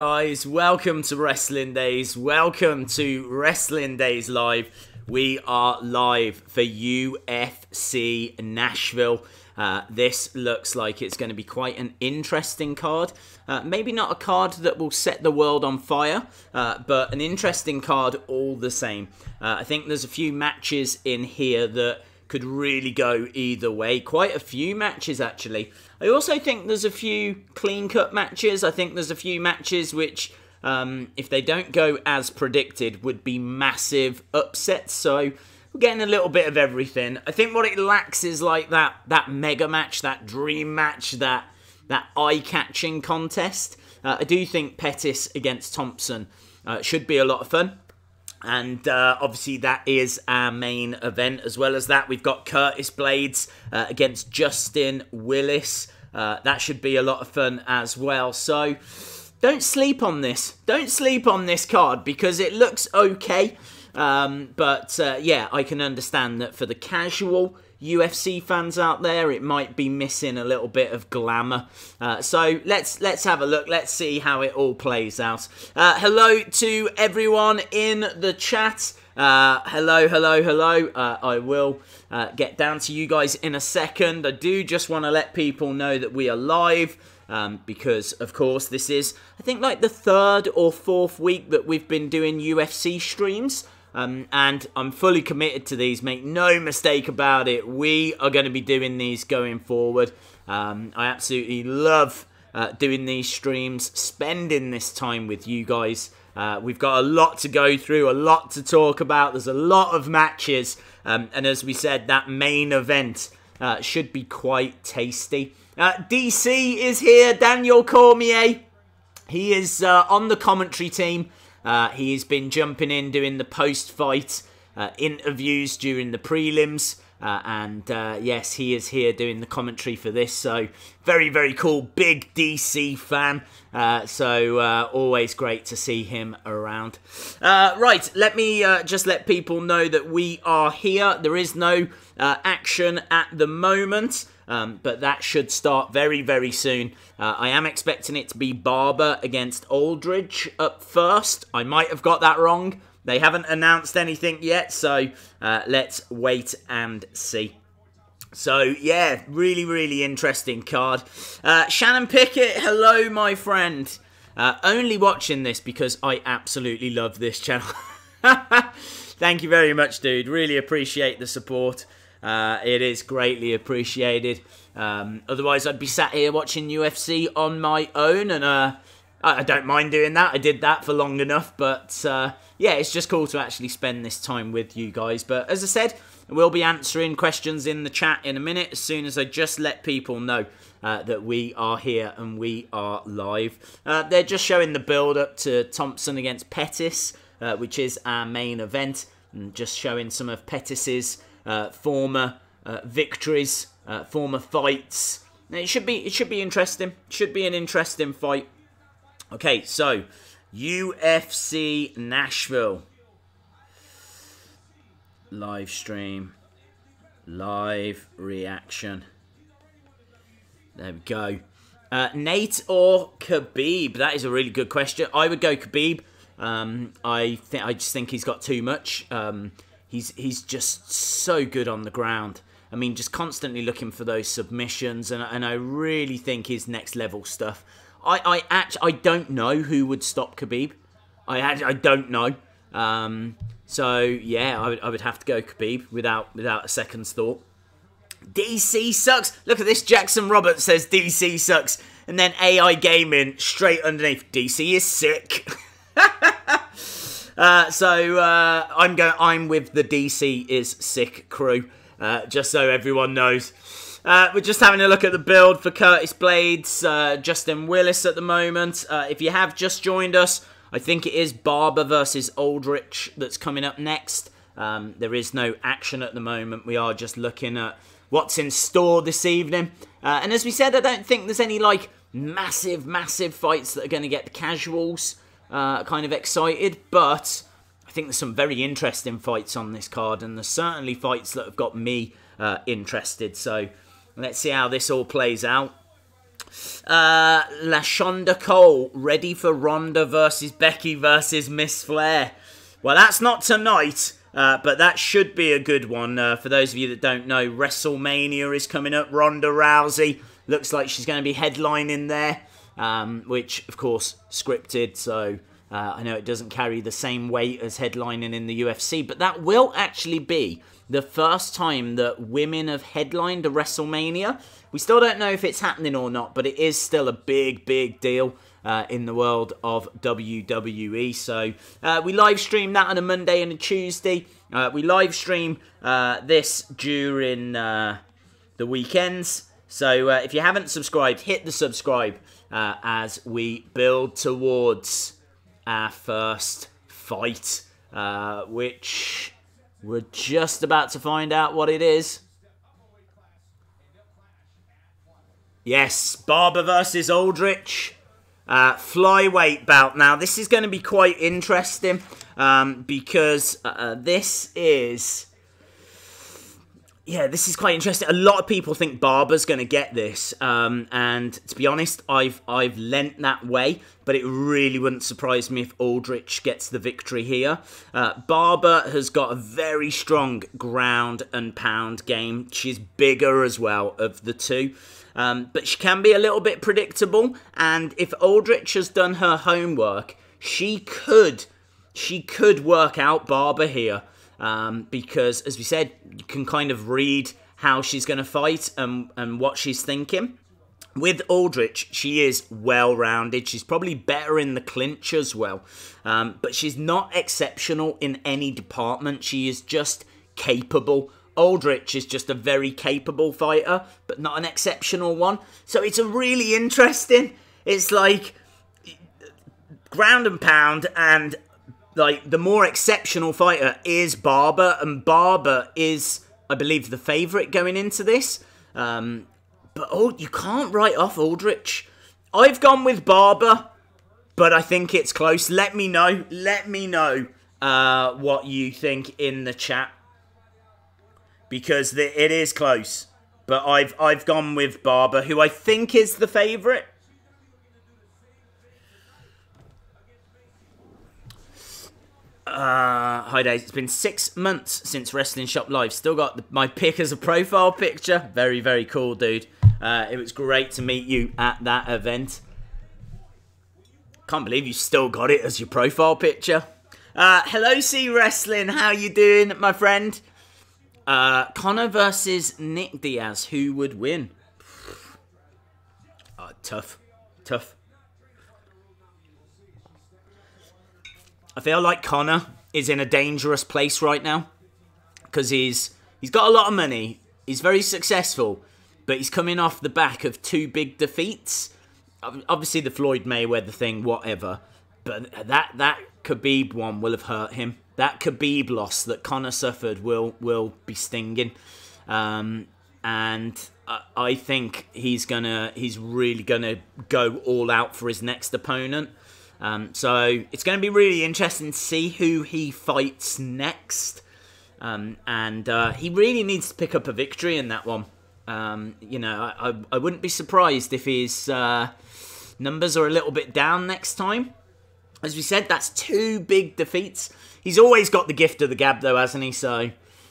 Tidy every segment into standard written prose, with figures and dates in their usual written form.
Guys, welcome to Wrestling Days. Welcome to Wrestling Days Live. We are live for UFC Nashville. This looks like it's going to be quite an interesting card. Maybe not a card that will set the world on fire, but an interesting card all the same. I think there's a few matches in here that could really go either way. Quite a few matches, actually. I also think there's a few clean-cut matches. I think there's a few matches which, if they don't go as predicted, would be massive upsets. So we're getting a little bit of everything. I think what it lacks is like that mega match, that dream match, that eye-catching contest. I do think Pettis against Thompson should be a lot of fun. And obviously that is our main event. As well as that, we've got Blaydes against Justin Willis. That should be a lot of fun as well. So don't sleep on this. Don't sleep on this card because it looks okay. But yeah, I can understand that for the casual UFC fans out there, it might be missing a little bit of glamour. So let's have a look. Let's see how it all plays out. Hello to everyone in the chat. Hello. I will get down to you guys in a second. I do just want to let people know that we are live. Because, of course, this is, I think, like the third or fourth week that we've been doing UFC streams. And I'm fully committed to these, make no mistake about it. We are going to be doing these going forward. I absolutely love doing these streams, spending this time with you guys. We've got a lot to go through, a lot to talk about. There's a lot of matches. And as we said, that main event should be quite tasty. DC is here, Daniel Cormier. He is on the commentary team. He has been jumping in, doing the post-fight interviews during the prelims. And yes, he is here doing the commentary for this. So, very, very cool. Big DC fan. So, always great to see him around. Right, let me just let people know that we are here. There is no action at the moment. But that should start very, very soon. I am expecting it to be Barber against Aldrich up first. I might have got that wrong. They haven't announced anything yet, so let's wait and see. So, yeah, really, really interesting card. Shannon Pickett, hello, my friend. Only watching this because I absolutely love this channel. Thank you very much, dude. Really appreciate the support. It is greatly appreciated. Otherwise, I'd be sat here watching UFC on my own, and I don't mind doing that. I did that for long enough, but yeah, it's just cool to actually spend this time with you guys. But as I said, we'll be answering questions in the chat in a minute as soon as I just let people know that we are here and we are live. They're just showing the build-up to Thompson against Pettis, which is our main event, and just showing some of Pettis's former victories, former fights. It should be interesting. Should be an interesting fight. Okay, so UFC Nashville live stream, live reaction. There we go. Nate or Khabib? That is a really good question. I would go Khabib. I just think he's got too much. He's just so good on the ground. I mean, just constantly looking for those submissions, and I really think his next level stuff. I don't know who would stop Khabib. I don't know. So yeah, I would have to go Khabib without a second's thought. DC sucks. Look at this. Jackson Roberts says DC sucks, and then AI Gaming straight underneath. DC is sick. I'm with the DC is sick crew, just so everyone knows. We're just having a look at the build for Blaydes, Justin Willis at the moment. If you have just joined us, I think it is Barber versus Aldrich that's coming up next. There is no action at the moment. We are just looking at what's in store this evening. And as we said, I don't think there's any like massive fights that are going to get the casuals kind of excited, but I think there's some very interesting fights on this card, and there's certainly fights that have got me interested. So let's see how this all plays out. LaShonda Cole, ready for Ronda versus Becky versus Miss Flair. Well, that's not tonight, but that should be a good one. For those of you that don't know, WrestleMania is coming up. Ronda Rousey looks like she's going to be headlining there, which, of course, scripted, so I know it doesn't carry the same weight as headlining in the UFC, but that will actually be the first time that women have headlined a WrestleMania. We still don't know if it's happening or not, but it is still a big, big deal in the world of WWE. So we live stream that on a Monday and a Tuesday. We live stream this during the weekends. So if you haven't subscribed, hit the subscribe as we build towards our first fight, which we're just about to find out what it is. Yes, Barber versus Aldrich. Flyweight bout. Now, this is going to be quite interesting because this is quite interesting. A lot of people think Barber's going to get this, and to be honest, I've lent that way, but it really wouldn't surprise me if Aldrich gets the victory here. Barber has got a very strong ground and pound game. She's bigger as well of the two. But she can be a little bit predictable, and if Aldrich has done her homework, she could work out Barber here, because, as we said, you can kind of read how she's going to fight and what she's thinking. With Aldrich, she is well-rounded. She's probably better in the clinch as well, but she's not exceptional in any department. She is just capable. Aldrich is just a very capable fighter, but not an exceptional one. So it's a really interesting. It's like ground and pound, and like the more exceptional fighter is Barber, and Barber is, I believe, the favourite going into this. But you can't write off Aldrich. I've gone with Barber, but I think it's close. Let me know. Let me know what you think in the chat, because it is close. But I've gone with Barber, who I think is the favourite. Hi Days. It's been 6 months since Wrestling Shop Live. Still got my pick as a profile picture. Very, very cool, dude. It was great to meet you at that event. Can't believe you still got it as your profile picture. Hello, C Wrestling. How you doing, my friend? Conor versus Nick Diaz. Who would win? Tough. Tough. I feel like Conor is in a dangerous place right now, because he's got a lot of money. He's very successful, but he's coming off the back of 2 big defeats. Obviously, the Floyd Mayweather thing, whatever. But that Khabib one will have hurt him. That Khabib loss that Conor suffered will be stinging. And I think he's really gonna go all out for his next opponent. So it's going to be really interesting to see who he fights next. And he really needs to pick up a victory in that one. You know, I wouldn't be surprised if his numbers are a little bit down next time. As we said, that's 2 big defeats. He's always got the gift of the gab, though, hasn't he? So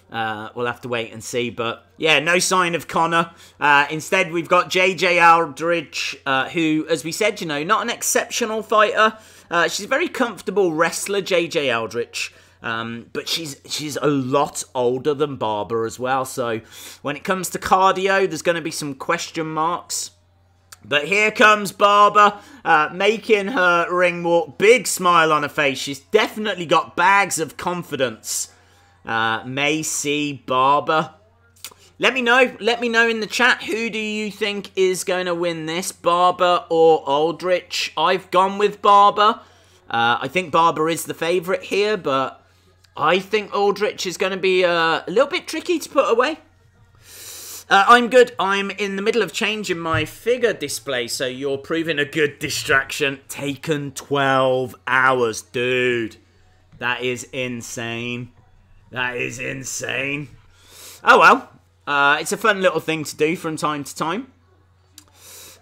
we'll have to wait and see. But yeah, no sign of Conor. Instead, we've got JJ Aldrich, who, as we said, you know, not an exceptional fighter. She's a very comfortable wrestler, JJ Aldrich. But she's a lot older than Barber as well. So when it comes to cardio, there's going to be some question marks. But here comes Barber, making her ring walk. Big smile on her face. She's definitely got bags of confidence. Maycee, Barber. Let me know in the chat, who do you think is going to win this, Barber or Aldrich? I've gone with Barber. I think Barber is the favourite here, but I think Aldrich is going to be a little bit tricky to put away. I'm good. I'm in the middle of changing my figure display, so you're proving a good distraction. Taken 12 hours, dude. That is insane. That is insane. Oh well. It's a fun little thing to do from time to time.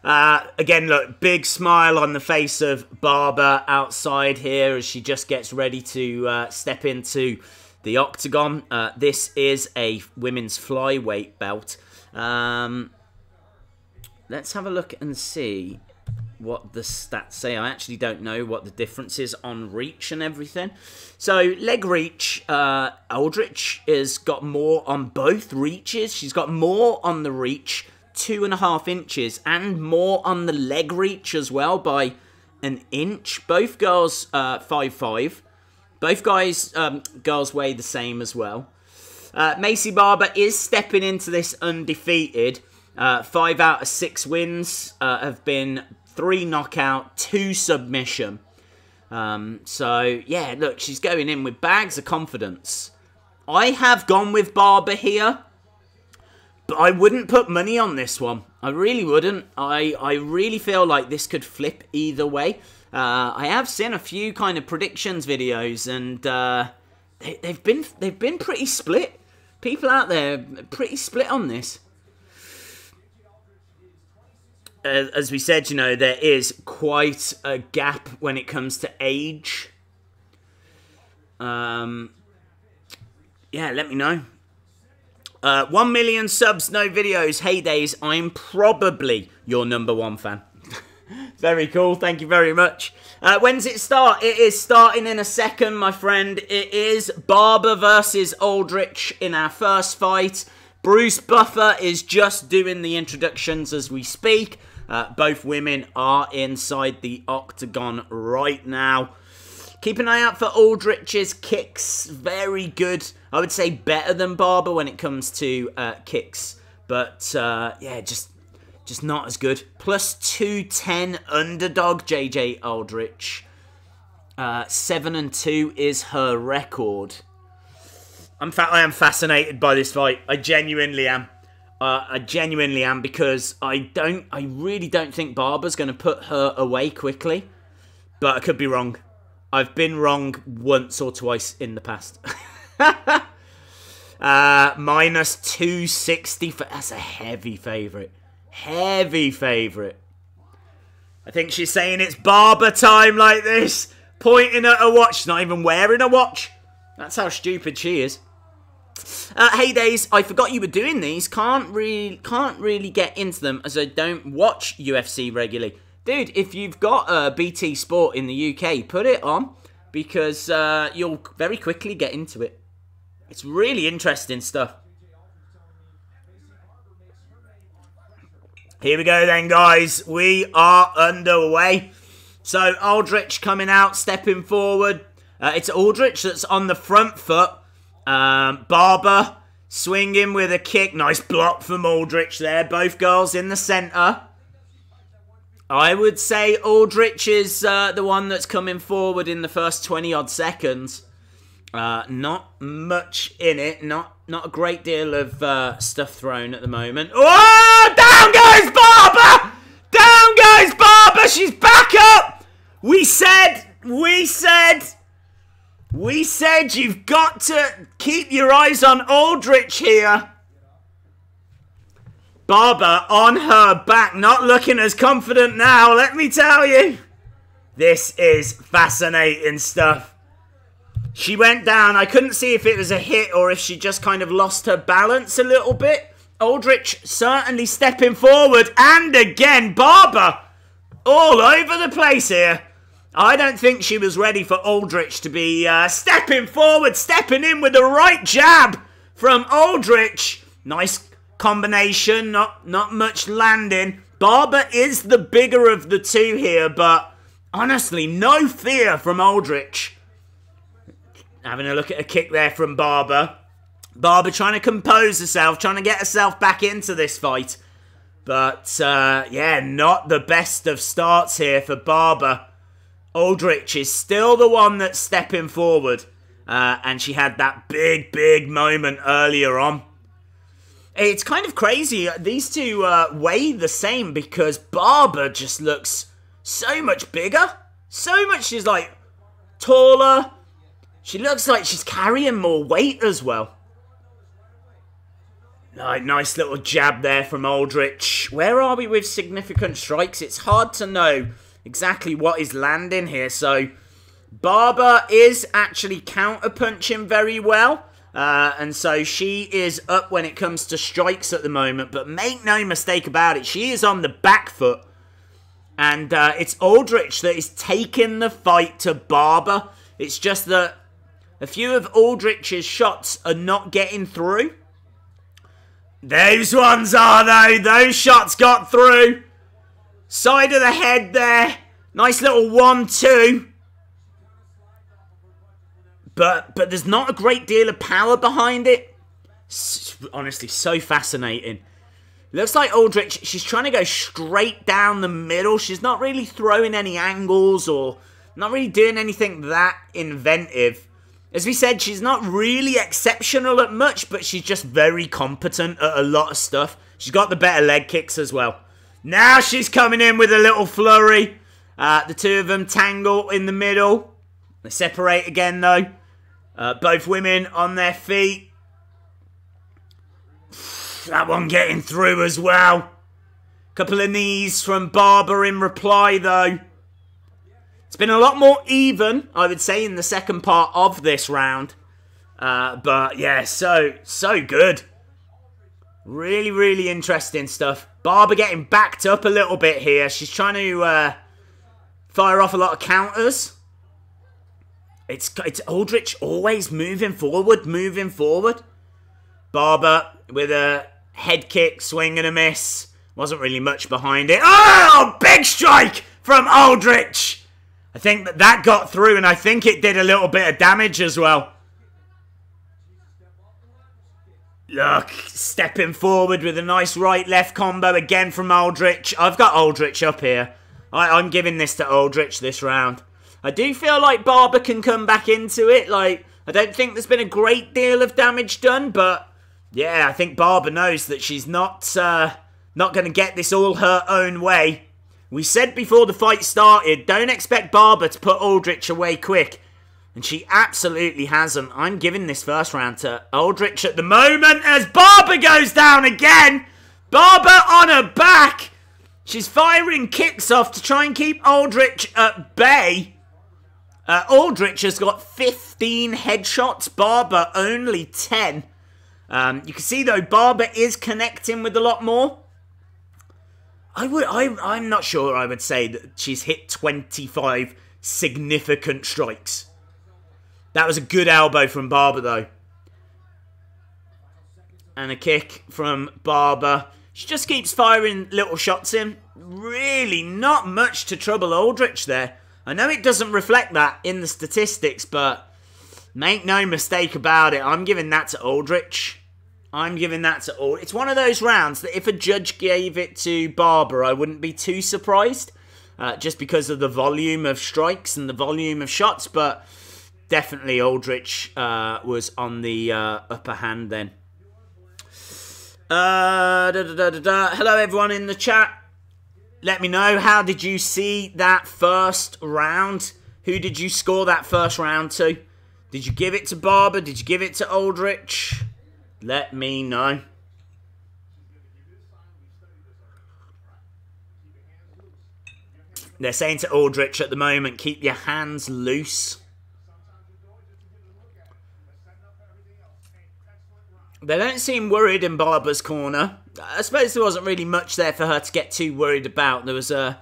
Again, look, big smile on the face of Barber outside here as she just gets ready to step into the octagon. This is a women's flyweight belt. Let's have a look and see what the stats say. I actually don't know what the difference is on reach and everything. So, leg reach, Aldrich has got more on both reaches. She's got more on the reach, 2.5 inches, and more on the leg reach as well by an inch. Both girls 5'5". Both girls weigh the same as well. Maycee Barber is stepping into this undefeated. 5 out of 6 wins have been 3 knockout, 2 submission. So, yeah, look, she's going in with bags of confidence. I have gone with Barber here, but I wouldn't put money on this one. I really wouldn't. I really feel like this could flip either way. I have seen a few kind of predictions videos, and they've been pretty split. People out there pretty split on this. As we said, you know, there is quite a gap when it comes to age. Yeah, let me know. 1 million subs, no videos. Hey Days, I'm probably your #1 fan. Very cool, thank you very much. When's it start? It is starting in a second, my friend. It is Barber versus Aldrich in our first fight. Bruce Buffer is just doing the introductions as we speak. Both women are inside the octagon right now. Keep an eye out for Aldrich's kicks. Very good. I would say better than Barber when it comes to kicks. But, yeah, just not as good. Plus 210 underdog, JJ Aldrich. 7-2 is her record. I am fascinated by this fight. I genuinely am. I genuinely am, because I really don't think Barber's going to put her away quickly. But I could be wrong. I've been wrong once or twice in the past. Minus 260. That's a heavy favourite. Heavy favourite. I think she's saying it's Barber time like this. Pointing at a watch. She's not even wearing a watch. That's how stupid she is. Hey Days, I forgot you were doing these. Can't really get into them as I don't watch UFC regularly. Dude, if you've got BT Sport in the UK, put it on, because you'll very quickly get into it. It's really interesting stuff. Here we go then, guys. We are underway. So, Aldrich coming out, stepping forward. It's Aldrich that's on the front foot. Barber swinging with a kick. Nice block from Aldrich there. Both girls in the centre. I would say Aldrich is the one that's coming forward in the first 20-odd seconds. Not much in it. Not a great deal of stuff thrown at the moment. Oh! Down goes Barber! Down goes Barber! She's back up! We said you've got to keep your eyes on Aldrich here. Barber on her back, not looking as confident now, let me tell you. This is fascinating stuff. She went down. I couldn't see if it was a hit or if she just kind of lost her balance a little bit. Aldrich certainly stepping forward. And again, Barber all over the place here. I don't think she was ready for Aldrich to be stepping forward, stepping in with the right jab from Aldrich. Nice combination, not much landing. Barber is the bigger of the two here, but honestly, no fear from Aldrich. Having a look at a kick there from Barber. Barber trying to compose herself, trying to get herself back into this fight. But, yeah, not the best of starts here for Barber. Aldrich is still the one that's stepping forward. And she had that big moment earlier on. It's kind of crazy. These two weigh the same because Barber just looks so much bigger. So much, she's like taller. She looks like she's carrying more weight as well. Nice little jab there from Aldrich. Where are we with significant strikes? It's hard to know exactly what is landing here. So Barber is actually counter-punching very well. And so she is up when it comes to strikes at the moment. But make no mistake about it, she is on the back foot. And it's Aldrich that is taking the fight to Barber. It's just that a few of Aldrich's shots are not getting through. Those ones are, though. Those shots got through. Side of the head there. Nice little 1-2. But there's not a great deal of power behind it. It's honestly, so fascinating. Looks like Aldrich, she's trying to go straight down the middle. She's not really throwing any angles or not really doing anything that inventive. As we said, she's not really exceptional at much, but she's just very competent at a lot of stuff. She's got the better leg kicks as well. Now she's coming in with a little flurry. The two of them tangle in the middle. They separate again, though. Both women on their feet. That one getting through as well. Couple of knees from Barber in reply, though. It's been a lot more even, I would say, in the second part of this round. But, yeah, so good. Really, really interesting stuff. Barber getting backed up a little bit here. She's trying to fire off a lot of counters. It's Aldrich always moving forward. Barber with a head kick, swing and a miss. Wasn't really much behind it. Oh, big strike from Aldrich. I think that got through, and I think it did a little bit of damage as well. Look, stepping forward with a nice right-left combo again from Aldrich. I've got Aldrich up here. I'm giving this to Aldrich this round. I do feel like Barber can come back into it. Like, I don't think there's been a great deal of damage done, but yeah, I think Barber knows that she's not going to get this all her own way. We said before the fight started, don't expect Barber to put Aldrich away quick. And she absolutely hasn't. I'm giving this first round to Aldrich at the moment as Barber goes down again. Barber on her back. She's firing kicks off to try and keep Aldrich at bay. Aldrich has got 15 headshots. Barber only 10. You can see, though, Barber is connecting with a lot more. I'm not sure I would say that she's hit 25 significant strikes. That was a good elbow from Barber, though. And a kick from Barber. She just keeps firing little shots in. Really not much to trouble Aldrich there. I know it doesn't reflect that in the statistics, but make no mistake about it. I'm giving that to Aldrich. It's one of those rounds that if a judge gave it to Barber, I wouldn't be too surprised. Just because of the volume of strikes and the volume of shots. But definitely Aldrich was on the upper hand then. Hello everyone in the chat. Let me know, how did you see that first round? Who did you score that first round to? Did you give it to Barber? Did you give it to Aldrich? Let me know. They're saying to Aldrich at the moment, keep your hands loose. They don't seem worried in Barber's corner. I suppose there wasn't really much there for her to get too worried about. There was a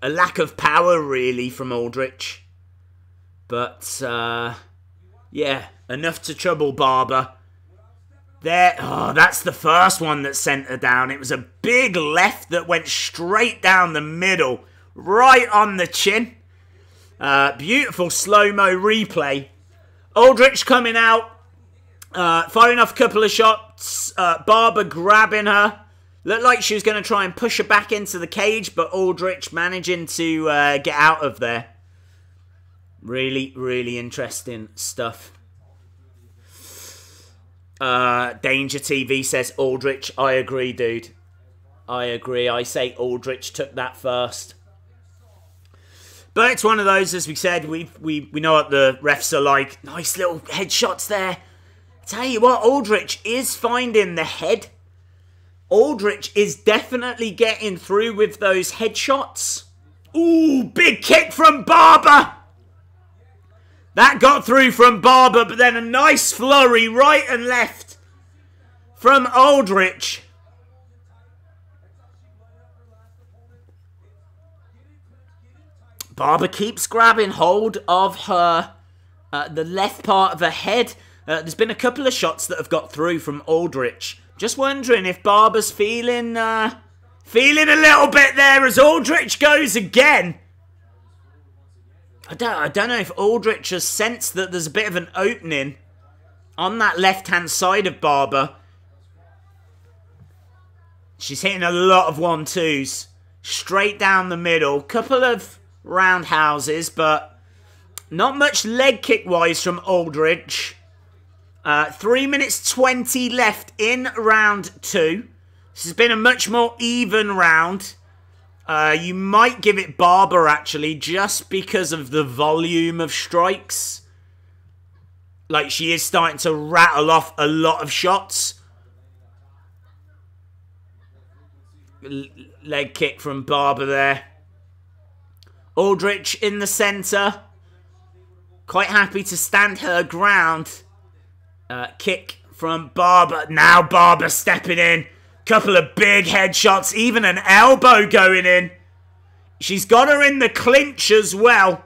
lack of power, really, from Aldrich. But, yeah, enough to trouble Barber. There, oh, that's the first one that sent her down. It was a big left that went straight down the middle, right on the chin. Beautiful slow-mo replay. Aldrich coming out. Firing off a couple of shots. Barber grabbing her. Looked like she was going to try and push her back into the cage, but Aldrich managing to get out of there. Really, really interesting stuff. Danger TV says Aldrich. I agree, dude. I agree. I say Aldrich took that first. But it's one of those, as we said, we know what the refs are like. Nice little headshots there. Tell you what, Aldrich is finding the head. Aldrich is definitely getting through with those headshots. Ooh, big kick from Barber. That got through from Barber, but then a nice flurry right and left from Aldrich. Barber keeps grabbing hold of her, the left part of her head. There's been a couple of shots that have got through from Aldrich. Just wondering if Barber's feeling a little bit there as Aldrich goes again. I don't know if Aldrich has sensed that there's a bit of an opening on that left-hand side of Barber. She's hitting a lot of 1-2s. Straight down the middle. Couple of roundhouses, but not much leg kick-wise from Aldrich. 3 minutes 20 left in round 2. This has been a much more even round. You might give it Barber, actually, just because of the volume of strikes. Like, she is starting to rattle off a lot of shots. Leg kick from Barber there. Aldrich in the centre. Quite happy to stand her ground. Kick from Barber. Now Barber stepping in. Couple of big headshots. Even an elbow going in. She's got her in the clinch as well.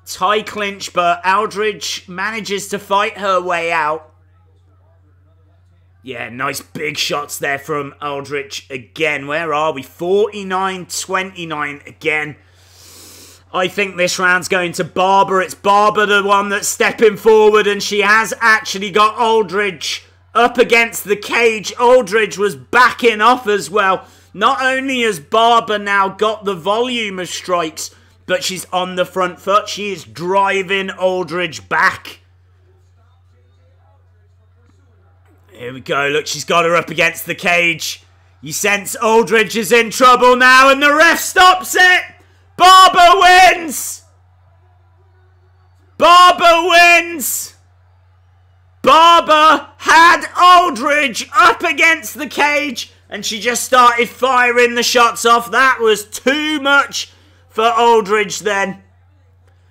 Tie clinch, but Aldrich manages to fight her way out. Yeah, nice big shots there from Aldrich again. Where are we? 49-29 again. I think this round's going to Barber. It's Barber the one that's stepping forward, and she has actually got Aldrich up against the cage. Aldrich was backing off as well. Not only has Barber now got the volume of strikes, but she's on the front foot. She is driving Aldrich back. Here we go. Look, she's got her up against the cage. You sense Aldrich is in trouble now, and the ref stops it. Barber wins. Barber wins. Barber had Aldrich up against the cage, and she just started firing the shots off. That was too much for Aldrich then.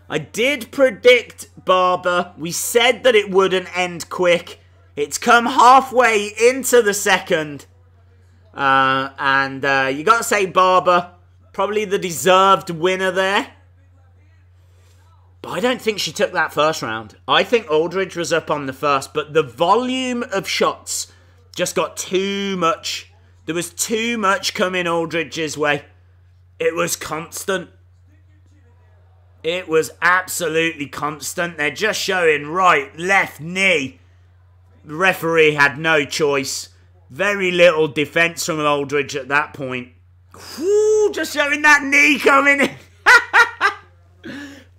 I did predict Barber. We said that it wouldn't end quick. It's come halfway into the second. You got to say Barber, probably the deserved winner there. But I don't think she took that first round. I think Aldrich was up on the first, but the volume of shots just got too much. There was too much coming Aldrich's way. It was constant. It was absolutely constant. They're just showing right, left, knee. The referee had no choice. Very little defence from Aldrich at that point. Whew, just showing that knee coming in.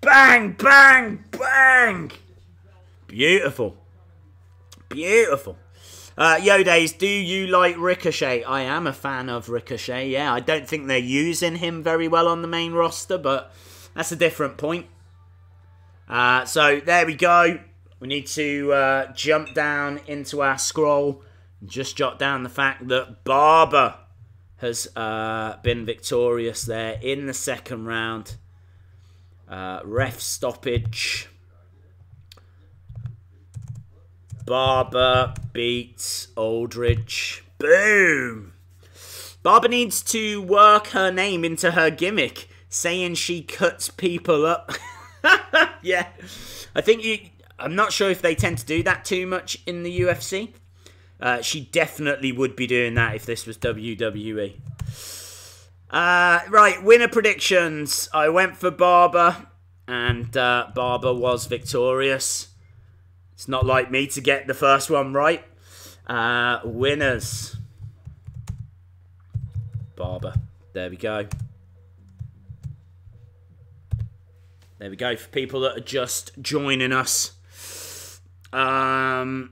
Bang, bang, bang. Beautiful. Beautiful. Yodays, do you like Ricochet? I am a fan of Ricochet, yeah. I don't think they're using him very well on the main roster, but that's a different point. So, there we go. We need to jump down into our scroll and just jot down the fact that Barber has been victorious there in the second round. Ref stoppage. Barber beats Aldrich. Boom! Barber needs to work her name into her gimmick, saying she cuts people up. Yeah. I'm not sure if they tend to do that too much in the UFC. She definitely would be doing that if this was WWE. Right, winner predictions. I went for Barber, and Barber was victorious. It's not like me to get the first one right. Winners. Barber. There we go. There we go for people that are just joining us. Who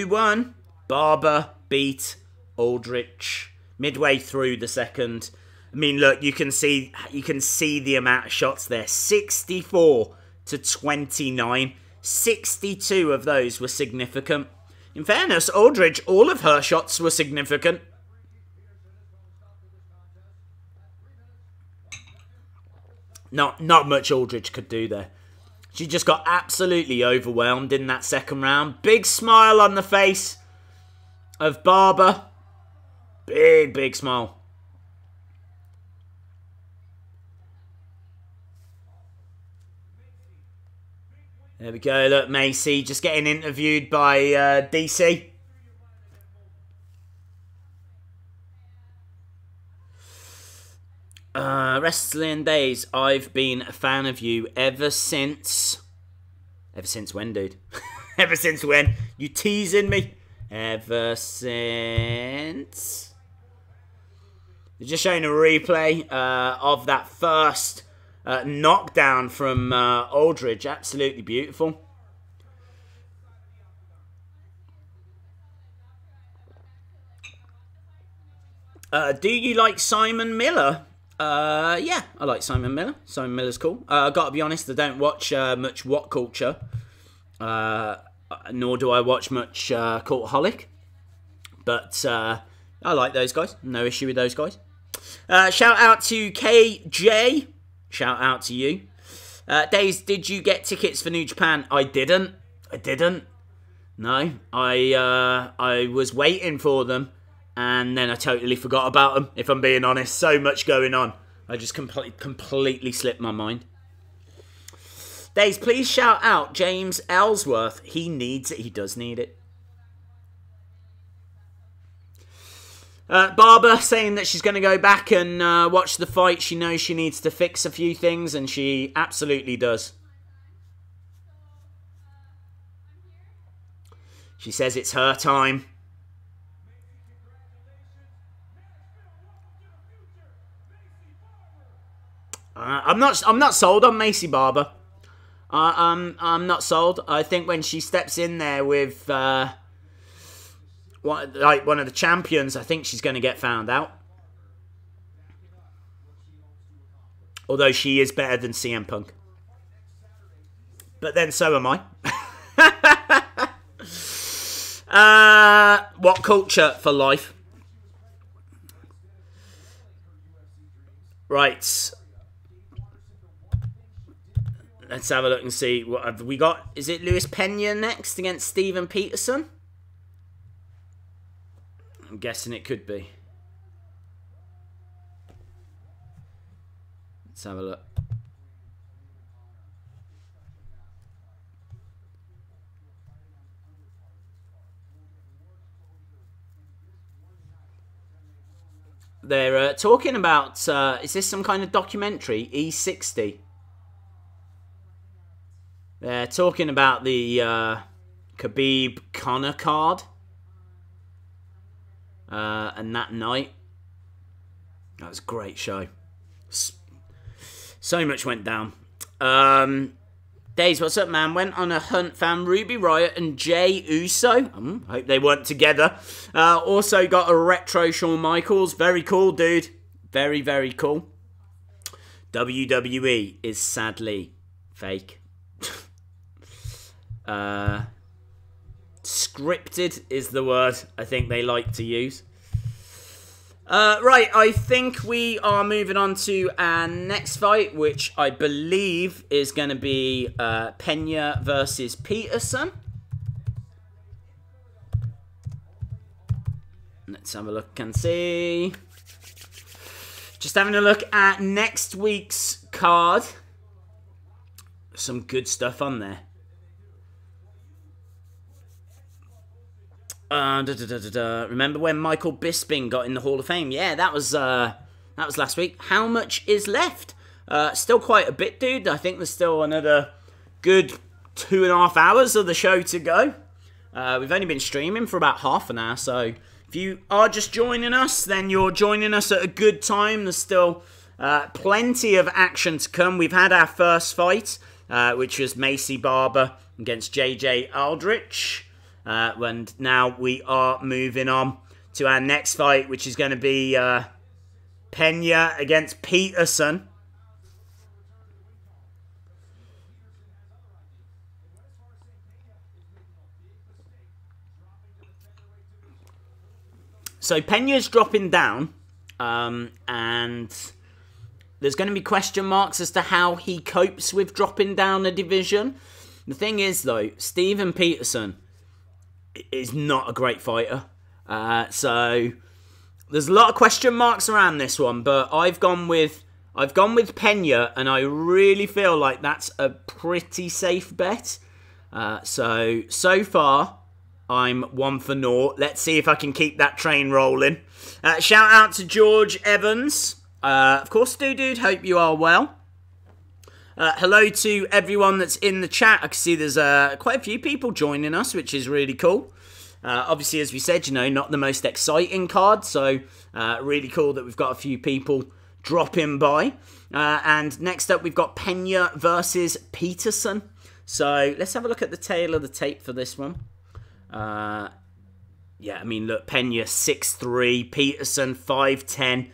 won? Barber beat Aldrich midway through the second. I mean, look, you can see the amount of shots there. 64 to 29. 62 of those were significant. In fairness, Aldrich, all of her shots were significant. Not much Aldrich could do there. She just got absolutely overwhelmed in that second round. Big smile on the face of Barber. Big smile. There we go. Look, Maycee just getting interviewed by DC. Wrestling Days. I've been a fan of you ever since... Ever since when, dude? Ever since when? You teasing me? Ever since... They're just showing a replay of that first knockdown from Aldrich. Absolutely beautiful. Do you like Simon Miller? Yeah, I like Simon Miller. Simon Miller's cool. Gotta be honest, I don't watch much What Culture. Nor do I watch much Cultaholic. But I like those guys. No issue with those guys. Shout out to KJ. Shout out to you. Days, did you get tickets for New Japan? I didn't. No. I was waiting for them. And then I totally forgot about them, if I'm being honest. So much going on. I just completely slipped my mind. Days, please shout out James Ellsworth. He needs it. He does need it. Barber saying that she's going to go back and watch the fight. She knows she needs to fix a few things, and she absolutely does. She says it's her time. I'm not sold on Maycee Barber. I'm not sold. I think when she steps in there with one of the champions, I think she's going to get found out. Although she is better than CM Punk. But then so am I. What Culture for life. Right. Let's have a look and see what have we got. Is it Luis Pena next against Steven Peterson? I'm guessing it could be. Let's have a look. They're talking about, is this some kind of documentary? E60. They're talking about the Khabib Conor card. And that night. That was a great show. So much went down. Days, what's up, man? Went on a hunt, found Ruby Riott and Jey Uso. Hope they weren't together. Also got a retro Shawn Michaels. Very cool, dude. Very, very cool. WWE is sadly fake. Scripted is the word I think they like to use. Right, I think we are moving on to our next fight, which I believe is going to be Pena versus Peterson. Let's have a look and see. Just having a look at next week's card. Some good stuff on there. Remember when Michael Bisping got in the Hall of Fame? Yeah, that was last week. How much is left? Still quite a bit, dude. I think there's still another good 2.5 hours of the show to go. We've only been streaming for about half an hour, so if you are just joining us, then you're joining us at a good time. There's still plenty of action to come. We've had our first fight, which was Maycee Barber against JJ Aldrich. And now we are moving on to our next fight, which is going to be Pena against Peterson. So Pena's dropping down, and there's going to be question marks as to how he copes with dropping down a division. The thing is, though, Steven Peterson is not a great fighter. So there's a lot of question marks around this one, but I've gone with Pena, and I really feel like that's a pretty safe bet. So far, I'm 1 for 0. Let's see if I can keep that train rolling. Shout out to George Evans. Of course, dude, hope you are well. Hello to everyone that's in the chat. I can see there's quite a few people joining us, which is really cool. Obviously, as we said, not the most exciting card, so really cool that we've got a few people dropping by. And next up, we've got Pena versus Peterson. So let's have a look at the tail of the tape for this one. Yeah, I mean, look, Pena 6'3", Peterson 5'10".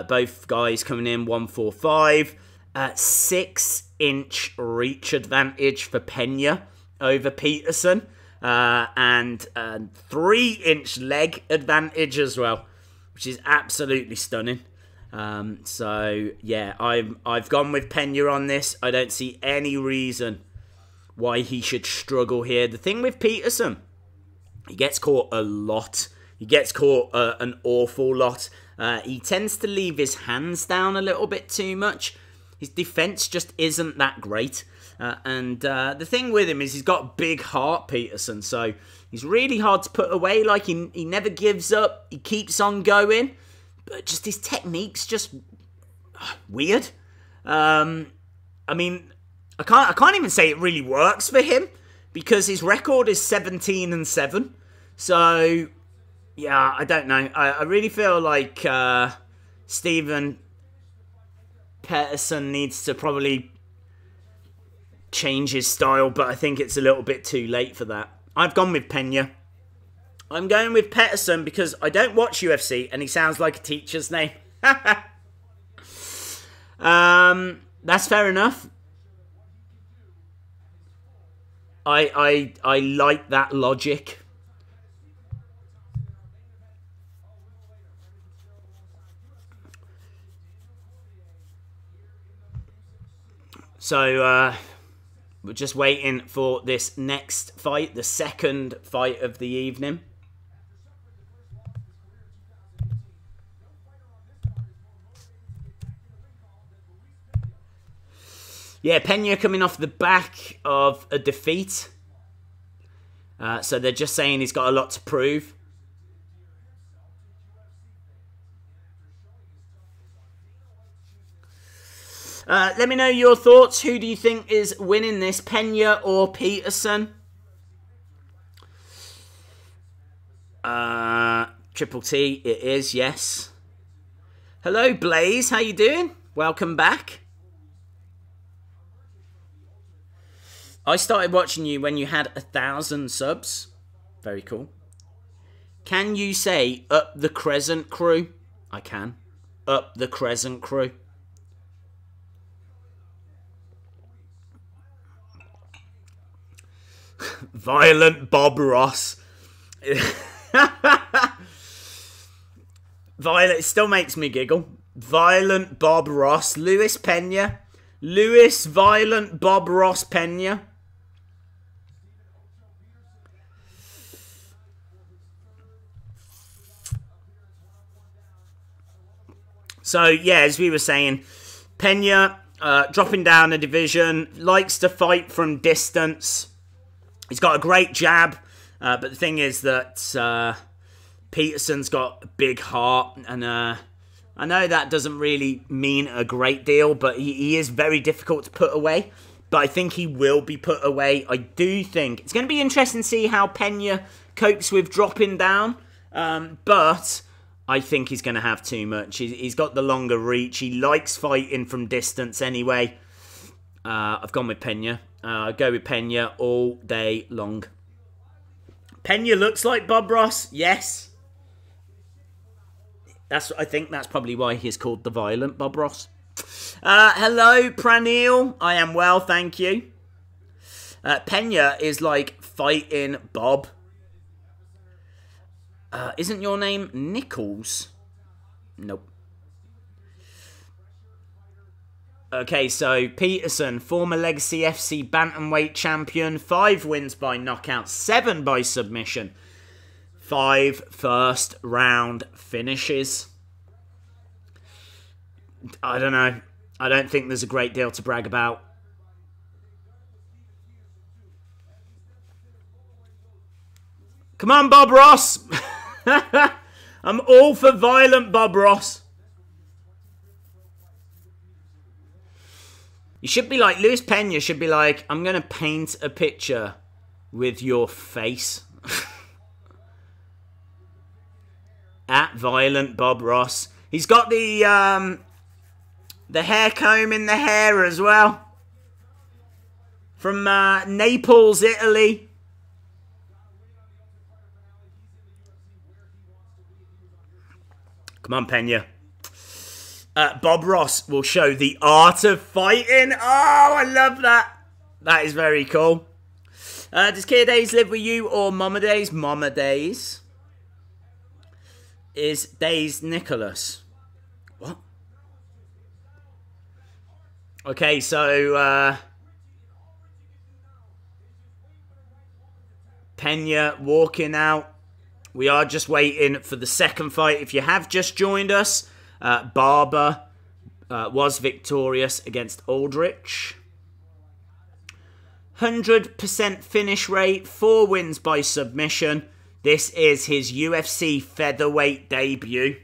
Both guys coming in 145. 6-inch reach advantage for Pena over Peterson. And 3-inch leg advantage as well, which is absolutely stunning. So yeah, I've gone with Pena on this. I don't see any reason why he should struggle here. The thing with Peterson, he gets caught a lot. He gets caught an awful lot. He tends to leave his hands down a little bit too much. His defense just isn't that great. And the thing with him is he's got big heart, Peterson. So he's really hard to put away. Like, he never gives up. He keeps on going. But just his technique's just weird. I mean, I can't even say it really works for him, because his record is 17-7. So yeah, I don't know. I really feel like Steven Peterson needs to probably change his style, but I think it's a little bit too late for that. I've gone with Pena. I'm going with Peterson because I don't watch UFC and he sounds like a teacher's name. That's fair enough. I like that logic. So, we're just waiting for this next fight, the second fight of the evening. Yeah, Pena coming off the back of a defeat. So they're just saying he's got a lot to prove. Let me know your thoughts. Who do you think is winning this, Pena or Peterson? Triple T, it is, yes. Hello, Blaydes. How you doing? Welcome back. I started watching you when you had 1,000 subs. Very cool. Can you say up the Crescent Crew? I can. Up the Crescent Crew. Violent Bob Ross. Violent, it still makes me giggle. Violent Bob Ross. Luis Pena. Luis Violent Bob Ross Pena. So, yeah, as we were saying, Pena dropping down a division, likes to fight from distance. He's got a great jab, but the thing is that Peterson's got a big heart, and I know that doesn't really mean a great deal, but he is very difficult to put away. But I think he will be put away. I do think it's going to be interesting to see how Pena copes with dropping down, but I think he's going to have too much. He's got the longer reach. He likes fighting from distance anyway. I've gone with Pena. I'll go with Pena all day long. Pena looks like Bob Ross. Yes. I think that's probably why he's called the Violent Bob Ross. Hello, Pranil. I am well, thank you. Pena is like fighting Bob. Isn't your name Nichols? Nope. Okay, so Peterson, former Legacy FC Bantamweight champion. 5 wins by knockout, 7 by submission. 5 first round finishes. I don't know. I don't think there's a great deal to brag about. Come on, Bob Ross. I'm all for violent Bob Ross. You should be like, Luis Pena should be like, I'm going to paint a picture with your face. At violent Bob Ross. He's got the hair comb in the hair as well. From Naples, Italy. Come on, Pena. Bob Ross will show the art of fighting. Oh, I love that. That is very cool. Does Kia Days live with you or Mama Days? Mama Days. Is Days Nicholas. What? Okay, so Pena walking out. We are just waiting for the second fight. If you have just joined us, Barber was victorious against Aldrich. 100% finish rate, 4 wins by submission. This is his UFC featherweight debut.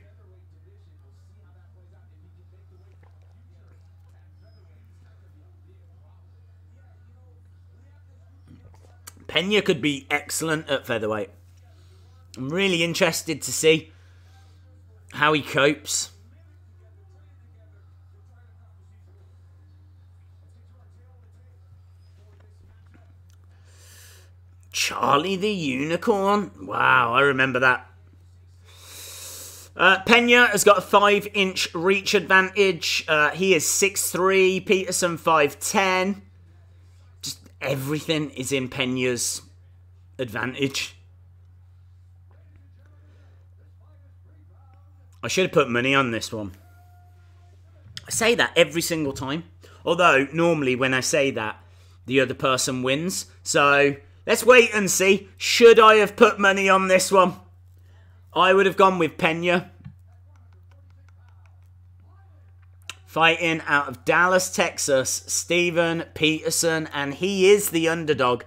Pena could be excellent at featherweight. I'm really interested to see how he copes. Charlie the Unicorn. Wow, I remember that. Pena has got a 5-inch reach advantage. He is 6'3", Peterson 5'10". Just everything is in Pena's advantage. I should have put money on this one. I say that every single time. Although, normally when I say that, the other person wins. So, let's wait and see. Should I have put money on this one? I would have gone with Pena. Fighting out of Dallas, Texas, Steven Peterson. And he is the underdog,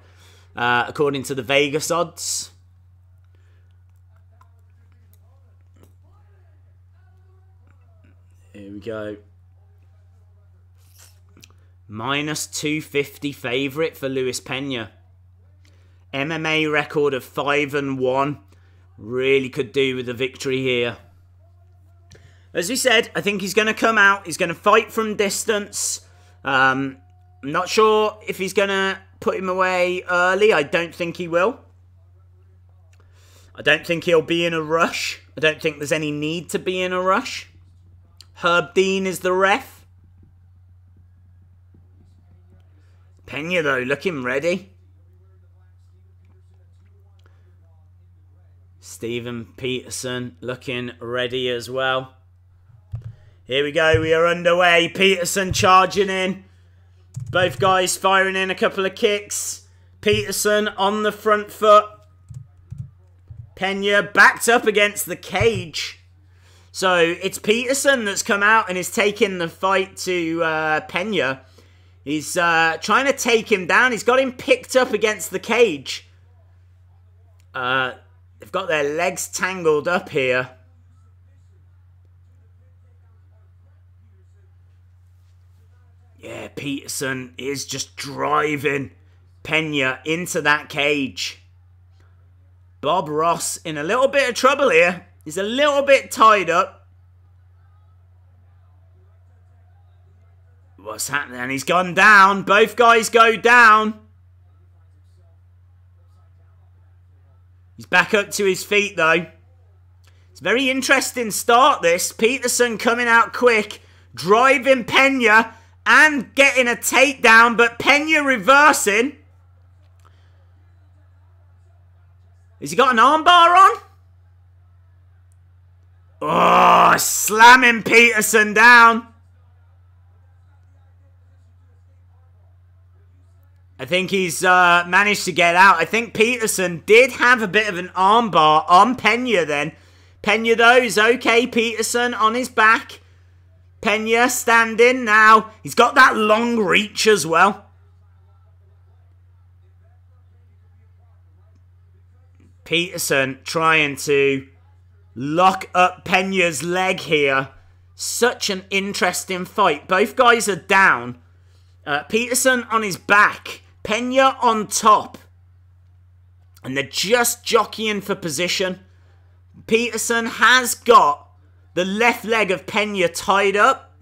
according to the Vegas odds. Here we go. Minus 250 favourite for Luis Pena. MMA record of 5-1. Really could do with a victory here. As we said, I think he's going to come out. He's going to fight from distance. I'm not sure if he's going to put him away early. I don't think he will. I don't think he'll be in a rush. I don't think there's any need to be in a rush. Herb Dean is the ref. Pena, though, looking ready. Steven Peterson looking ready as well. Here we go. We are underway. Peterson charging in. Both guys firing in a couple of kicks. Peterson on the front foot. Pena backed up against the cage. So, it's Peterson that's come out and is taking the fight to Pena. He's trying to take him down. He's got him picked up against the cage. They've got their legs tangled up here. Yeah, Peterson is just driving Pena into that cage. Bob Ross in a little bit of trouble here. He's a little bit tied up. What's happening? And he's gone down. Both guys go down. He's back up to his feet, though. It's a very interesting start, this. Peterson coming out quick, driving Pena and getting a takedown, but Pena reversing. Has he got an armbar on? Oh, slamming Peterson down. I think he's managed to get out. I think Peterson did have a bit of an armbar on Pena then. Pena, though, is okay. Peterson on his back. Pena standing now. He's got that long reach as well. Peterson trying to lock up Pena's leg here. Such an interesting fight. Both guys are down. Peterson on his back. Pena on top. And they're just jockeying for position. Peterson has got the left leg of Pena tied up.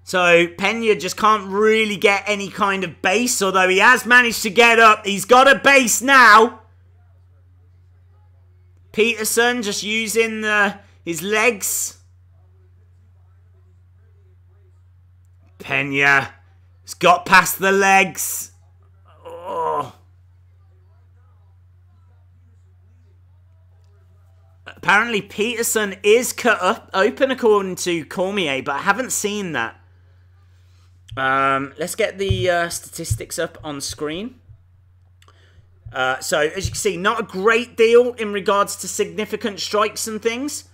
So Pena just can't really get any kind of base. Although he has managed to get up. He's got a base now. Peterson just using his legs. Pena has got past the legs. Oh. Apparently Peterson is cut up open according to Cormier, but I haven't seen that. Let's get the statistics up on screen. So, as you can see, not a great deal in regards to significant strikes and things.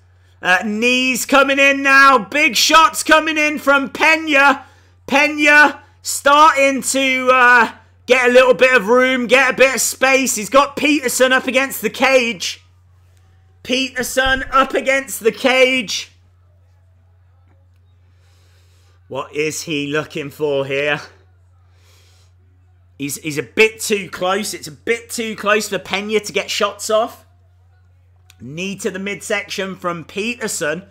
Knees coming in now. Big shots coming in from Pena. Pena starting to get a little bit of room, get a bit of space. He's got Peterson up against the cage. Peterson up against the cage. What is he looking for here? He's a bit too close. It's a bit too close for Pena to get shots off. Knee to the midsection from Peterson.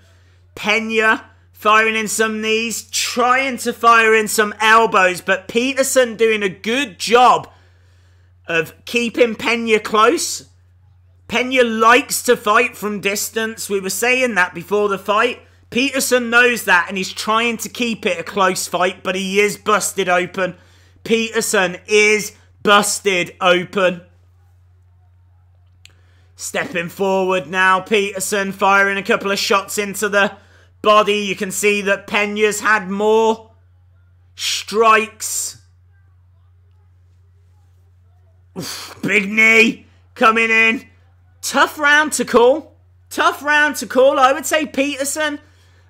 Pena firing in some knees, trying to fire in some elbows, but Peterson doing a good job of keeping Pena close. Pena likes to fight from distance. We were saying that before the fight. Peterson knows that, and he's trying to keep it a close fight, but he is busted open. Peterson is busted open. Stepping forward now, Peterson firing a couple of shots into the body. You can see that Pena's had more strikes. Oof, big knee coming in. Tough round to call. Tough round to call. I would say Peterson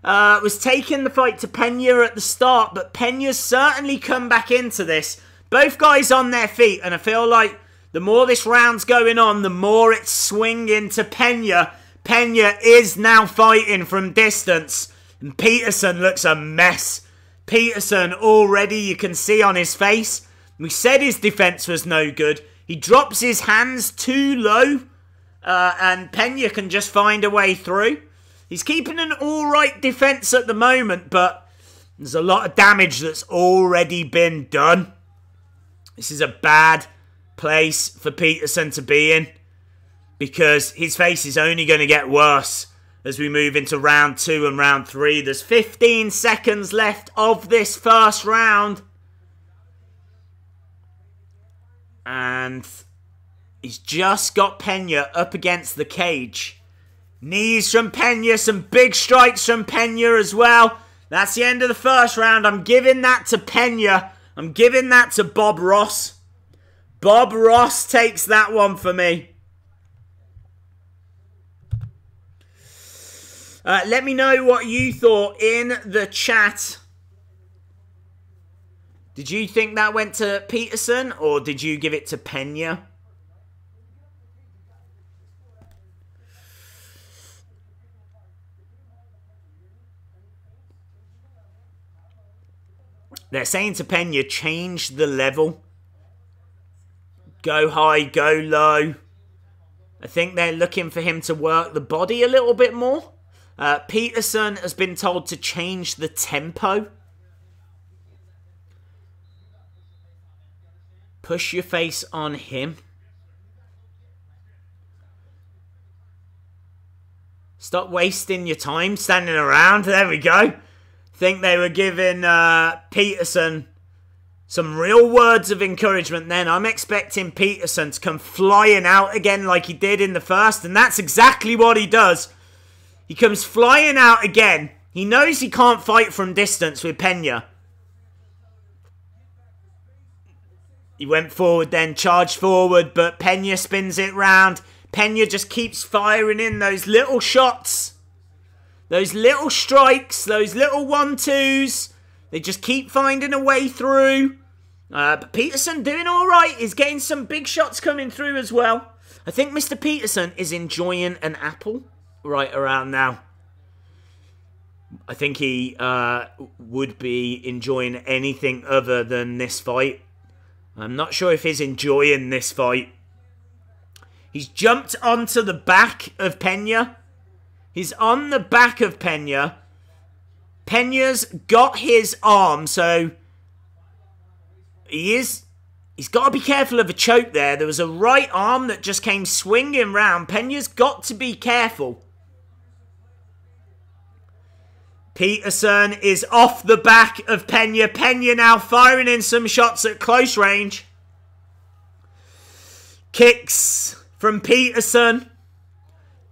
was taking the fight to Pena at the start, but Pena's certainly come back into this. Both guys on their feet, and I feel like the more this round's going on, the more it's swinging to Pena. Pena is now fighting from distance, and Peterson looks a mess. Peterson already, you can see on his face, we said his defense was no good. He drops his hands too low, and Pena can just find a way through. He's keeping an alright defense at the moment, but there's a lot of damage that's already been done. This is a bad place for Peterson to be in, because his face is only going to get worse as we move into round 2 and round 3. There's 15 seconds left of this first round. And he's just got Pena up against the cage. Knees from Pena, some big strikes from Pena as well. That's the end of the first round. I'm giving that to Pena. I'm giving that to Bob Ross. Bob Ross takes that one for me. Let me know what you thought in the chat. Did you think that went to Peterson, or did you give it to Pena? They're saying to Pena, change the level. Go high, go low. I think they're looking for him to work the body a little bit more. Peterson has been told to change the tempo. Push your face on him. Stop wasting your time standing around. There we go. Think they were giving Peterson some real words of encouragement then. I'm expecting Peterson to come flying out again like he did in the first, and that's exactly what he does. He comes flying out again. He knows he can't fight from distance with Pena. He went forward then, charged forward, but Pena spins it round. Pena just keeps firing in those little shots. Those little strikes, those little 1-2s. They just keep finding a way through. But Peterson doing alright. He's getting some big shots coming through as well. I think Mr. Peterson is enjoying an apple right around now. I think he would be enjoying anything other than this fight. I'm not sure if he's enjoying this fight. He's jumped onto the back of Pena. He's on the back of Pena. Pena's got his arm, so he's got to be careful of a choke there. There was a right arm that just came swinging round. Pena's got to be careful. Peterson is off the back of Pena. Pena now firing in some shots at close range. Kicks from Peterson.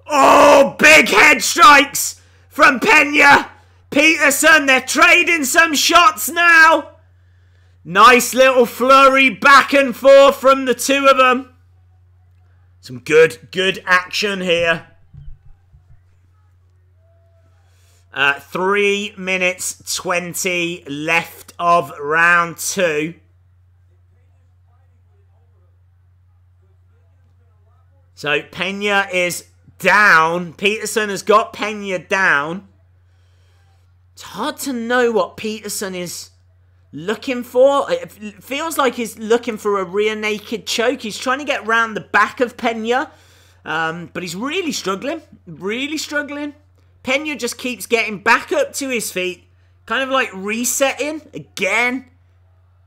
Oh, big head strikes from Pena. Peterson, they're trading some shots now. Nice little flurry back and forth from the two of them. Some good action here. 3 minutes 20 left of round 2. So Pena is down. Peterson has got Pena down. It's hard to know what Peterson is looking for. It feels like he's looking for a rear naked choke. He's trying to get round the back of Pena. But he's really struggling. Really struggling. Pena just keeps getting back up to his feet. Kind of like resetting. Again.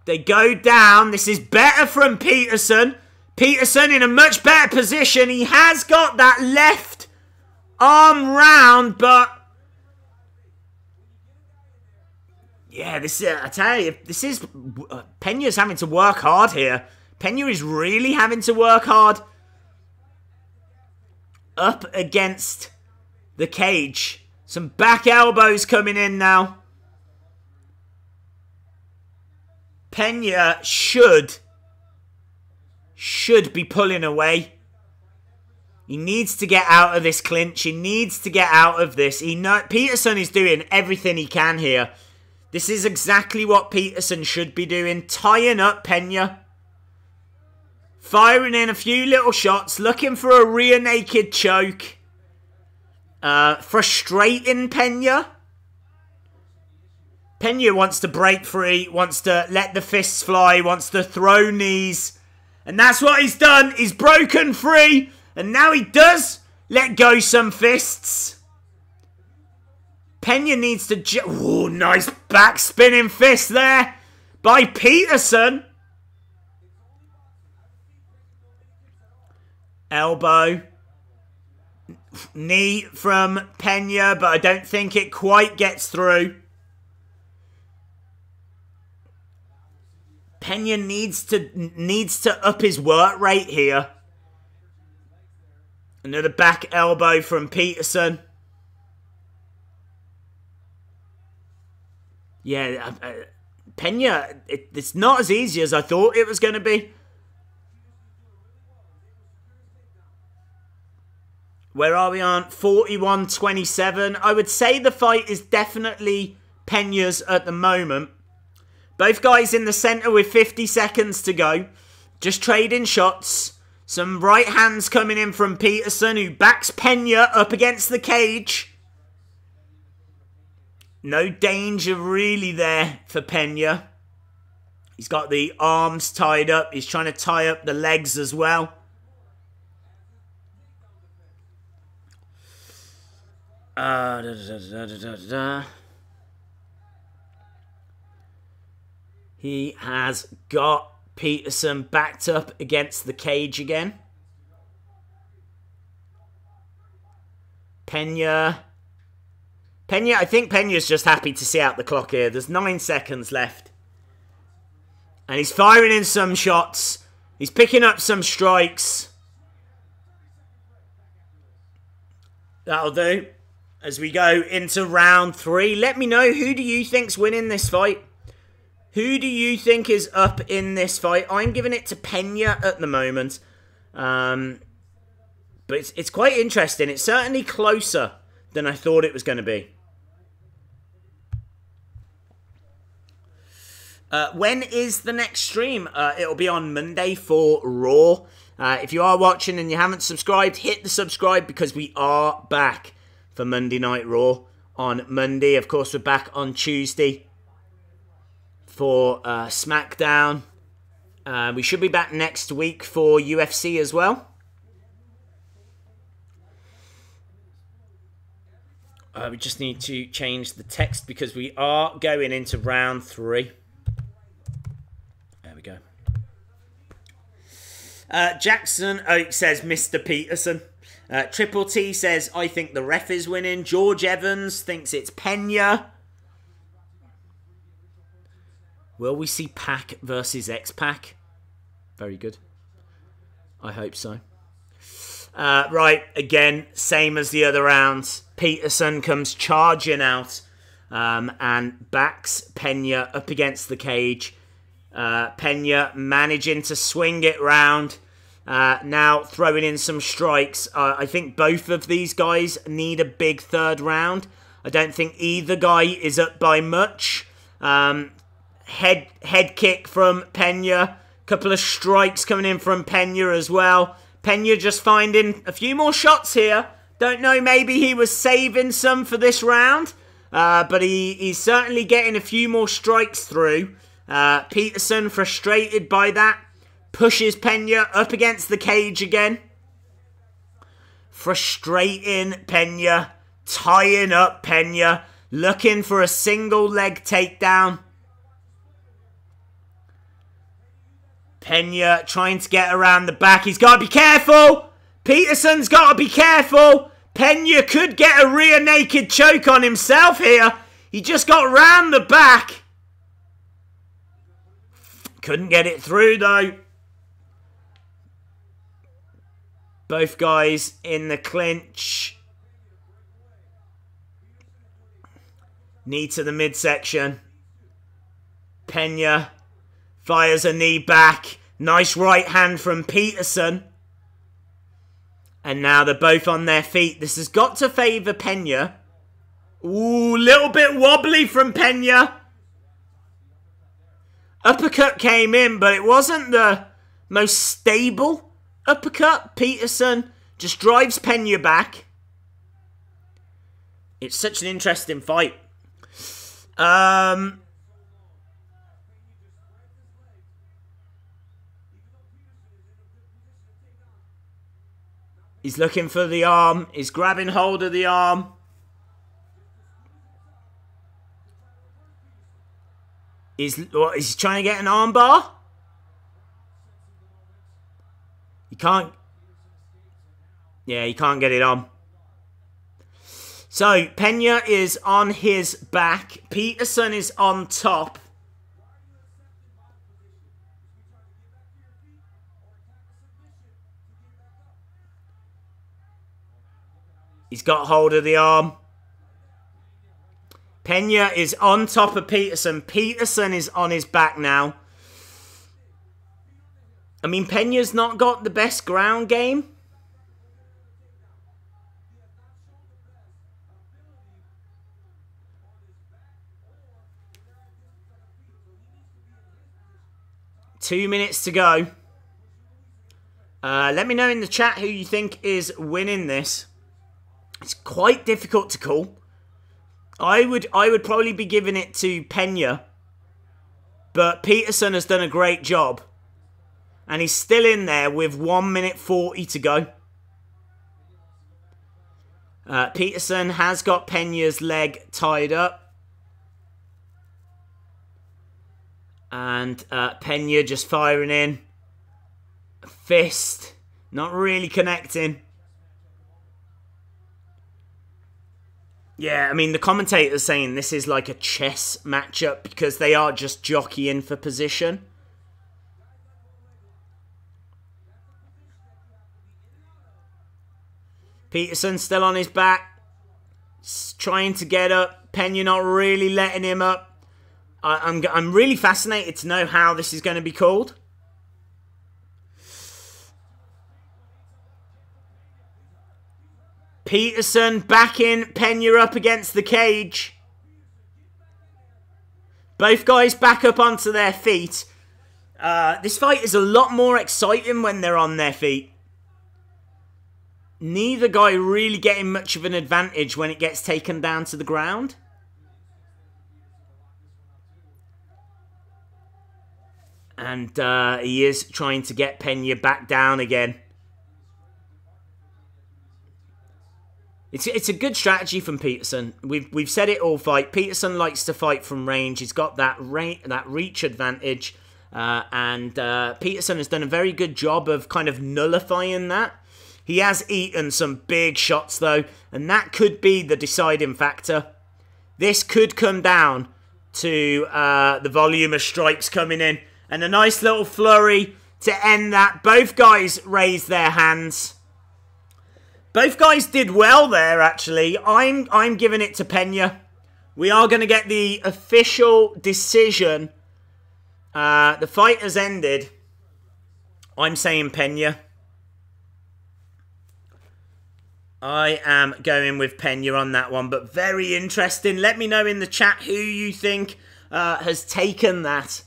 They go down. This is better from Peterson. Peterson in a much better position. He has got that left arm round, but yeah, this I tell you, this is Pena's having to work hard here. Pena is really having to work hard up against the cage. Some back elbows coming in now. Pena should be pulling away. He needs to get out of this clinch. He needs to get out of this. Peterson is doing everything he can here. This is exactly what Peterson should be doing. Tying up Pena. Firing in a few little shots. Looking for a rear naked choke. Frustrating Pena. Pena wants to break free. Wants to let the fists fly. Wants to throw knees. And that's what he's done. He's broken free. And now he does let go some fists. Pena needs to... Ooh, nice back spinning fist there by Peterson. Elbow. Knee from Pena, but I don't think it quite gets through. Pena needs to up his work rate here. Another back elbow from Peterson. Yeah, Pena, it's not as easy as I thought it was going to be. Where are we on? 41-27. I would say the fight is definitely Pena's at the moment. Both guys in the centre with 50 seconds to go. Just trading shots. Some right hands coming in from Peterson, who backs Pena up against the cage. No danger really there for Pena. He's got the arms tied up. He's trying to tie up the legs as well. He has got Peterson backed up against the cage again. Pena, I think Pena's just happy to see out the clock here. There's 9 seconds left. And he's firing in some shots. He's picking up some strikes. That'll do. as we go into round 3. Let me know, who do you think's winning this fight? Who do you think is up in this fight? I'm giving it to Pena at the moment. But it's quite interesting. It's certainly closer than I thought it was going to be. When is the next stream? It'll be on Monday for Raw. If you are watching and you haven't subscribed, hit the subscribe because we are back for Monday Night Raw on Monday. Of course, we're back on Tuesday for SmackDown. We should be back next week for UFC as well. We just need to change the text because we are going into round 3. There we go. Jackson Oak says Mr. Peterson. Triple T says, I think the ref is winning. George Evans thinks it's Pena. Will we see Pac versus X-Pac? Very good. I hope so. Right, again, same as the other rounds. Peterson comes charging out and backs Pena up against the cage. Pena managing to swing it round. Now throwing in some strikes. I think both of these guys need a big third round. I don't think either guy is up by much. Head kick from Pena. Couple of strikes coming in from Pena as well. Pena just finding a few more shots here. Don't know, maybe he was saving some for this round. But he's certainly getting a few more strikes through. Peterson, frustrated by that, pushes Pena up against the cage again. Frustrating Pena, tying up Pena, looking for a single leg takedown. Pena trying to get around the back. He's got to be careful. Peterson's got to be careful. Pena could get a rear naked choke on himself here. He just got round the back. Couldn't get it through though. Both guys in the clinch. Knee to the midsection. Pena fires a knee back. Nice right hand from Peterson. And now they're both on their feet. This has got to favour Pena. Ooh, little bit wobbly from Pena. Uppercut came in, but it wasn't the most stable uppercut. Peterson just drives Pena back. It's such an interesting fight. He's looking for the arm. He's grabbing hold of the arm. Is he trying to get an arm bar? He can't. Yeah, he can't get it on. So, Pena is on his back. Peterson is on top. He's got hold of the arm. Pena is on top of Peterson. Peterson is on his back now. I mean, Pena's not got the best ground game. Two minutes to go. Let me know in the chat who you think is winning this. It's quite difficult to call. I would probably be giving it to Pena. But Peterson has done a great job. And he's still in there with 1 minute 40 to go. Peterson has got Pena's leg tied up. And Pena just firing in. Fist. Not really connecting. Yeah, I mean, the commentator's saying this is like a chess matchup because they are just jockeying for position. Peterson still on his back. trying to get up. Pena not really letting him up. I'm really fascinated to know how this is going to be called. Peterson backing Pena up against the cage. Both guys back up onto their feet. This fight is a lot more exciting when they're on their feet. Neither guy really getting much of an advantage when it gets taken down to the ground. And he is trying to get Pena back down again. It's a good strategy from Peterson. We've said it all fight. Peterson likes to fight from range. He's got that reach advantage. And Peterson has done a very good job of kind of nullifying that. He has eaten some big shots though. And that could be the deciding factor. This could come down to the volume of strikes coming in. And a nice little flurry to end that. Both guys raised their hands. Both guys did well there, actually. I'm giving it to Pena. We are going to get the official decision. The fight has ended. I'm saying Pena. I am going with Pena on that one, but very interesting. Let me know in the chat who you think has taken that.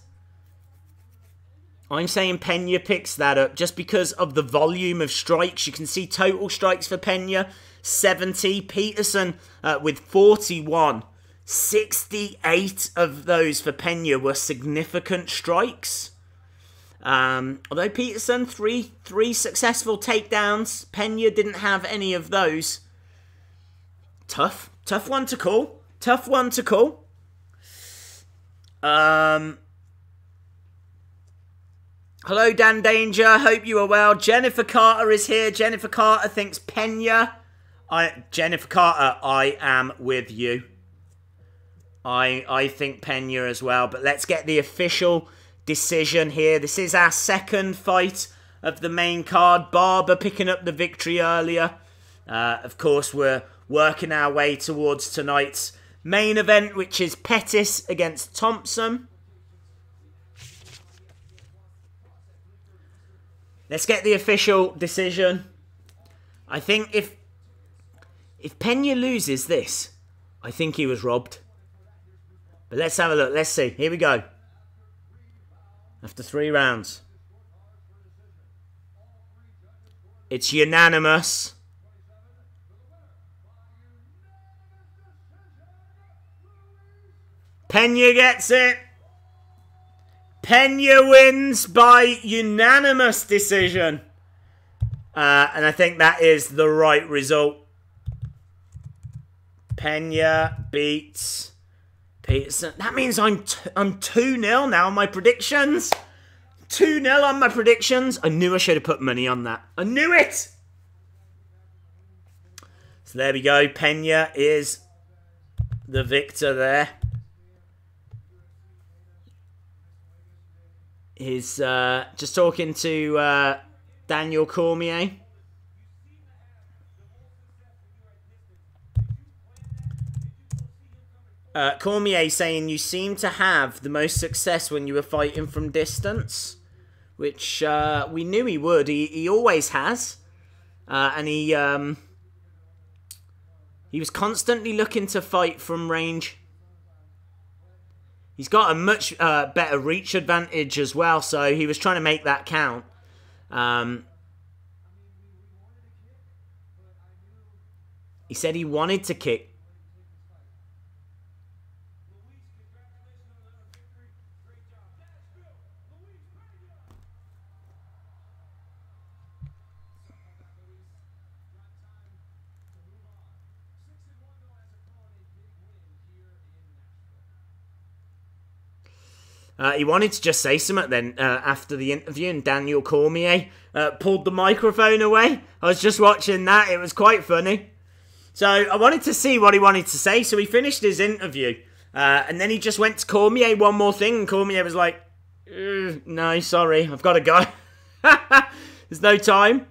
I'm saying Pena picks that up just because of the volume of strikes. You can see total strikes for Pena, 70. Peterson with 41. 68 of those for Pena were significant strikes. Although Peterson, three successful takedowns. Pena didn't have any of those. Tough one to call. Tough one to call. Hello, Dan Danger. Hope you are well. Jennifer Carter is here. Jennifer Carter thinks Pena. Jennifer Carter, I am with you. I think Pena as well. But let's get the official decision here. This is our second fight of the main card. Barber picking up the victory earlier. Of course, we're working our way towards tonight's main event, which is Pettis against Thompson. Let's get the official decision. I think if Pena loses this, I think he was robbed. But let's have a look. Let's see. Here we go. After 3 rounds. It's unanimous. Pena gets it. Pena wins by unanimous decision. And I think that is the right result. Pena beats Peterson. That means I'm 2-0 now on my predictions. 2-0 on my predictions. I knew I should have put money on that. I knew it. So there we go. Pena is the victor there. He's just talking to Daniel Cormier. Cormier saying you seem to have the most success when you were fighting from distance, which we knew he would. He always has, and he was constantly looking to fight from range. He's got a much better reach advantage as well, so he was trying to make that count. He said he wanted to kick. He wanted to just say something then after the interview, and Daniel Cormier pulled the microphone away. I was just watching that. It was quite funny. So I wanted to see what he wanted to say. So he finished his interview. And then he just went to Cormier one more thing. And Cormier was like, no, sorry, I've got to go. There's no time.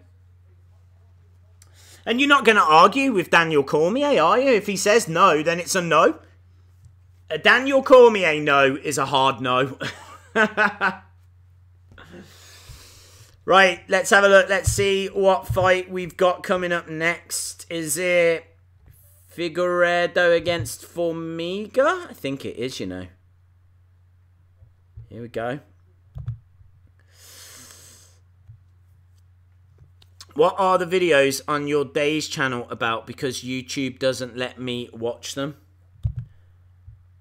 And you're not going to argue with Daniel Cormier, are you? If he says no, then it's a no. A Daniel Cormier no is a hard no. Right, let's have a look. Let's see what fight we've got coming up next. Is it Figueredo against Formiga? I think it is, you know. Here we go. What are the videos on your Day's channel about? Because YouTube doesn't let me watch them.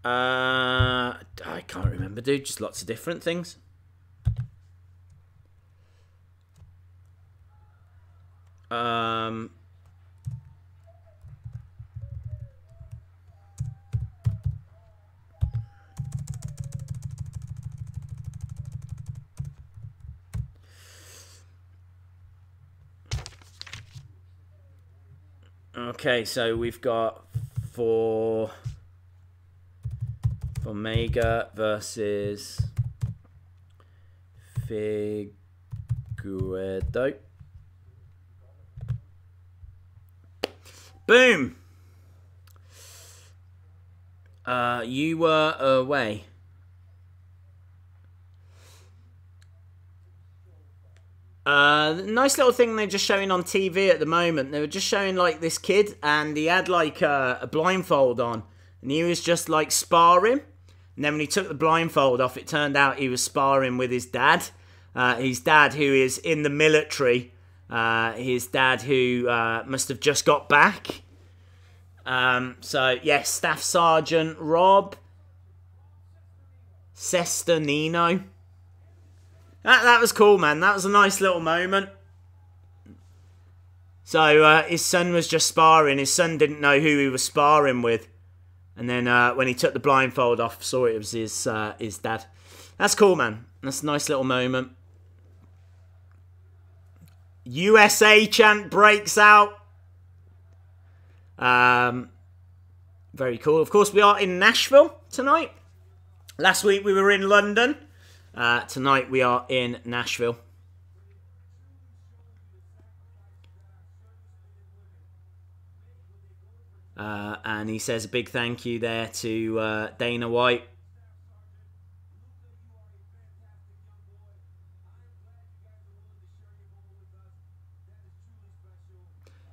I can't remember, dude. Just lots of different things. Okay, so we've got Formiga versus Figueredo. Boom! You were away. Nice little thing they're just showing on TV at the moment. They were just showing like this kid, and he had like a blindfold on, and he was just like sparring. And then when he took the blindfold off, it turned out he was sparring with his dad. His dad, who is in the military. His dad, who must have just got back. So yes, Staff Sergeant Rob Sesternino. That was cool, man. That was a nice little moment. So his son was just sparring. His son didn't know who he was sparring with. And then when he took the blindfold off, saw it was his dad. That's cool, man. That's a nice little moment. USA chant breaks out. Very cool. Of course, we are in Nashville tonight. Last week we were in London. Tonight we are in Nashville. And he says a big thank you there to Dana White.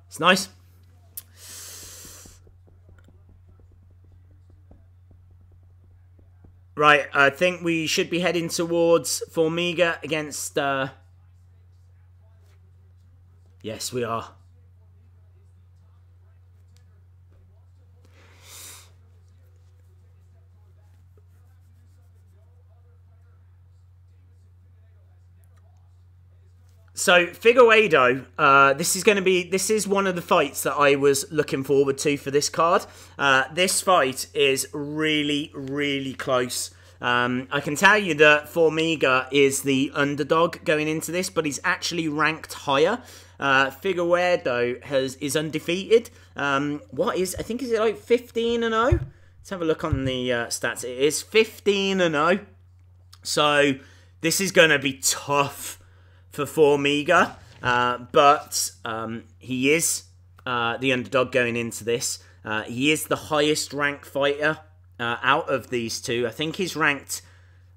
It's nice. Right, I think we should be heading towards Formiga against... Yes, we are. So Figueredo, this is one of the fights that I was looking forward to for this card. This fight is really, really close. I can tell you that Formiga is the underdog going into this, but he's actually ranked higher. Figueredo is undefeated. I think is it like 15-0? Let's have a look on the stats. It is 15-0. So this is going to be tough for Formiga, but he is the underdog going into this. He is the highest ranked fighter out of these two. I think he's ranked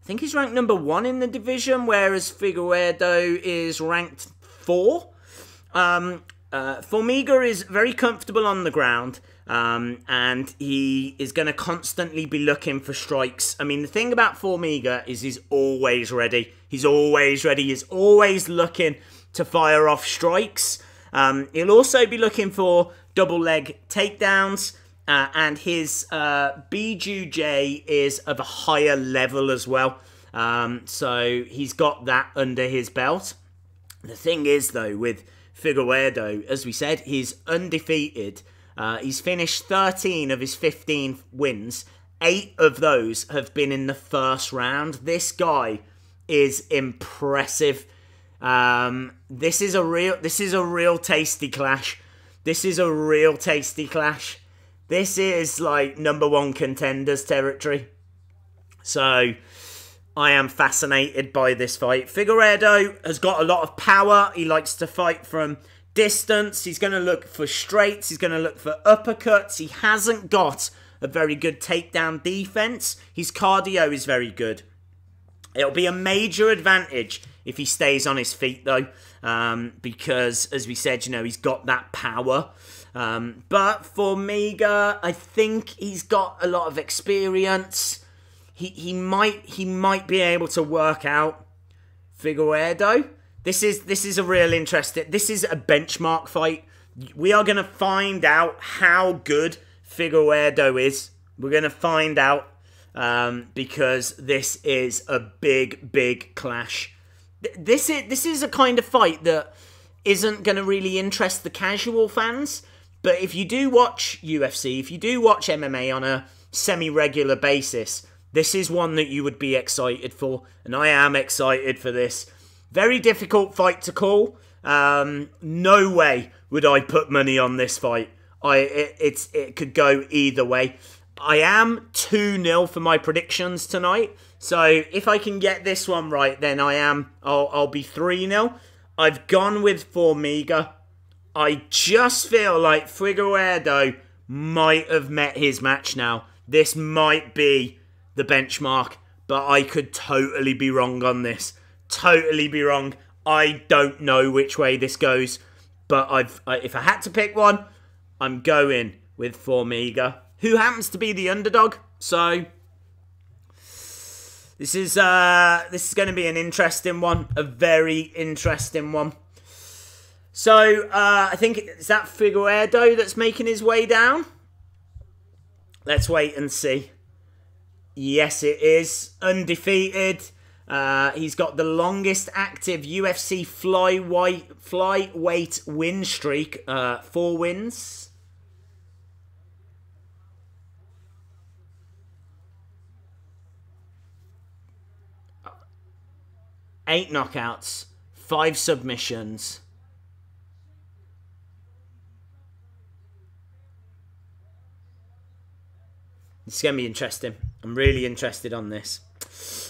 number 1 in the division, whereas Figueredo is ranked 4. Formiga is very comfortable on the ground, and he is going to constantly be looking for strikes. I mean, the thing about Formiga is he's always ready. He's always ready. He's always looking to fire off strikes. He'll also be looking for double leg takedowns, and his BJJ is of a higher level as well. So he's got that under his belt. The thing is, though, with Figueredo, as we said, he's undefeated. He's finished 13 of his 15 wins. 8 of those have been in the first round. This guy is impressive. This is a real tasty clash. This is a real tasty clash. This is like #1 contenders territory. So I am fascinated by this fight. Figueredo has got a lot of power. He likes to fight from distance. He's going to look for straights. He's going to look for uppercuts. He hasn't got a very good takedown defense. His cardio is very good. It'll be a major advantage if he stays on his feet, though, because, as we said, you know, he's got that power. But Formiga, I think he's got a lot of experience. He might be able to work out Figueredo. This is a real interesting. This is a benchmark fight. We are going to find out how good Figueredo is. We're going to find out because this is a big clash. This is a kind of fight that isn't going to really interest the casual fans. But if you do watch UFC, if you do watch MMA on a semi-regular basis, this is one that you would be excited for. And I am excited for this. Very difficult fight to call. No way would I put money on this fight. It could go either way. I am 2-0 for my predictions tonight. So if I can get this one right, then I'll be 3-0. I've gone with Formiga. I just feel like Figueredo might have met his match now. This might be the benchmark, but I could totally be wrong on this. Totally be wrong. I don't know which way this goes, but if I had to pick one, I'm going with Formiga, who happens to be the underdog. So this is going to be an interesting one, a very interesting one. So I think is that Figueredo that's making his way down. Let's wait and see. Yes, it is undefeated. He's got the longest active UFC flyweight win streak, 4 wins. Eight knockouts, 5 submissions. It's going to be interesting. I'm really interested on this.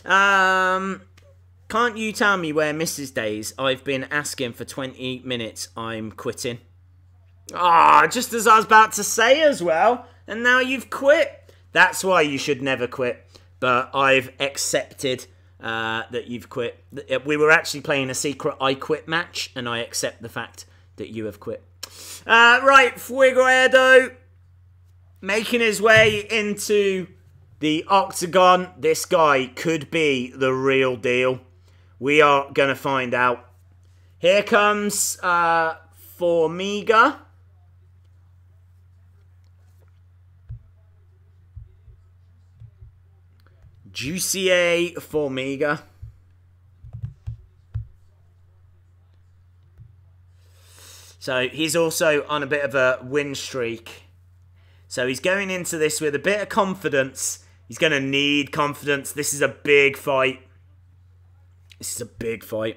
Can't you tell me where Mrs. Days? I've been asking for 20 minutes. I'm quitting. Ah, just as I was about to say as well. And now you've quit. That's why you should never quit. But I've accepted that you've quit. We were actually playing a secret I quit match. And I accept the fact that you have quit. Right, Figueredo making his way into the octagon. This guy could be the real deal. We are going to find out. Here comes Formiga. Jussier Formiga. So he's also on a bit of a win streak. So he's going into this with a bit of confidence. He's going to need confidence. This is a big fight. This is a big fight.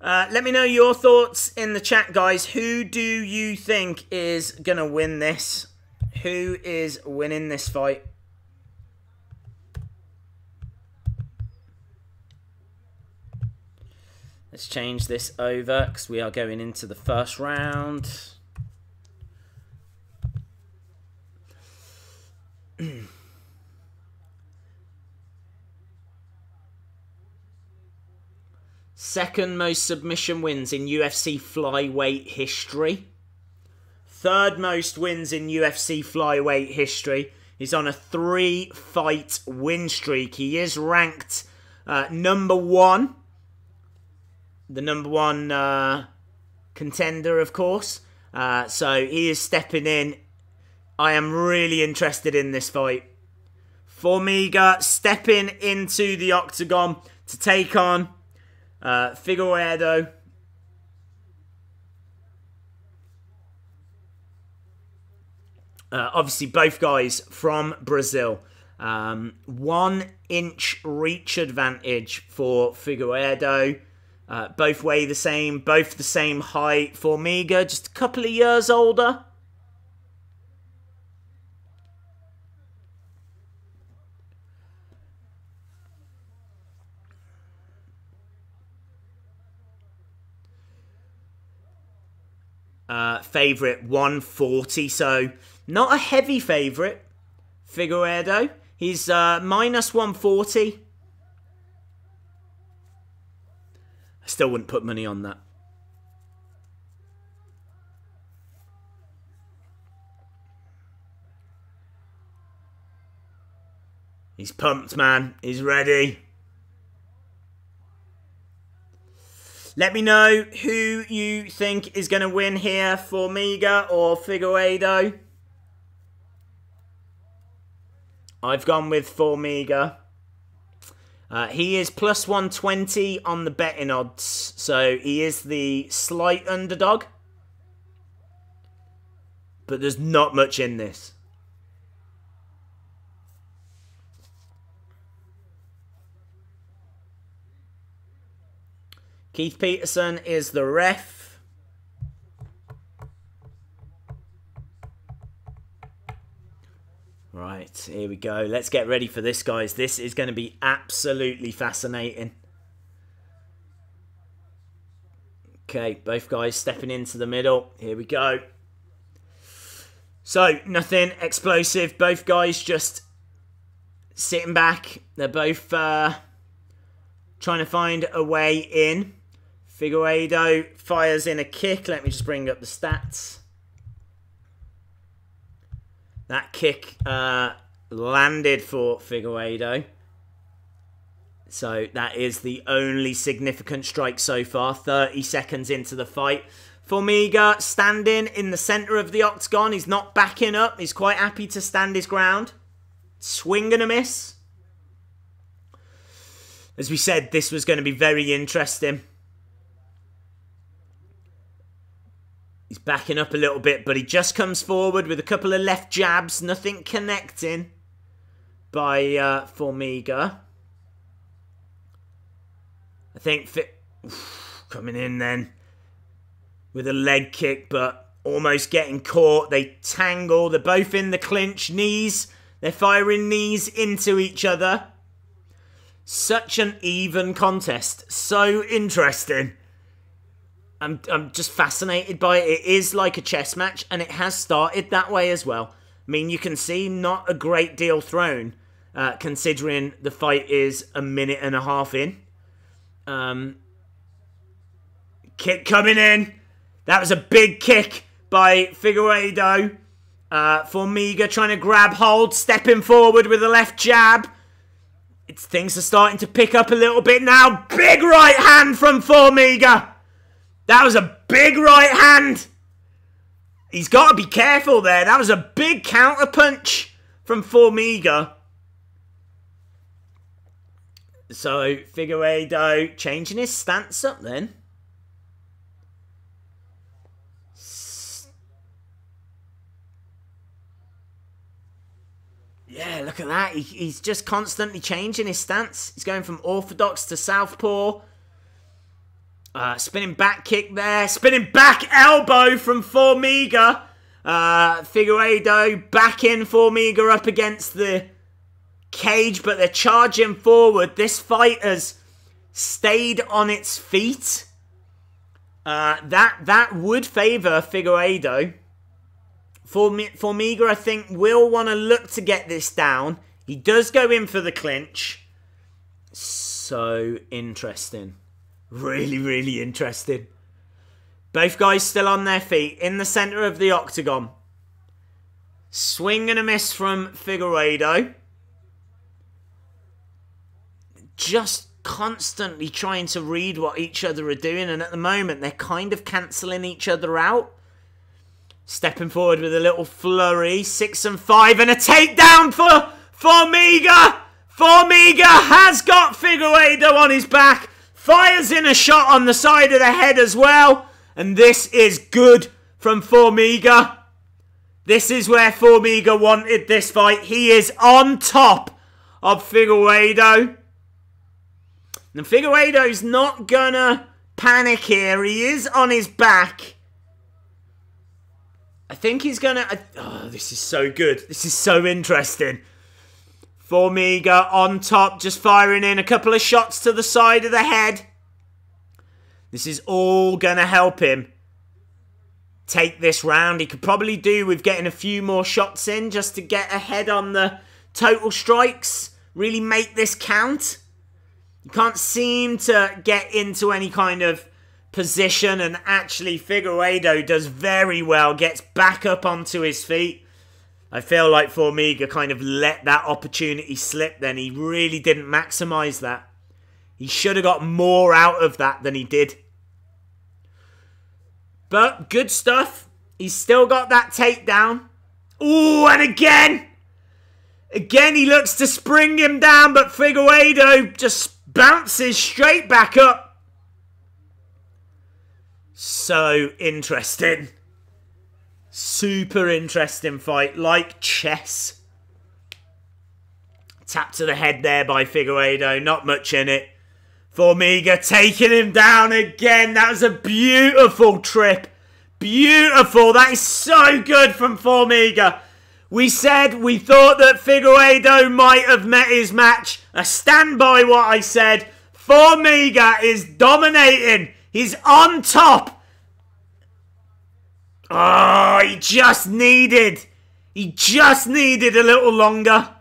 Let me know your thoughts in the chat, guys. Who do you think is going to win this? Who is winning this fight? Let's change this over because we are going into the first round. Second most submission wins in UFC flyweight history. Third most wins in UFC flyweight history. He's on a 3-fight win streak. He is ranked number 1. The number 1 contender, of course. So he is stepping in. I am really interested in this fight. Formiga stepping into the octagon to take on Figueredo. Obviously, both guys from Brazil. 1 inch reach advantage for Figueredo. Both weigh the same, both the same height. Formiga, just a couple of years older. Favourite 140, so not a heavy favourite. Figueredo, he's minus 140. I still wouldn't put money on that. He's pumped, man. He's ready. Let me know who you think is going to win here, Formiga or Figueiredo. I've gone with Formiga. He is plus 120 on the betting odds, so he is the slight underdog. But there's not much in this. Keith Peterson is the ref. Right, here we go. Let's get ready for this, guys. This is going to be absolutely fascinating. Okay, both guys stepping into the middle. Here we go. So, nothing explosive. Both guys just sitting back. They're both trying to find a way in. Figueiredo fires in a kick. Let me just bring up the stats. That kick landed for Figueiredo. So that is the only significant strike so far. 30 seconds into the fight. Formiga standing in the centre of the octagon. He's not backing up. He's quite happy to stand his ground. Swing and a miss. As we said, this was going to be very interesting. He's backing up a little bit, but he just comes forward with a couple of left jabs. Nothing connecting by Formiga. I think coming in then with a leg kick, but almost getting caught. They tangle. They're both in the clinch. Knees. They're firing knees into each other. Such an even contest. So interesting. I'm just fascinated by it. It is like a chess match, and it has started that way as well. I mean, you can see not a great deal thrown, considering the fight is a minute and a half in. Kick coming in. That was a big kick by Figueiredo. Formiga trying to grab hold, stepping forward with a left jab. Things are starting to pick up a little bit now. Big right hand from Formiga. That was a big right hand. He's got to be careful there. That was a big counter punch from Formiga. So Figueiredo changing his stance up then. Yeah, look at that. He's just constantly changing his stance. He's going from orthodox to southpaw. Spinning back kick there. Spinning back elbow from Formiga. Figueiredo backing Formiga up against the cage, but they're charging forward. This fight has stayed on its feet. That would favour Figueiredo. Formiga, I think, will want to look to get this down. He does go in for the clinch. So interesting. Really, really interesting. Both guys still on their feet in the centre of the octagon. Swing and a miss from Figueiredo. Just constantly trying to read what each other are doing, and at the moment they're kind of cancelling each other out. Stepping forward with a little flurry. 6 and 5 and a takedown for Formiga. Formiga has got Figueiredo on his back. Fires in a shot on the side of the head as well. And this is good from Formiga. This is where Formiga wanted this fight. He is on top of Figueiredo. And Figueiredo's not gonna panic here. He is on his back. I think he's going to... Oh, this is so good. This is so interesting. Formiga on top, just firing in a couple of shots to the side of the head. This is all going to help him take this round. He could probably do with getting a few more shots in just to get ahead on the total strikes. Really make this count. You can't seem to get into any kind of position, and actually Figueredo does very well, gets back up onto his feet. I feel like Formiga kind of let that opportunity slip then. He really didn't maximise that. He should have got more out of that than he did. But good stuff. He's still got that takedown. Ooh, and again! Again, he looks to spring him down, but Figueredo just bounces straight back up. So interesting. Super interesting fight, like chess. Tap to the head there by Figueredo, not much in it. Formiga taking him down again. That was a beautiful trip. Beautiful. That is so good from Formiga. We said we thought that Figueredo might have met his match. I stand by what I said. Formiga is dominating. He's on top. Oh, he just needed a little longer.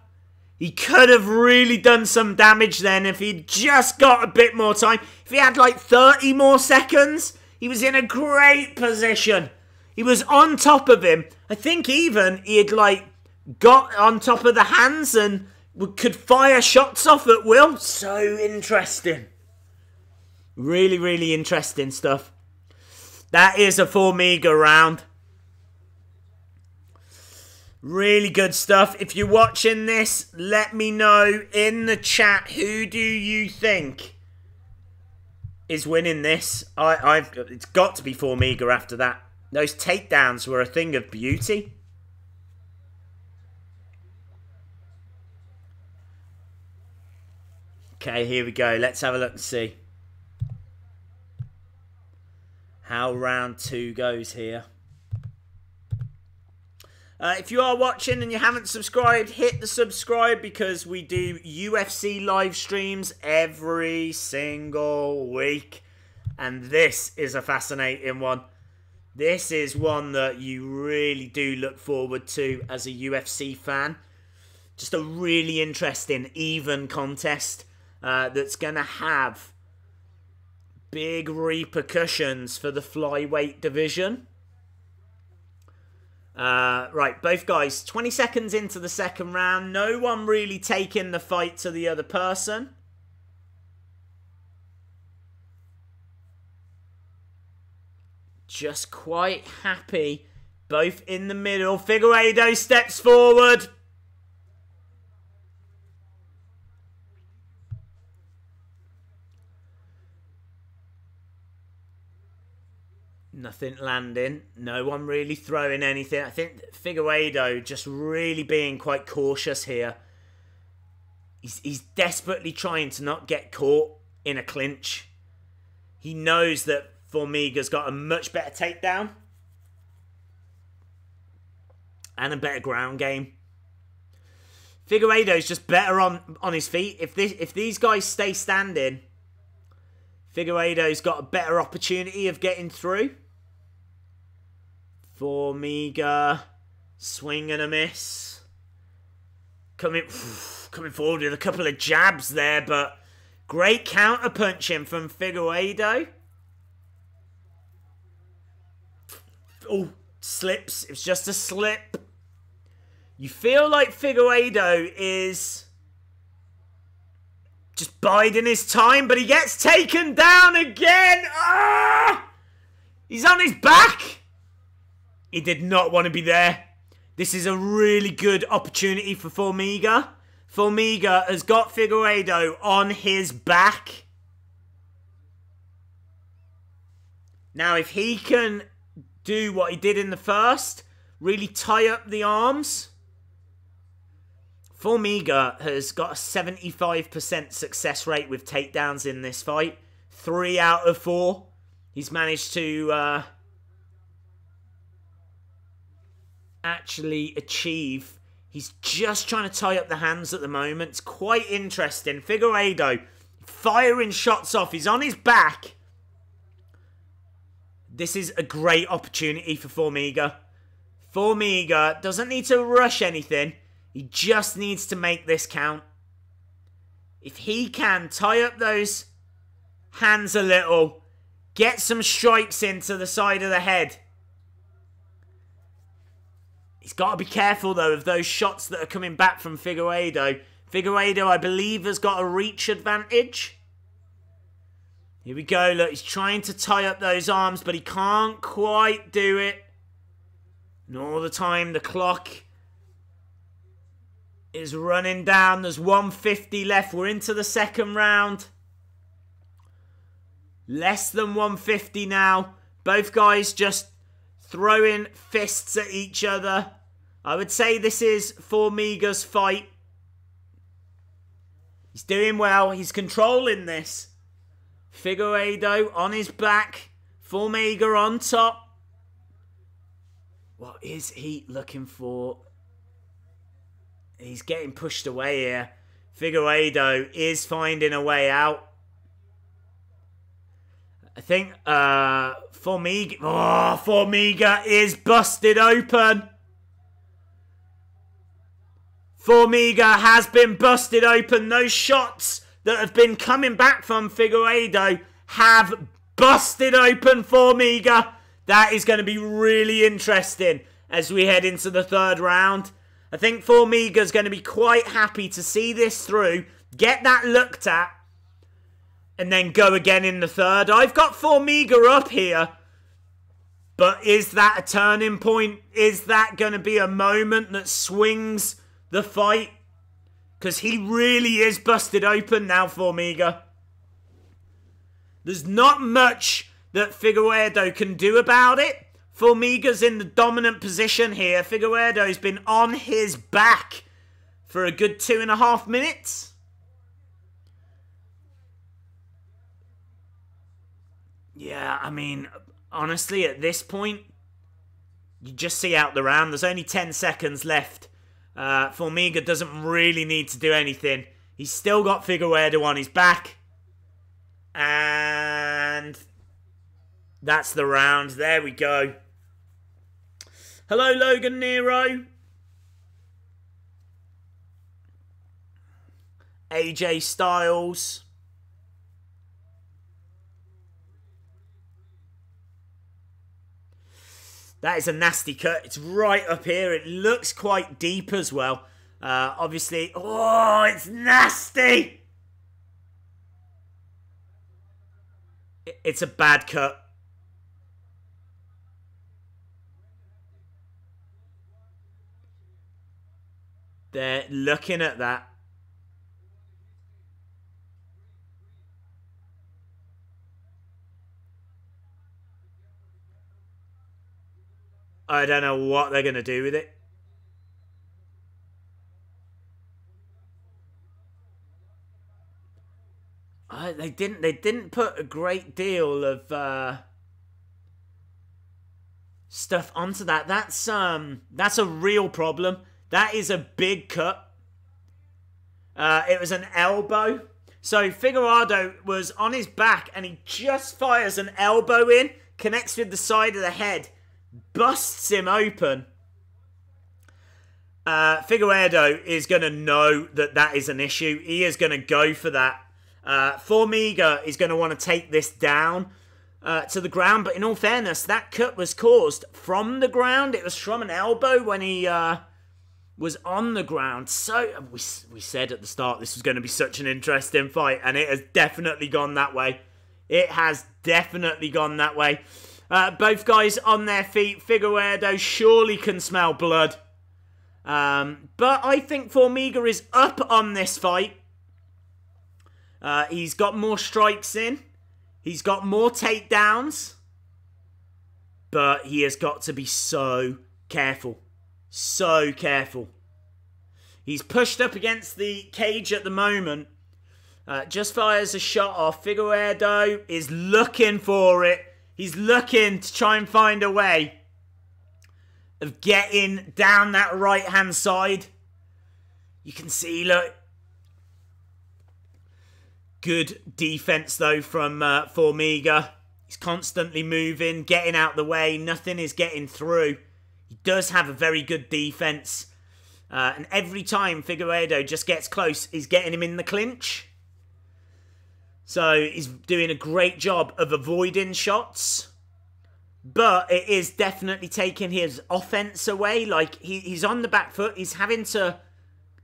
He could have really done some damage then if he'd just got a bit more time. If he had like 30 more seconds, he was in a great position. He was on top of him. I think even he had like got on top of the hands and could fire shots off at will. So interesting. Really, really interesting stuff. That is a Formiga round. Really good stuff. If you're watching this, let me know in the chat, who do you think is winning this? It's got to be Formiga after that. Those takedowns were a thing of beauty. Okay, here we go. Let's have a look and see how round 2 goes here. If you are watching and you haven't subscribed, hit the subscribe, because we do UFC live streams every single week. And this is a fascinating one. This is one that you really do look forward to as a UFC fan. Just a really interesting, even contest that's going to have big repercussions for the flyweight division. Right, both guys 20 seconds into the second round. No one really taking the fight to the other person. Just quite happy. Both in the middle. Figueiredo steps forward. Nothing landing. No one really throwing anything. I think Figueiredo just really being quite cautious here. He's desperately trying to not get caught in a clinch. He knows that Formiga's got a much better takedown and a better ground game. Figueiredo's just better on his feet. If these guys stay standing, Figueiredo's got a better opportunity of getting through. Formiga, swing and a miss. Coming forward with a couple of jabs there, but great counter punching from Figueiredo. Oh, slips. It was just a slip. You feel like Figueiredo is just biding his time, but he gets taken down again. Ah! He's on his back. He did not want to be there. This is a really good opportunity for Formiga. Formiga has got Figueiredo on his back. Now, if he can do what he did in the first, really tie up the arms. Formiga has got a 75% success rate with takedowns in this fight. 3 out of 4. he's managed to actually achieve. He's just trying to tie up the hands at the moment. It's quite interesting. Figueiredo firing shots off. He's on his back. This is a great opportunity for Formiga. Formiga doesn't need to rush anything. He just needs to make this count. If he can tie up those hands a little, get some strikes into the side of the head. He's got to be careful, though, of those shots that are coming back from Figueiredo. Figueiredo, I believe, has got a reach advantage. Here we go. Look, he's trying to tie up those arms, but he can't quite do it. And all the time, the clock is running down. There's 150 left. We're into the second round. Less than 150 now. Both guys just throwing fists at each other. I would say this is Formiga's fight. He's doing well. He's controlling this. Figueiredo on his back. Formiga on top. What is he looking for? He's getting pushed away here. Figueiredo is finding a way out. I think Formiga... Oh, Formiga is busted open. Formiga has been busted open. Those shots that have been coming back from Figueiredo have busted open Formiga. That is going to be really interesting as we head into the third round. I think Formiga's going to be quite happy to see this through, get that looked at, and then go again in the third. I've got Formiga up here, but is that a turning point? Is that going to be a moment that swings the fight? Because he really is busted open now, Formiga. There's not much that Figueiredo can do about it. Formiga's in the dominant position here. Figueiredo's been on his back for a good 2.5 minutes. Yeah, I mean, honestly, at this point, you just see out the round. There's only 10 seconds left. Formiga doesn't really need to do anything. He's still got Figueiredo on his back. And that's the round. There we go. Hello, Logan Nero. AJ Styles. That is a nasty cut. It's right up here. It looks quite deep as well. Obviously. Oh, it's nasty. It's a bad cut. They're looking at that. I don't know what they're going to do with it. They didn't put a great deal of stuff onto that. That's a real problem. That is a big cut. It was an elbow. So Figueredo was on his back and he just fires an elbow in, connects with the side of the head, busts him open. Figueiredo is going to know that that is an issue. He is going to go for that. Formiga is going to want to take this down to the ground. But in all fairness, that cut was caused from the ground. It was from an elbow when he was on the ground. So we said at the start this was going to be such an interesting fight. And it has definitely gone that way. It has definitely gone that way. Both guys on their feet. Figueiredo surely can smell blood. But I think Formiga is up on this fight. He's got more strikes in. He's got more takedowns. But he has got to be so careful. So careful. He's pushed up against the cage at the moment. Just fires a shot off. Figueiredo is looking for it. He's looking to try and find a way of getting down that right-hand side. You can see, look. Good defense, though, from Formiga. He's constantly moving, getting out the way. Nothing is getting through. He does have a very good defense. And every time Figueredo just gets close, he's getting him in the clinch. So he's doing a great job of avoiding shots. But it is definitely taking his offense away. Like, he's on the back foot. He's having to,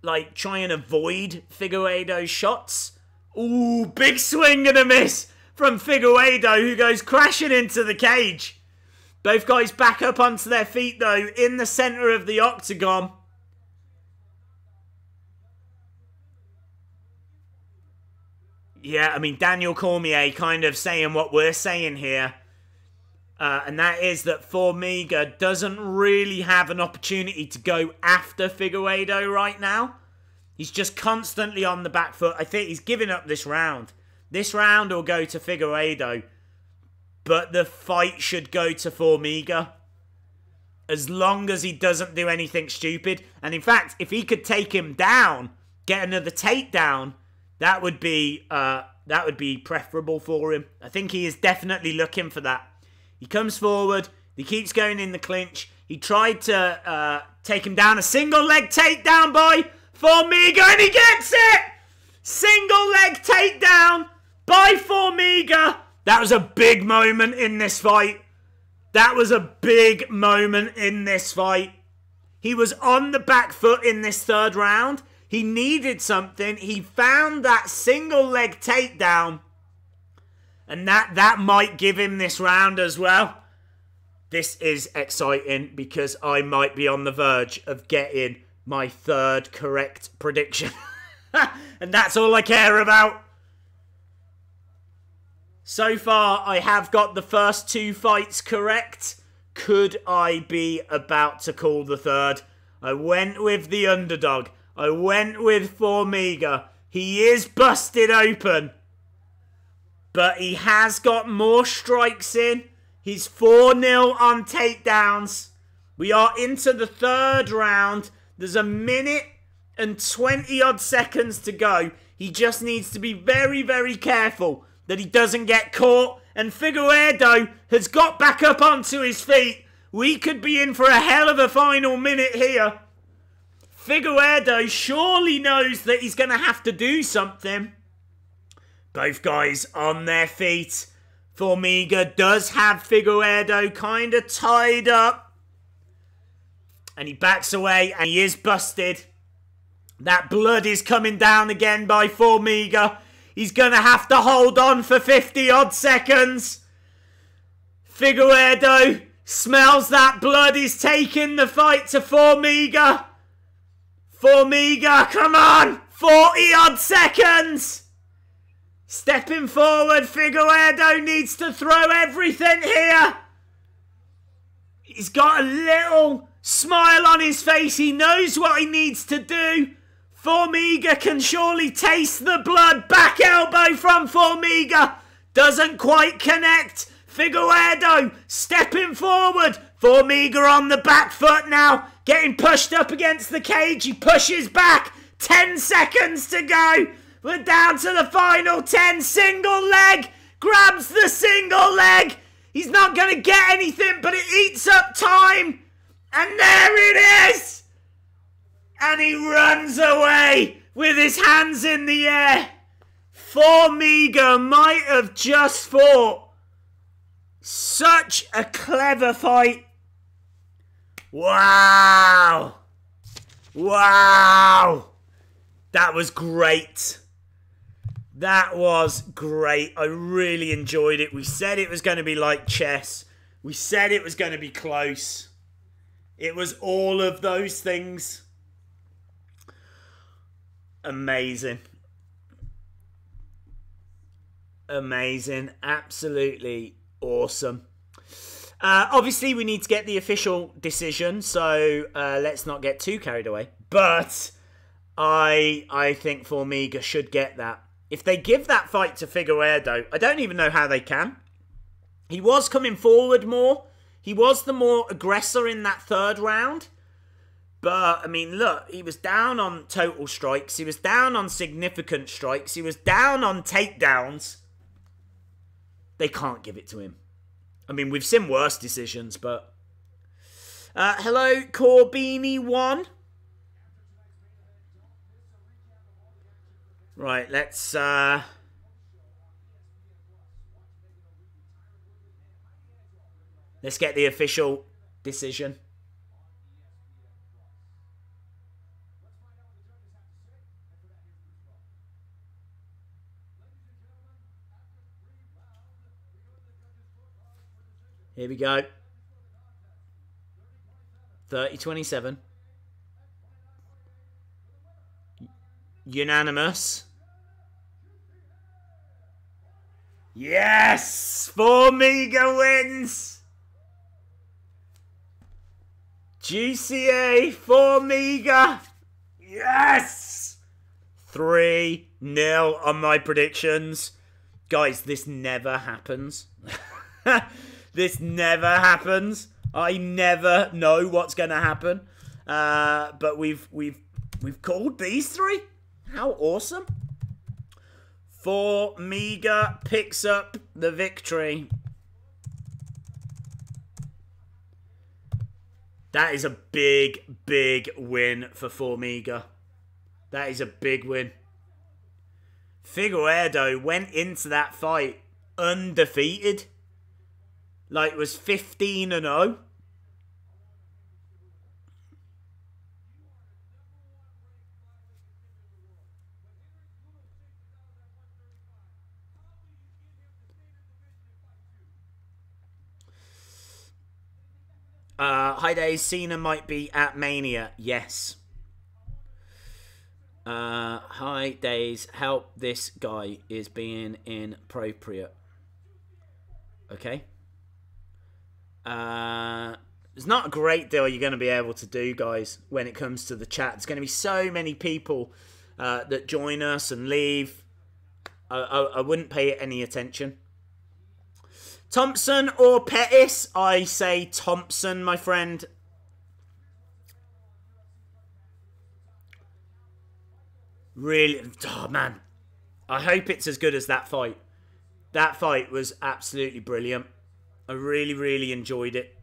like, try and avoid Figueredo's shots. Ooh, big swing and a miss from Figueredo, who goes crashing into the cage. Both guys back up onto their feet, though, in the center of the octagon. Yeah, I mean, Daniel Cormier kind of saying what we're saying here. And that is that Formiga doesn't really have an opportunity to go after Figueredo right now. He's just constantly on the back foot. I think he's giving up this round. This round will go to Figueredo. But the fight should go to Formiga. As long as he doesn't do anything stupid. And in fact, if he could take him down, get another takedown, that would be preferable for him. I think he is definitely looking for that. He comes forward. He keeps going in the clinch. He tried to take him down. A single leg takedown by Formiga, and he gets it! Single leg takedown by Formiga. That was a big moment in this fight. That was a big moment in this fight. He was on the back foot in this third round. He needed something. He found that single leg takedown. And that might give him this round as well. This is exciting because I might be on the verge of getting my third correct prediction. And that's all I care about. So far, I have got the first two fights correct. Could I be about to call the third? I went with the underdog. I went with Formiga. He is busted open. But he has got more strikes in. He's 4-0 on takedowns. We are into the third round. There's a minute and 20-odd seconds to go. He just needs to be very, very careful that he doesn't get caught. And Figueredo has got back up onto his feet. We could be in for a hell of a final minute here. Figueredo surely knows that he's going to have to do something. Both guys on their feet. Formiga does have Figueredo kind of tied up. And he backs away and he is busted. That blood is coming down again by Formiga. He's going to have to hold on for 50-odd seconds. Figueredo smells that blood. He's taking the fight to Formiga. Formiga, come on. 40-odd seconds. Stepping forward, Figueredo needs to throw everything here. He's got a little smile on his face. He knows what he needs to do. Formiga can surely taste the blood. Back elbow from Formiga. Doesn't quite connect. Figueredo stepping forward. Formiga on the back foot now. Getting pushed up against the cage. He pushes back. 10 seconds to go. We're down to the final 10. Single leg. Grabs the single leg. He's not going to get anything, but it eats up time. And there it is. And he runs away with his hands in the air. Formiga might have just fought. Such a clever fight. Wow. Wow. That was great. That was great. I really enjoyed it. We said it was going to be like chess. We said it was going to be close. It was all of those things. Amazing. Amazing. Absolutely awesome. Obviously, we need to get the official decision, so let's not get too carried away. But I think Formiga should get that. If they give that fight to Figueredo, I don't even know how they can. He was coming forward more. He was the more aggressor in that third round. But, I mean, look, he was down on total strikes. He was down on significant strikes. He was down on takedowns. They can't give it to him. I mean, we've seen worse decisions, but... hello, Corbini1. Right, let's... let's get the official decision. Here we go. 30-27. Unanimous. Yes! Formiga wins! Jussier, Formiga. Yes! 3-0 on my predictions. Guys, this never happens. This never happens. I never know what's going to happen. But we've called these three. How awesome. Formiga picks up the victory. That is a big, big win for Formiga. That is a big win. Figueredo went into that fight undefeated. Like, was 15-0. Hi Days, Cena might be at Mania. Yes. Hi Days, help, this guy is being inappropriate. Okay. There's not a great deal you're going to be able to do, guys, when it comes to the chat. There's going to be so many people that join us and leave. I wouldn't pay any attention. Thompson or Pettis? I say Thompson, my friend. Really? Oh, man. I hope it's as good as that fight. That fight was absolutely brilliant. I really, really enjoyed it.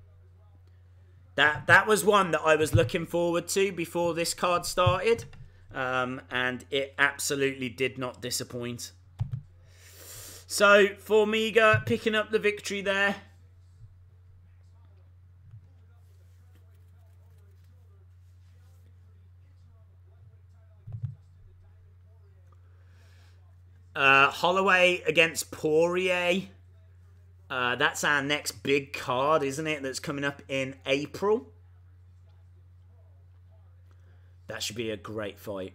That was one that I was looking forward to before this card started. And it absolutely did not disappoint. So, Formiga picking up the victory there. Holloway against Poirier. That's our next big card, isn't it? That's coming up in April. That should be a great fight.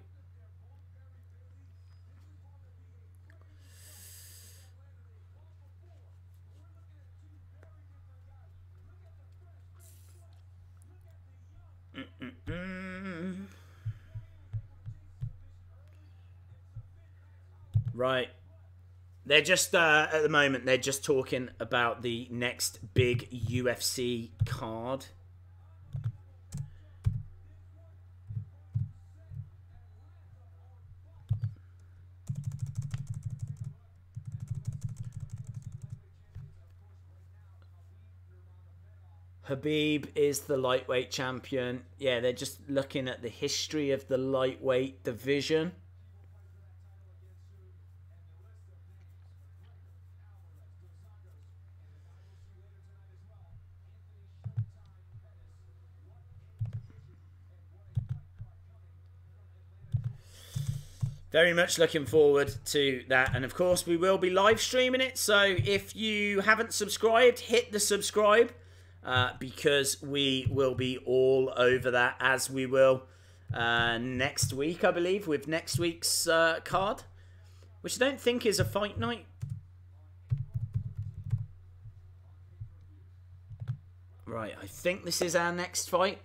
Right. They're just, at the moment, they're just talking about the next big UFC card. Khabib is the lightweight champion. Yeah, they're just looking at the history of the lightweight division. Very much looking forward to that. And of course, we will be live streaming it. So if you haven't subscribed, hit the subscribe. Because we will be all over that, as we will next week, I believe, with next week's card. Which I don't think is a fight night. Right, I think this is our next fight.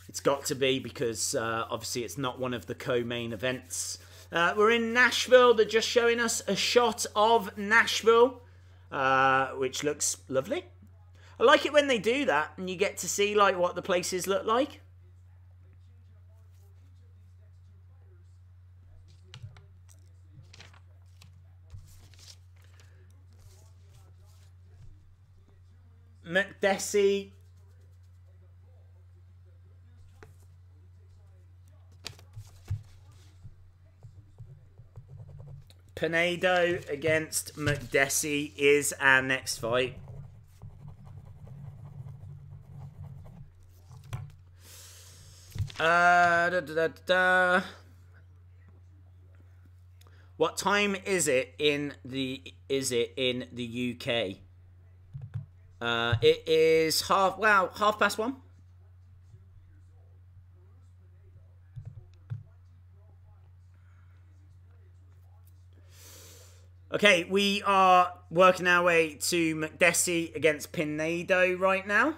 It's got to be, because obviously it's not one of the co-main events. We're in Nashville. They're just showing us a shot of Nashville. which looks lovely. I like it when they do that and you get to see like what the places look like. Makdessi. Pinedo against Makdessi is our next fight. What time is it in the UK? It is half past 1. Okay, we are working our way to Makdessi against Pinedo right now.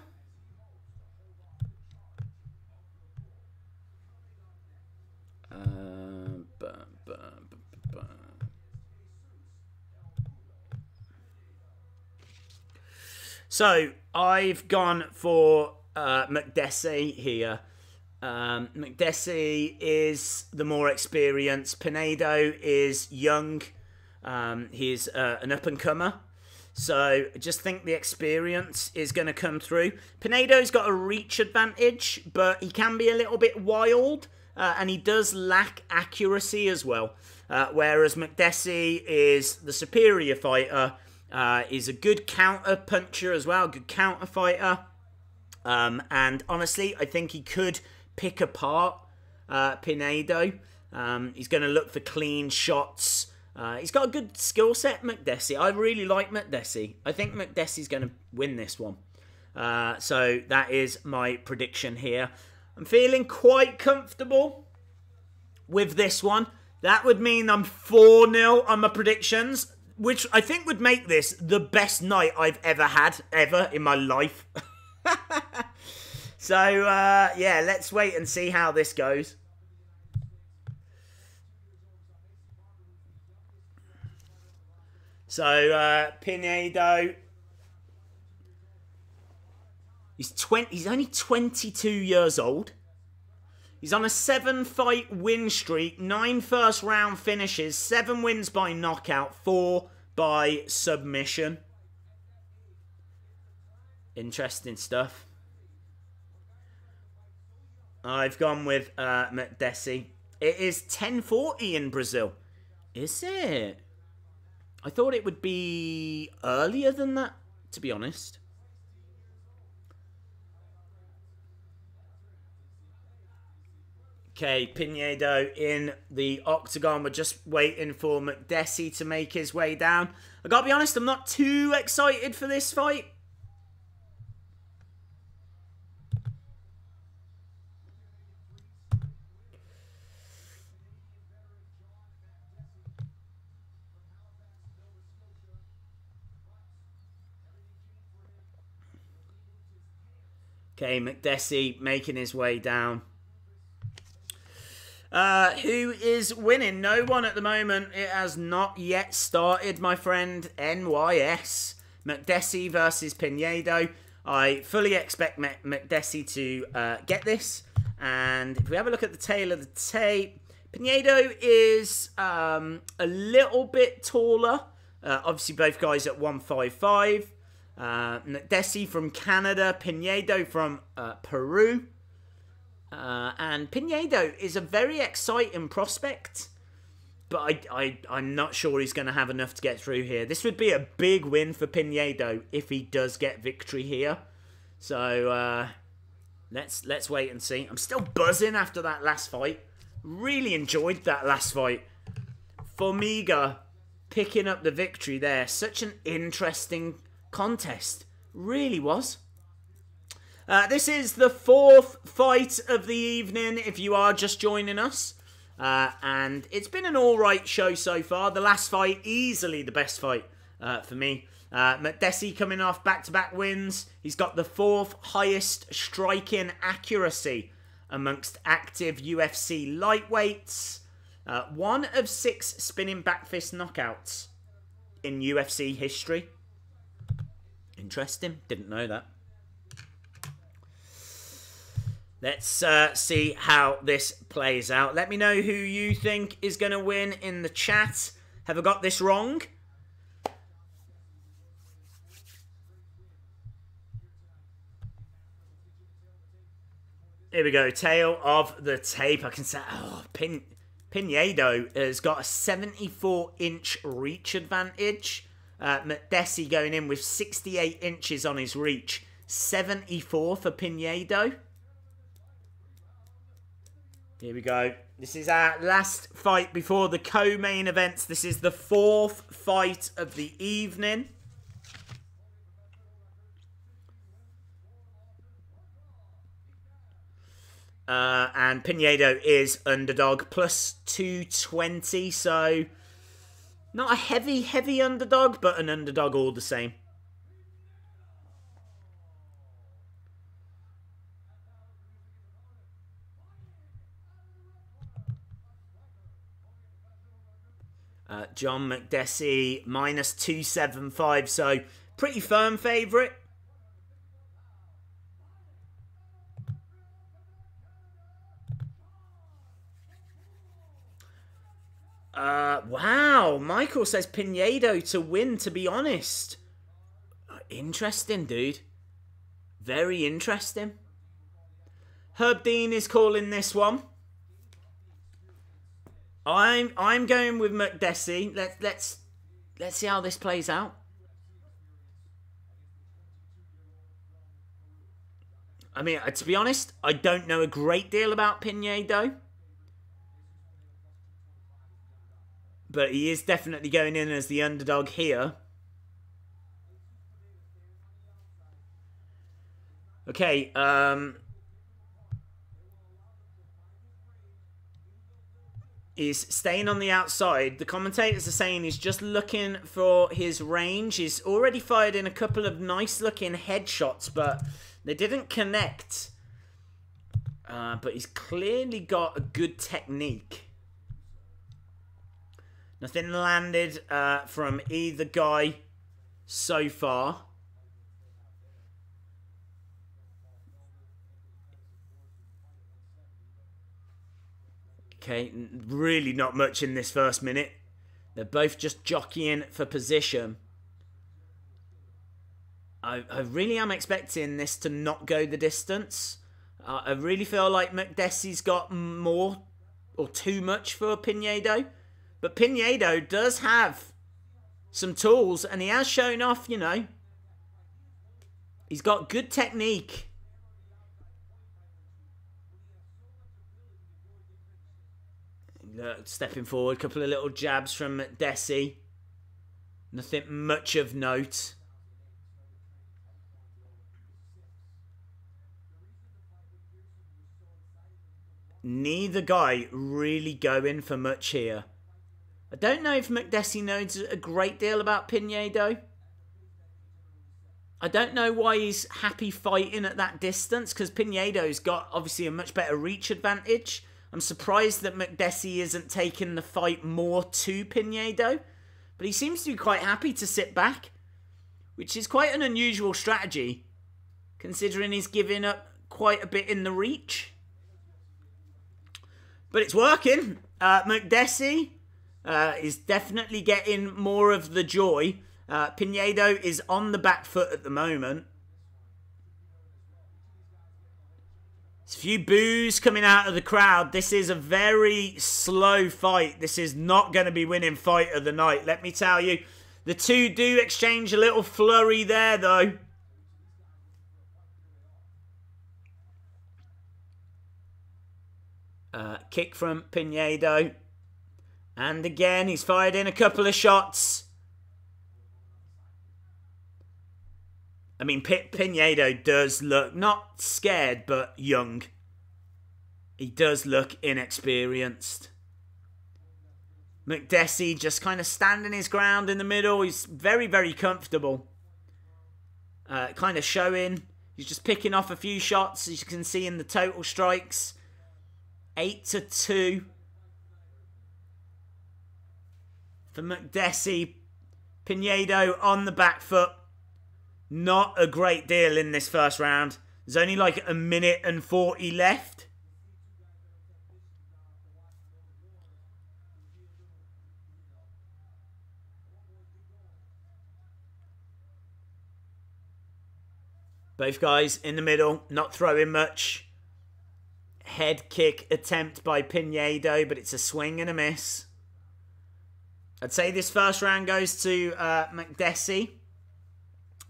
So, I've gone for Makdessi here. Makdessi is the more experienced. Pinedo is young. He's an up-and-comer. So, I just think the experience is going to come through. Pinedo's got a reach advantage, but he can be a little bit wild. And he does lack accuracy as well. Whereas Makdessi is the superior fighter. He's a good counter puncher as well, good counter fighter. And honestly, I think he could pick apart Pinedo. He's going to look for clean shots. He's got a good skill set, Makdessi. I really like Makdessi. I think Makdessi's going to win this one. So that is my prediction here. I'm feeling quite comfortable with this one. That would mean I'm 4-0 on my predictions, which I think would make this the best night I've ever had, in my life. So, yeah, let's wait and see how this goes. So, Pinedo. He's only 22 years old. He's on a 7-fight win streak, 9 first-round finishes, 7 wins by knockout, 4 by submission. Interesting stuff. I've gone with Makdessi. It is 10:40 in Brazil. Is it? I thought it would be earlier than that, to be honest. Okay, Pinedo in the octagon. We're just waiting for Makdessi to make his way down. I gotta be honest, I'm not too excited for this fight. Okay, Makdessi making his way down. Who is winning? No one at the moment. It has not yet started, my friend. NYS. Makdessi versus Pinedo. I fully expect Makdessi to get this. And if we have a look at the tail of the tape, Pinedo is a little bit taller. Obviously, both guys at 155. Makdessi from Canada. Pinedo from Peru. And Pinedo is a very exciting prospect, but I'm not sure he's going to have enough to get through here. This would be a big win for Pinedo if he does get victory here. So let's wait and see. I'm still buzzing after that last fight. Really enjoyed that last fight. Formiga picking up the victory there. Such an interesting contest. Really was. This is the 4th fight of the evening, if you are just joining us. And it's been an alright show so far. The last fight, easily the best fight for me. Makdessi coming off back-to-back wins. He's got the 4th highest striking accuracy amongst active UFC lightweights. 1 of 6 spinning back fist knockouts in UFC history. Interesting. Didn't know that. Let's see how this plays out. Let me know who you think is going to win in the chat. Have I got this wrong? Here we go. Tail of the tape. I can say, oh, Pinedo has got a 74-inch reach advantage. Makdessi going in with 68 inches on his reach. 74 for Pinedo. Here we go. This is our last fight before the co-main events. This is the 4th fight of the evening. And Pinedo is underdog plus 220. So not a heavy underdog, but an underdog all the same. John Makdessi minus 275, so pretty firm favourite. Wow, Michael says Pinedo to win, to be honest. Interesting, dude. Very interesting. Herb Dean is calling this one. I'm going with Makdessi. Let's see how this plays out. I mean, to be honest, I don't know a great deal about Pinedo. But he is definitely going in as the underdog here. Okay, is staying on the outside. The commentators are saying he's just looking for his range. He's already fired in a couple of nice-looking headshots, but they didn't connect. But he's clearly got a good technique. Nothing landed from either guy so far. Okay, really not much in this first minute. They're both just jockeying for position. I really am expecting this to not go the distance. I really feel like Makdessi's got more or too much for Pinedo. But Pinedo does have some tools, and he has shown off, you know. He's got good technique. Stepping forward, a couple of little jabs from Makdessi. Nothing much of note. Neither guy really going for much here. I don't know if Makdessi knows a great deal about Pinedo. I don't know why he's happy fighting at that distance, because Pinedo's got obviously a much better reach advantage. I'm surprised that Makdessi isn't taking the fight more to Pinedo, but he seems to be quite happy to sit back, which is quite an unusual strategy, considering he's giving up quite a bit in the reach. But it's working. Makdessi is definitely getting more of the joy. Pinedo is on the back foot at the moment. There's a few boos coming out of the crowd. This is a very slow fight. This is not going to be winning fight of the night, let me tell you. The two do exchange a little flurry there, though. Kick from Pinedo. And again, he's fired in a couple of shots. I mean, Pinedo does look not scared, but young. He does look inexperienced. Makdessi just kind of standing his ground in the middle. He's very, very comfortable. Kind of showing. He's just picking off a few shots, as you can see in the total strikes. 8-2. For Makdessi. Pinedo on the back foot. Not a great deal in this first round. There's only like a minute and 40 left. Both guys in the middle, not throwing much. Head kick attempt by Pinedo, but it's a swing and a miss. I'd say this first round goes to Makdessi,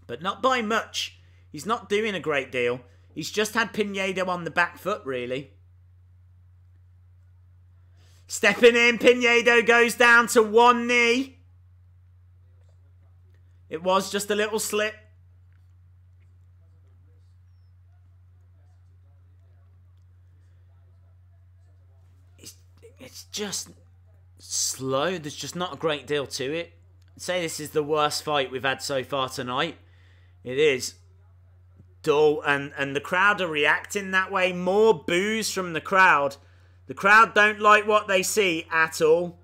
but not by much. He's not doing a great deal. He's just had Pinedo on the back foot, really. Stepping in, Pinedo goes down to one knee. It was just a little slip. It's just slow. There's just not a great deal to it. I'd say this is the worst fight we've had so far tonight. It is dull, and the crowd are reacting that way. More boos from the crowd. The crowd don't like what they see at all.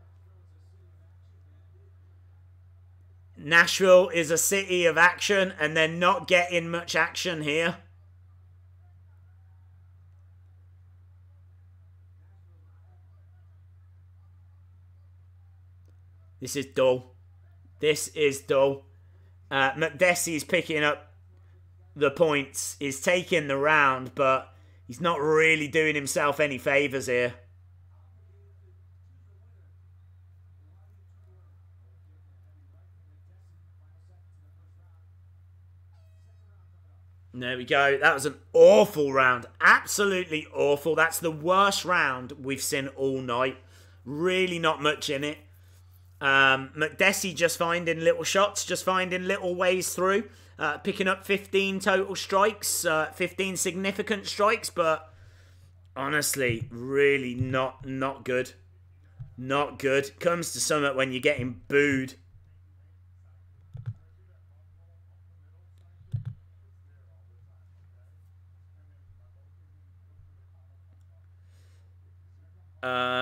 Nashville is a city of action, and they're not getting much action here. This is dull. This is dull. Makdessi is picking up the points. He's taking the round, but he's not really doing himself any favours here. There we go. That was an awful round. Absolutely awful. That's the worst round we've seen all night. Really not much in it. Makdessi just finding little shots, just finding little ways through. Picking up 15 total strikes, 15 significant strikes, but honestly, really not good. Not good. Comes to summit when you're getting booed.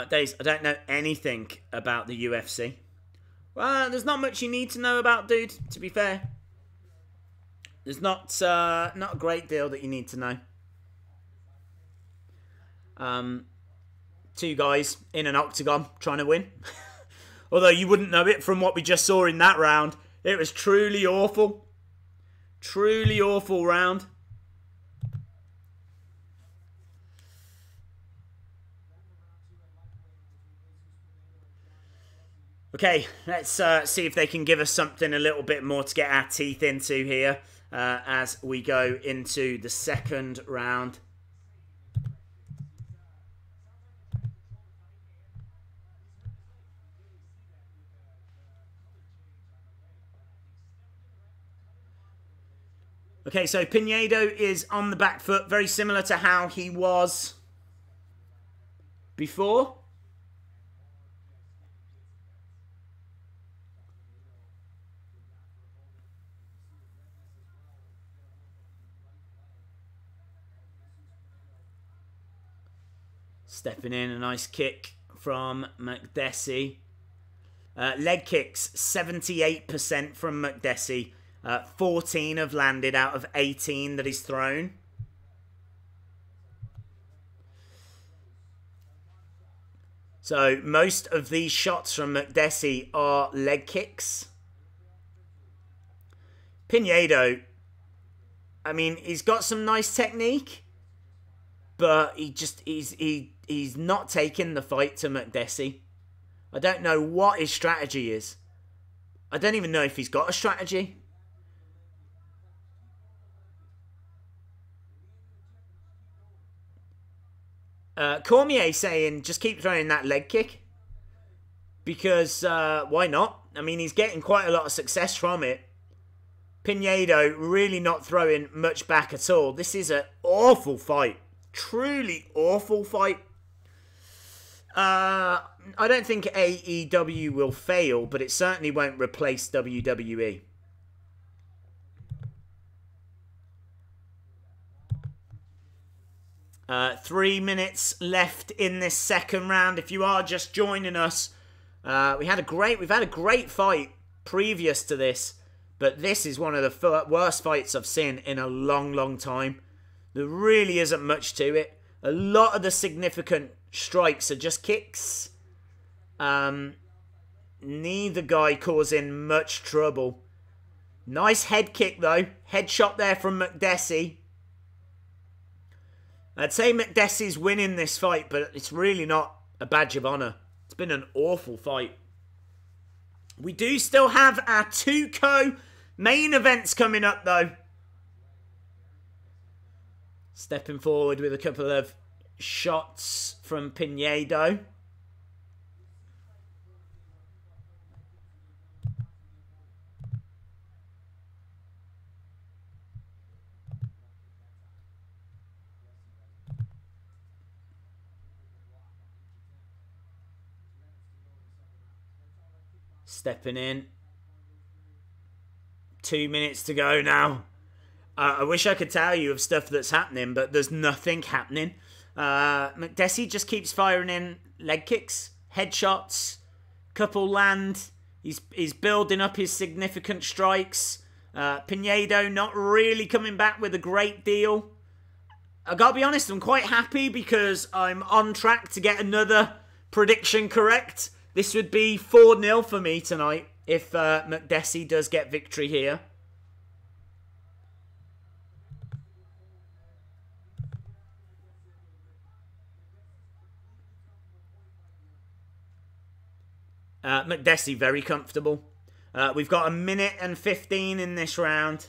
Days, I don't know anything about the UFC. Well, there's not much you need to know about, dude, to be fair. There's not a great deal that you need to know. Two guys in an octagon trying to win. Although you wouldn't know it from what we just saw in that round. It was truly awful. Truly awful round. Okay, let's see if they can give us something a little bit more to get our teeth into here as we go into the second round. Okay, so Pinedo is on the back foot, very similar to how he was before. Stepping in, a nice kick from Makdessi. Leg kicks, 78% from Makdessi. 14 have landed out of 18 that he's thrown. So most of these shots from Makdessi are leg kicks. Pinedo, I mean, he's got some nice technique, but he's not taking the fight to Makdessi. I don't know what his strategy is. I don't even know if he's got a strategy. Cormier saying just keep throwing that leg kick. Because why not? I mean, he's getting quite a lot of success from it. Pinedo really not throwing much back at all. This is an awful fight. Truly awful fight. I don't think AEW will fail, but it certainly won't replace WWE. Three minutes left in this second round. If you are just joining us, we've had a great fight previous to this but this is one of the worst fights I've seen in a long, long time. There really isn't much to it. A lot of the significant strikes are just kicks. Neither guy causing much trouble. Nice head kick, though. Headshot there from Makdessi. I'd say Makdessi's winning this fight, but it's really not a badge of honour. It's been an awful fight. We do still have our 2 co-main events coming up, though. Stepping forward with a couple of shots from Pinedo. Stepping in. 2 minutes to go now. I wish I could tell you of stuff that's happening, but there's nothing happening. Makdessi just keeps firing in leg kicks, headshots, couple land. He's building up his significant strikes. Pinedo not really coming back with a great deal. I gotta be honest, I'm quite happy because I'm on track to get another prediction correct. This would be 4-0 for me tonight if Makdessi does get victory here. Makdessi very comfortable. We've got 1 minute and 15 in this round.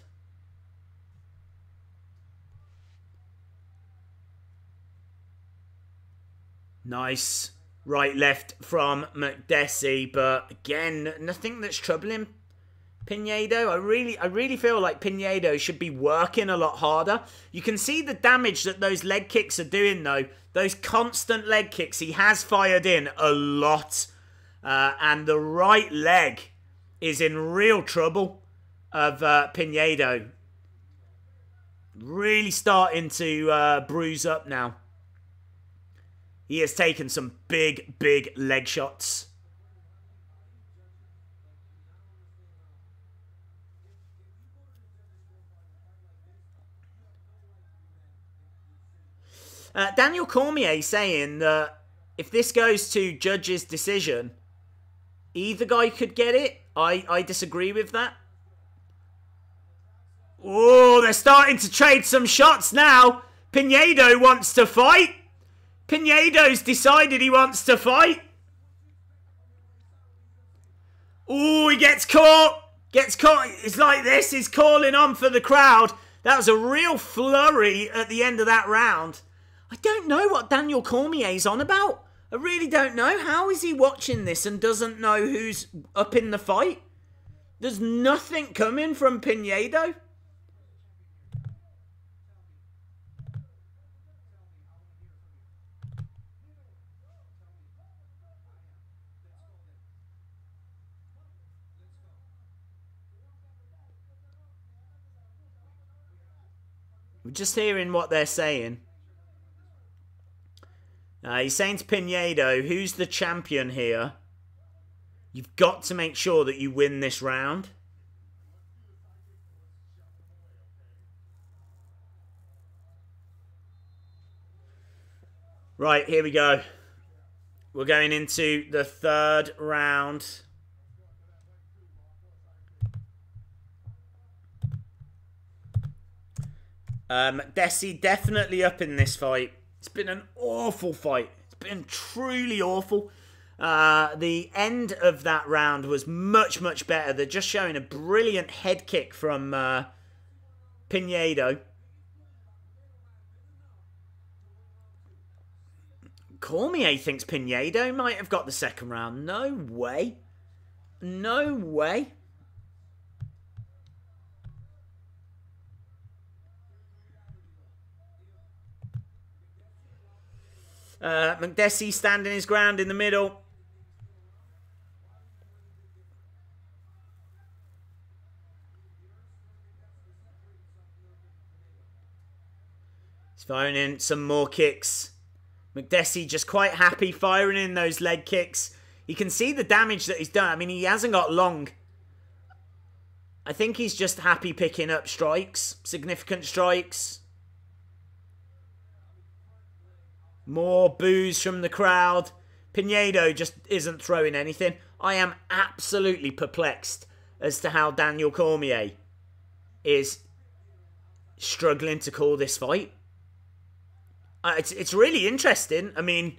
Nice. Right, left from Makdessi, but again, nothing that's troubling Pinedo. I really feel like Pinedo should be working a lot harder. You can see the damage that those leg kicks are doing, though. Those constant leg kicks, he has fired in a lot. And the right leg is in real trouble of Pinedo. Really starting to bruise up now. He has taken some big, big leg shots. Daniel Cormier saying that if this goes to judge's decision, either guy could get it. I disagree with that. Oh, they're starting to trade some shots now. Pinedo wants to fight. Pinedo's decided he wants to fight. Oh, he gets caught. Gets caught. It's like this. He's calling on for the crowd. That was a real flurry at the end of that round. I don't know what Daniel Cormier's on about. I really don't know. How is he watching this and doesn't know who's up in the fight? There's nothing coming from Pinedo. We're just hearing what they're saying. He's saying to Pinedo, who's the champion here? You've got to make sure that you win this round. Right, here we go. We're going into the 3rd round. Makdessi definitely up in this fight. It's been an awful fight. It's been truly awful. The end of that round was much, much better. They're just showing a brilliant head kick from Pinedo. Cormier thinks Pinedo might have got the 2nd round. No way. No way. Makdessi standing his ground in the middle. He's firing in some more kicks. Makdessi just quite happy firing in those leg kicks. You can see the damage that he's done. I mean, he hasn't got long. I think he's just happy picking up strikes, significant strikes. More boos from the crowd. Pinedo just isn't throwing anything. I am absolutely perplexed as to how Daniel Cormier is struggling to call this fight. It's really interesting. I mean,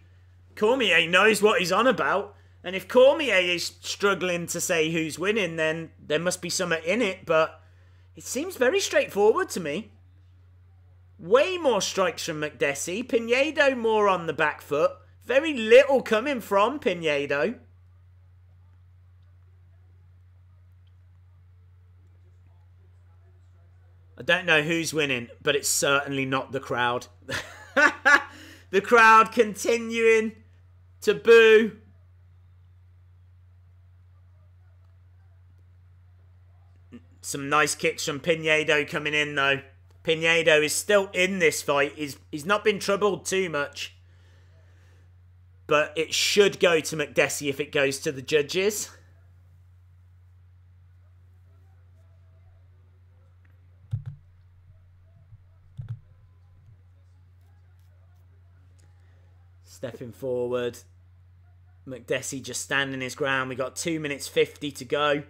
Cormier knows what he's on about. And if Cormier is struggling to say who's winning, then there must be something in it. But it seems very straightforward to me. Way more strikes from Makdessi. Pinedo more on the back foot. Very little coming from Pinedo. I don't know who's winning, but it's certainly not the crowd. The crowd continuing to boo. Some nice kicks from Pinedo coming in, though. Pinedo is still in this fight. He's not been troubled too much. But it should go to Makdessi if it goes to the judges. Stepping forward. Makdessi just standing his ground. We got 2 minutes 50 to go.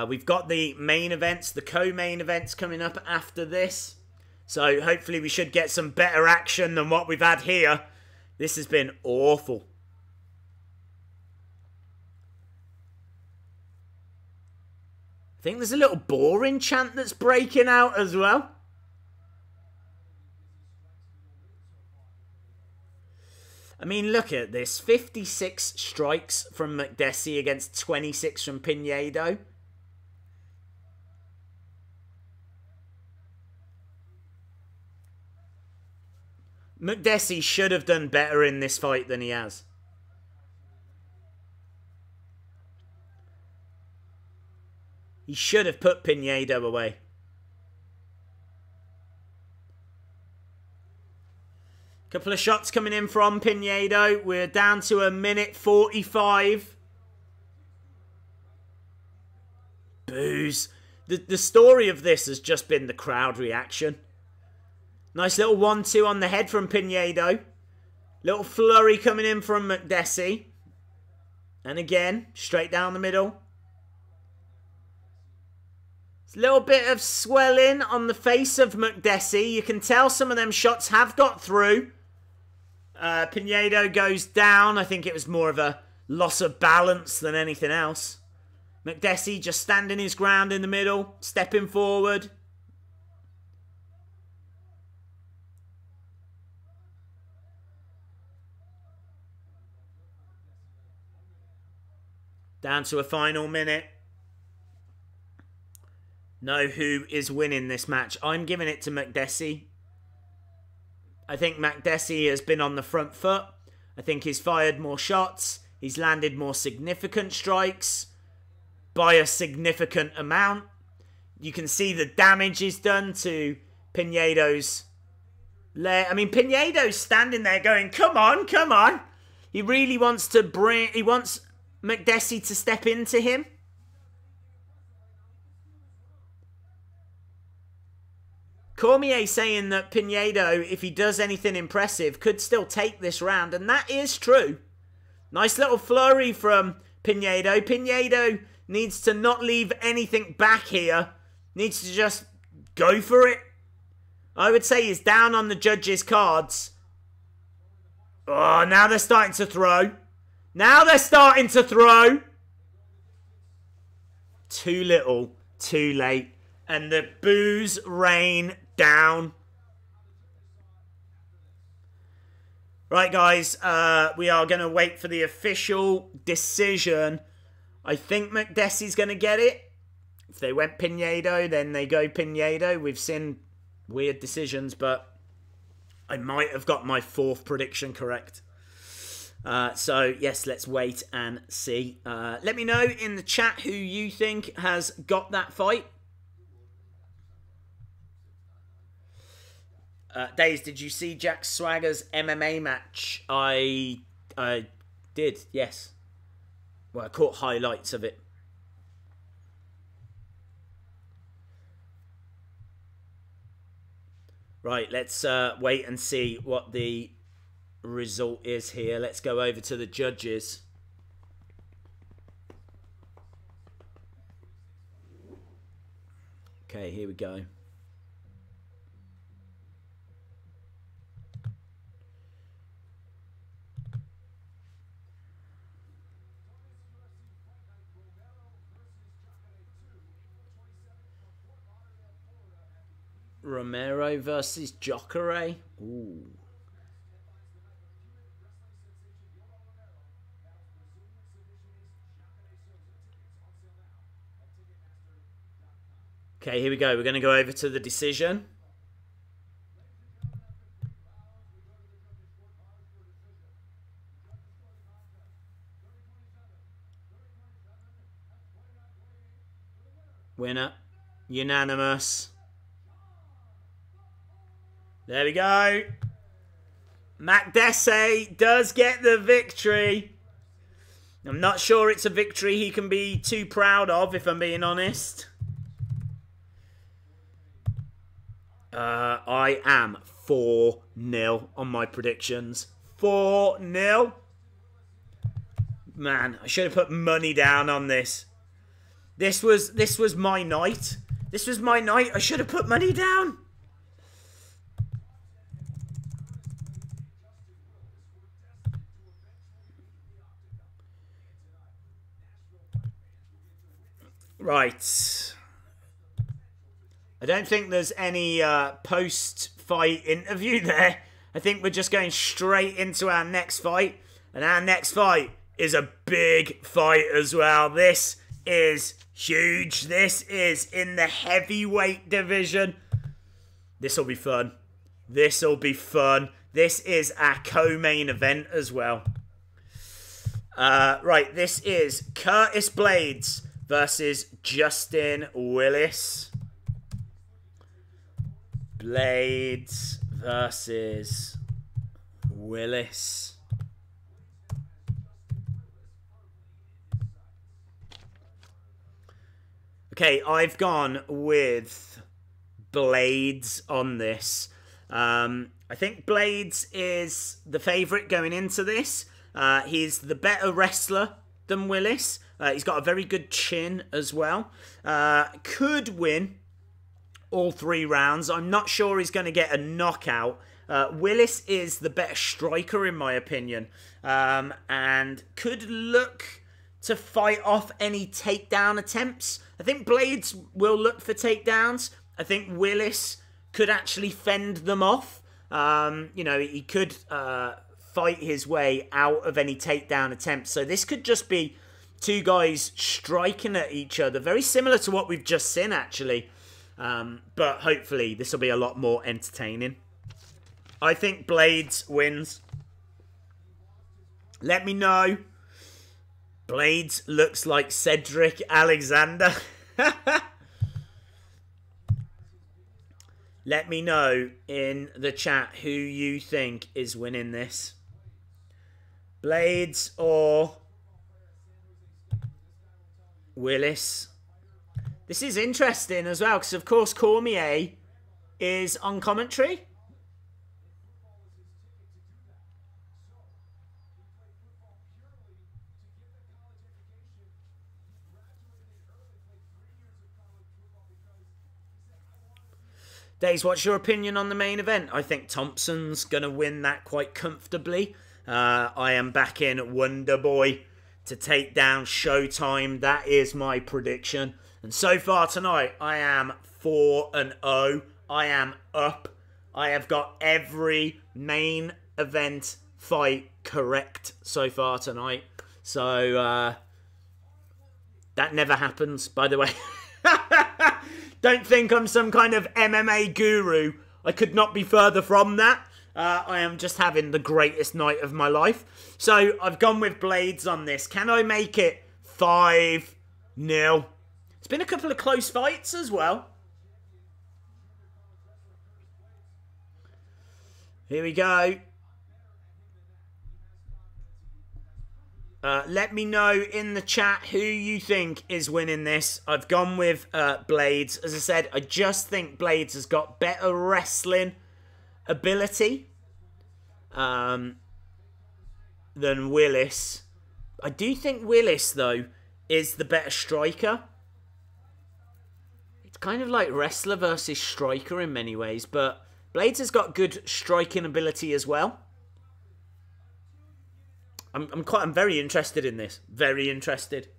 We've got the main events, the co-main events coming up after this. So hopefully we should get some better action than what we've had here. This has been awful. I think there's a little boring chant that's breaking out as well. I mean, look at this. 56 strikes from Makdessi against 26 from Pinedo. Makdessi should have done better in this fight than he has. He should have put Pinedo away. Couple of shots coming in from Pinedo. We're down to 1:45. Boos. The story of this has just been the crowd reaction. Nice little 1-2 on the head from Pinedo. Little flurry coming in from Makdessi. And again, straight down the middle. It's a little bit of swelling on the face of Makdessi. You can tell some of them shots have got through. Pinedo goes down. I think it was more of a loss of balance than anything else. Makdessi just standing his ground in the middle, stepping forward. Down to a final minute. Know who is winning this match. I'm giving it to Makdessi. I think Makdessi has been on the front foot. I think he's fired more shots. He's landed more significant strikes by a significant amount. You can see the damage he's done to Pinedo's leg. I mean, Pinedo's standing there going, come on, come on. He really wants to bring... He wants Makdessi to step into him. Cormier saying that Pinedo, if he does anything impressive, could still take this round. And that is true. Nice little flurry from Pinedo. Pinedo needs to not leave anything back here. Needs to just go for it. I would say he's down on the judges' cards. Oh, now they're starting to throw. Now they're starting to throw. Too little, too late. And the boos rain down. Right, guys. We are going to wait for the official decision. I think Makdessi's going to get it. If they went Pinedo, then they go Pinedo. We've seen weird decisions, but I might have got my fourth prediction correct. So, yes, let's wait and see. Let me know in the chat who you think has got that fight. Days, did you see Jack Swagger's MMA match? I did, yes. Well, I caught highlights of it. Right, let's wait and see what the result is here. Let's go over to the judges. Okay, here we go. Romero versus Jussier. Ooh. Okay, here we go. We're going to go over to the decision. Winner. Unanimous. There we go. Makdessi does get the victory. I'm not sure it's a victory he can be too proud of, if I'm being honest. I am 4-0 on my predictions. 4-0. Man, I should have put money down on this. This was my night. This was my night. I should have put money down. Right. I don't think there's any post-fight interview there. I think we're just going straight into our next fight. And our next fight is a big fight as well. This is huge. This is in the heavyweight division. This will be fun. This will be fun. This is our co-main event as well. Right, this is Curtis Blaydes versus Justin Willis. Blaydes versus Willis. Okay, I've gone with Blaydes on this. I think Blaydes is the favourite going into this. He's the better wrestler than Willis. He's got a very good chin as well. Could win all 3 rounds. I'm not sure he's going to get a knockout. Willis is the better striker in my opinion. And could look to fight off any takedown attempts. I think Blaydes will look for takedowns. I think Willis could actually fend them off. You know, he could fight his way out of any takedown attempts. So this could just be 2 guys striking at each other. Very similar to what we've just seen, actually. But hopefully this will be a lot more entertaining. I think Blaydes wins. Let me know. Blaydes looks like Cedric Alexander. Let me know in the chat who you think is winning this. Blaydes or Willis. This is interesting as well, because of course Cormier is on commentary. Days, what's your opinion on the main event? I think Thompson's going to win that quite comfortably. I am backing Wonder Boy to take down Showtime. That is my prediction. And so far tonight, I am 4-0. I am up. I have got every main event fight correct so far tonight. So, that never happens, by the way. Don't think I'm some kind of MMA guru. I could not be further from that. I am just having the greatest night of my life. So, I've gone with Blaydes on this. Can I make it 5-0? It's been a couple of close fights as well. Here we go. Let me know in the chat who you think is winning this. I've gone with Blaydes. As I said, I just think Blaydes has got better wrestling ability than Willis. I do think Willis, though, is the better striker. It's kind of like wrestler versus striker in many ways, but Blaydes has got good striking ability as well. I'm very interested in this. Very interested.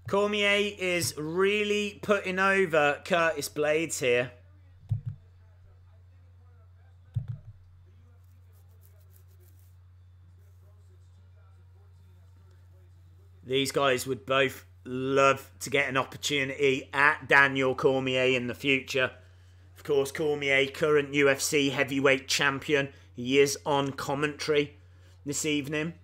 Cormier is really putting over Curtis Blaydes here. These guys would both love to get an opportunity at Daniel Cormier in the future. Of course, Cormier, current UFC heavyweight champion. He is on commentary this evening.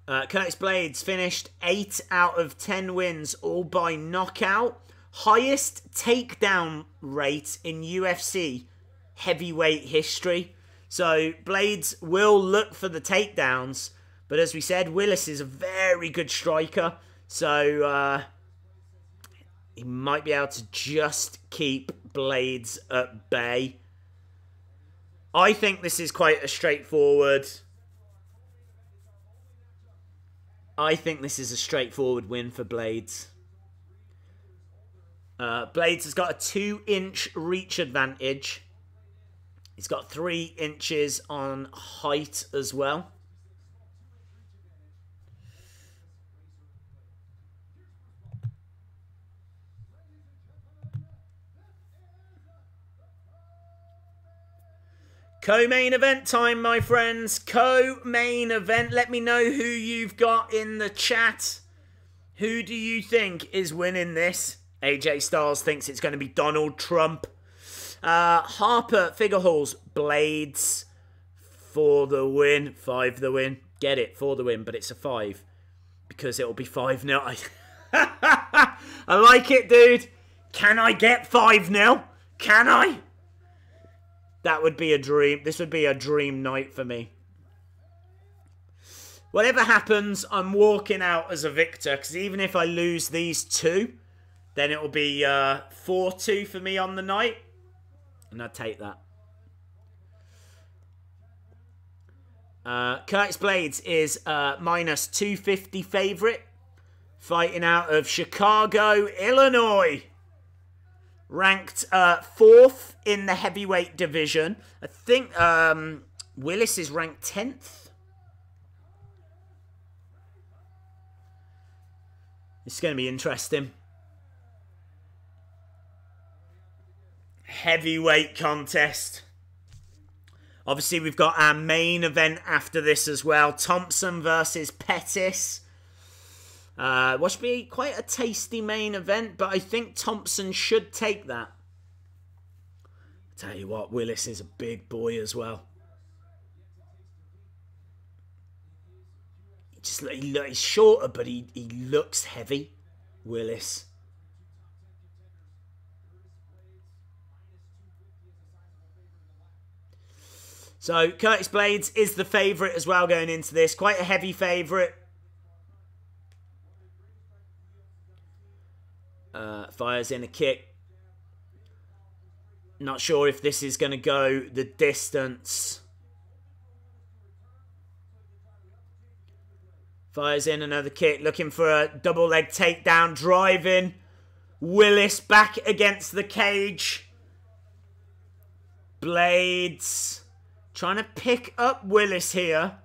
Curtis Blaydes finished 8 out of 10 wins, all by knockout. Highest takedown rate in UFC heavyweight history. So Blaydes will look for the takedowns. But as we said, Willis is a very good striker. So he might be able to just keep Blaydes at bay. I think this is quite a straightforward... I think this is a straightforward win for Blaydes. Blaydes has got a 2-inch reach advantage. He's got 3 inches on height as well. Co-main event time, my friends. Co-main event. Let me know who you've got in the chat. Who do you think is winning this? AJ Styles thinks it's going to be Donald Trump. Harper Figueiredo, Blaydes for the win. 5 the win. Get it, for the win, but it's a 5. Because it'll be 5-0. I like it, dude. Can I get 5-0? Can I? That would be a dream. This would be a dream night for me. Whatever happens, I'm walking out as a victor. Because even if I lose these 2, then it will be 4-2 for me on the night. And I'd take that. Curtis Blaydes is minus 250 favourite. Fighting out of Chicago, Illinois. Ranked 4th in the heavyweight division. I think Willis is ranked 10th. It's going to be interesting. Heavyweight contest. Obviously, we've got our main event after this as well. Thompson versus Pettis. What should be quite a tasty main event, but I think Thompson should take that. Tell you what, Willis is a big boy as well. He's shorter, but he looks heavy, Willis. So, Curtis Blaydes is the favourite as well going into this. Quite a heavy favourite. Fires in a kick. Not sure if this is going to go the distance. Fires in another kick. Looking for a double leg takedown. Driving. Willis back against the cage. Blaydes trying to pick up Willis here.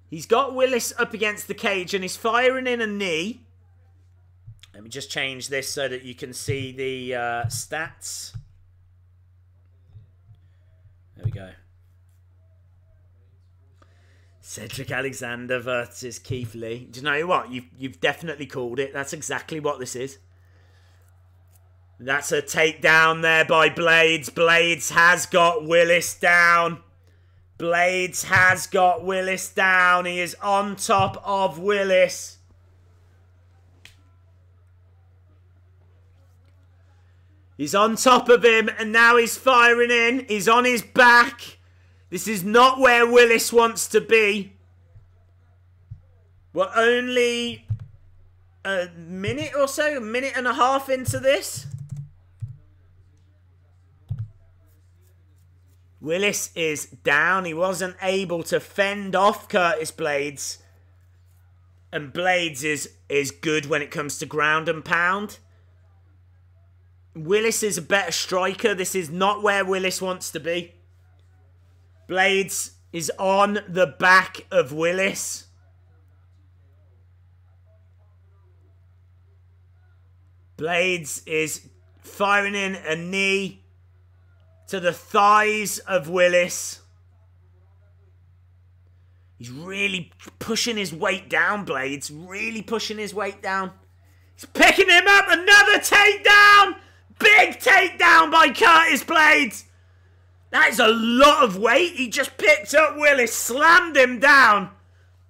He's got Willis up against the cage and he's firing in a knee. Let me just change this so that you can see the stats. There we go. Cedric Alexander versus Keith Lee. Do you know what? You've definitely called it. That's exactly what this is. That's a takedown there by Blaydes. Blaydes has got Willis down. Blaydes has got Willis down. He is on top of Willis. He's on top of him, and now he's firing in. He's on his back. This is not where Willis wants to be. We're only a minute or so, a minute and a half into this. Willis is down. He wasn't able to fend off Curtis Blaydes. And Blaydes is good when it comes to ground and pound. Willis is a better striker. This is not where Willis wants to be. Blaydes is on the back of Willis. Blaydes is firing in a knee to the thighs of Willis. He's really pushing his weight down, Blaydes. Really pushing his weight down. He's picking him up. Another takedown. Big takedown by Curtis Blaydes. That is a lot of weight. He just picked up Willis, slammed him down.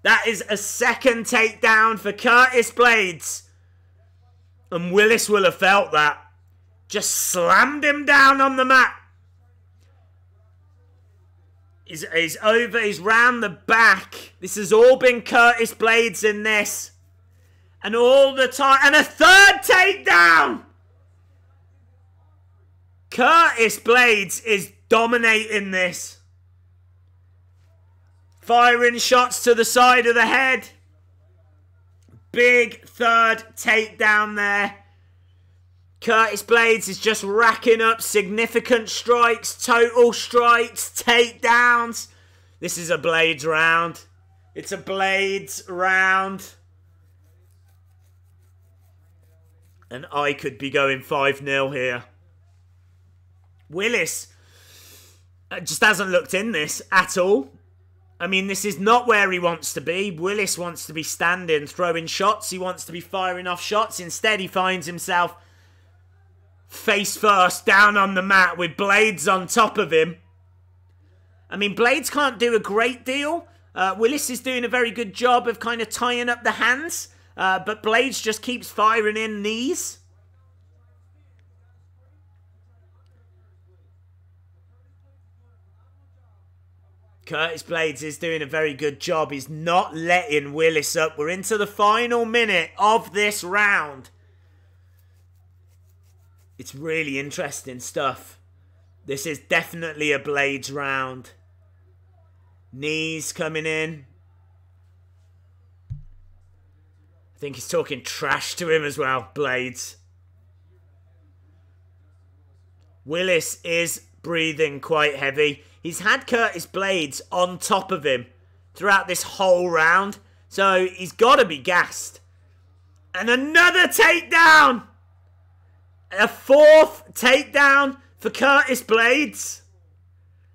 That is a second takedown for Curtis Blaydes. And Willis will have felt that. Just slammed him down on the mat. He's over, he's round the back. This has all been Curtis Blaydes in this. And all the time, and a third takedown! Curtis Blaydes is dominating this. Firing shots to the side of the head. Big third takedown there. Curtis Blaydes is just racking up significant strikes, total strikes, takedowns. This is a Blaydes round. It's a Blaydes round. And I could be going 5-0 here. Willis just hasn't looked in this at all. I mean, this is not where he wants to be. Willis wants to be standing, throwing shots. He wants to be firing off shots. Instead, he finds himself face first down on the mat with Blaydes on top of him. I mean, Blaydes can't do a great deal. Willis is doing a very good job of kind of tying up the hands. But Blaydes just keeps firing in knees. Curtis Blaydes is doing a very good job. He's not letting Willis up. We're into the final minute of this round. It's really interesting stuff. This is definitely a Blaydes round. Knees coming in. I think he's talking trash to him as well, Blaydes. Willis is breathing quite heavy. He's had Curtis Blaydes on top of him throughout this whole round. So he's got to be gassed. And another takedown. A fourth takedown for Curtis Blaydes.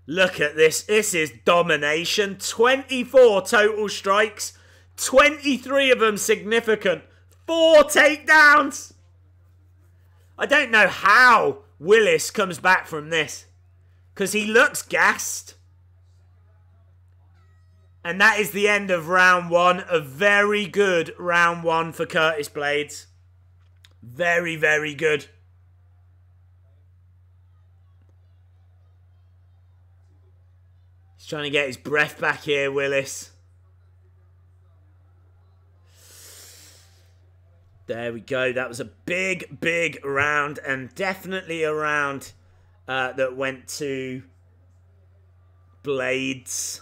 Look at this. This is domination. 24 total strikes. 23 of them significant. 4 takedowns. I don't know how Willis comes back from this. Because he looks gassed. And that is the end of round one. A very good round one for Curtis Blaydes. Very, very good. He's trying to get his breath back here, Willis. There we go. That was a big, big round. And definitely a round that went to Blaydes.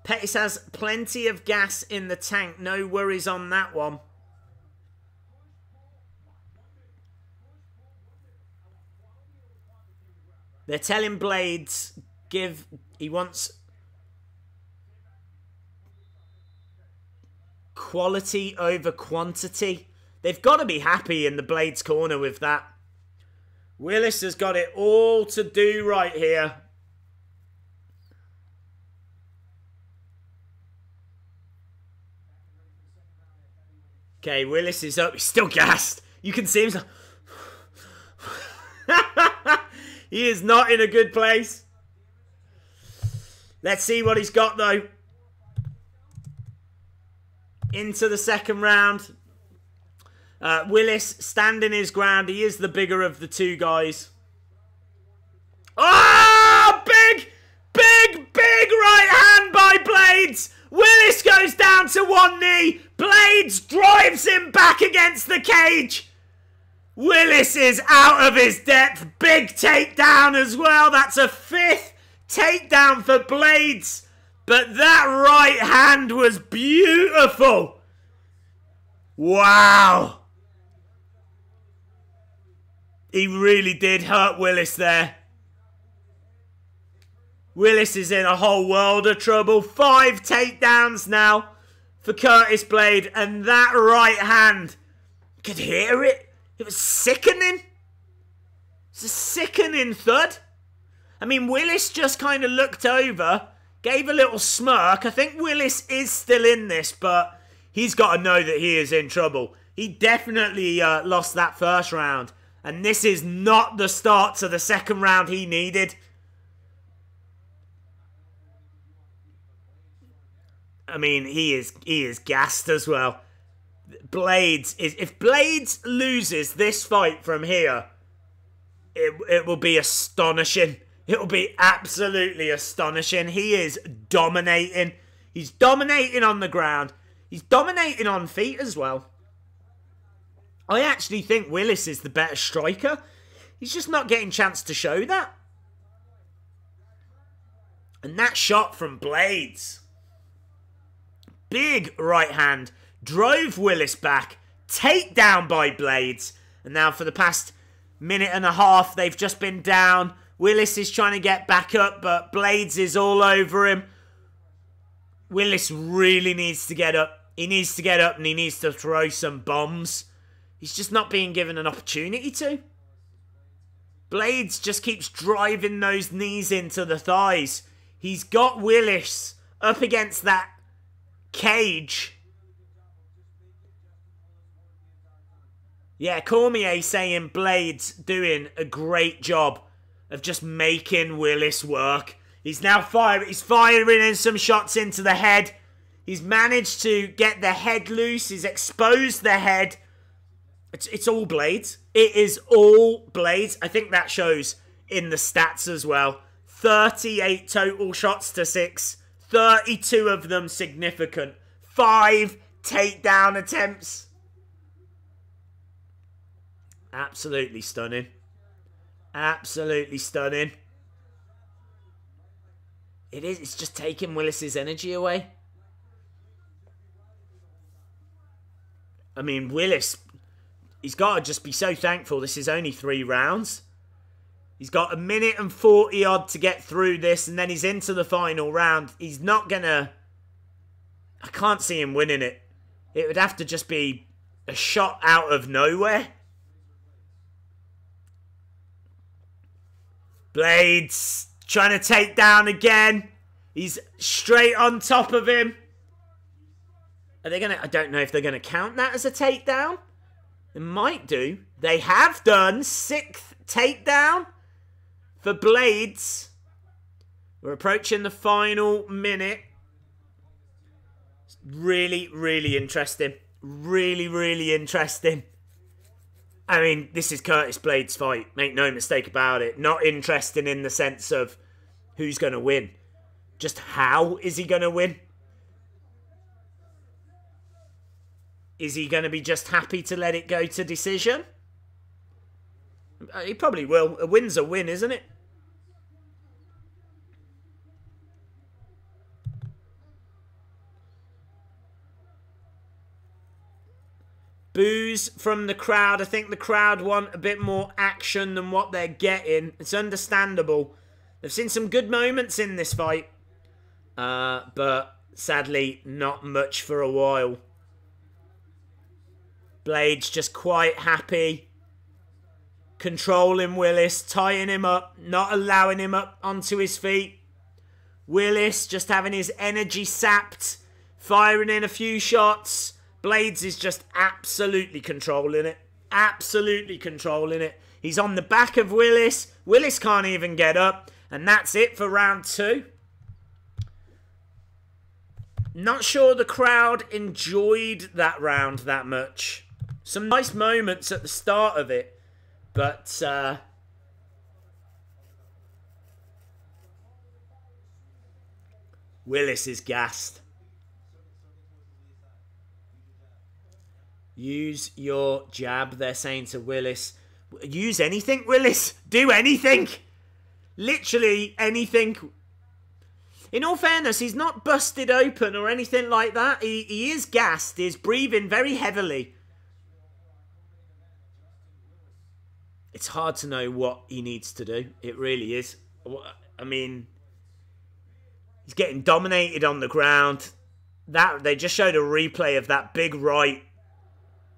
Pettis has plenty of gas in the tank. No worries on that one. They're telling Blaydes he wants quality over quantity. They've got to be happy in the Blaydes corner with that. Willis has got it all to do right here. Okay, Willis is up. He's still gassed. You can see him. He is not in a good place. Let's see what he's got, though. Into the second round. Willis standing his ground. He is the bigger of the two guys. Oh! Big right hand by Blaydes. Willis goes down to one knee. Blaydes drives him back against the cage. Willis is out of his depth. Big takedown as well. That's a 5th takedown for Blaydes. But that right hand was beautiful. Wow. He really did hurt Willis there. Willis is in a whole world of trouble. 5 takedowns now for Curtis Blaydes. And that right hand, you could hear it. It was sickening. It's a sickening thud. I mean, Willis just kind of looked over, gave a little smirk. I think Willis is still in this, but he's got to know that he is in trouble. He definitely lost that first round. And this is not the start to the second round he needed. I mean, he is gassed as well. Blaydes is, if Blaydes loses this fight from here, it will be astonishing. It will be absolutely astonishing. He is dominating. He's dominating on the ground. He's dominating on feet as well. I actually think Willis is the better striker. He's just not getting a chance to show that. And that shot from Blaydes. Big right hand. Drove Willis back. Takedown by Blaydes. And now for the past minute and a half, they've just been down. Willis is trying to get back up, but Blaydes is all over him. Willis really needs to get up. He needs to get up and he needs to throw some bombs. He's just not being given an opportunity to. Blaydes just keeps driving those knees into the thighs. He's got Willis up against that cage. Yeah, Cormier saying Blaydes doing a great job of just making Willis work. He's now firing. He's firing in some shots into the head. He's managed to get the head loose. He's exposed the head. It's all Blaydes. It is all Blaydes. I think that shows in the stats as well. 38 total shots to 6. 32 of them significant. 5 takedown attempts. Absolutely stunning. Absolutely stunning. It is. It's just taking Willis's energy away. I mean, Willis, he's got to just be so thankful this is only 3 rounds. He's got 1 minute and 40 odd to get through this, and then he's into the final round. He's not gonna... I can't see him winning it. It would have to just be a shot out of nowhere. Blaydes trying to take down again. He's straight on top of him. Are they gonna... I don't know if they're gonna count that as a takedown. They might do. They have done. 6th takedown for Blaydes. We're approaching the final minute. Really, really interesting. Really, really interesting. I mean, this is Curtis Blaydes' fight. Make no mistake about it. Not interesting in the sense of who's going to win. Just how is he going to win? Is he going to be just happy to let it go to decision? He probably will. A win's a win, isn't it? Boos from the crowd. I think the crowd want a bit more action than what they're getting. It's understandable. They've seen some good moments in this fight. But sadly, not much for a while. Blaydes just quite happy. Controlling Willis, tying him up, not allowing him up onto his feet. Willis just having his energy sapped, firing in a few shots. Blaydes is just absolutely controlling it. Absolutely controlling it. He's on the back of Willis. Willis can't even get up. And that's it for round 2. Not sure the crowd enjoyed that round that much. Some nice moments at the start of it. But Willis is gassed. Use your jab, they're saying to Willis. Use anything, Willis. Do anything. Literally anything. In all fairness, he's not busted open or anything like that. He is gassed. He's breathing very heavily. It's hard to know what he needs to do. It really is. I mean, he's getting dominated on the ground. They just showed a replay of that big right.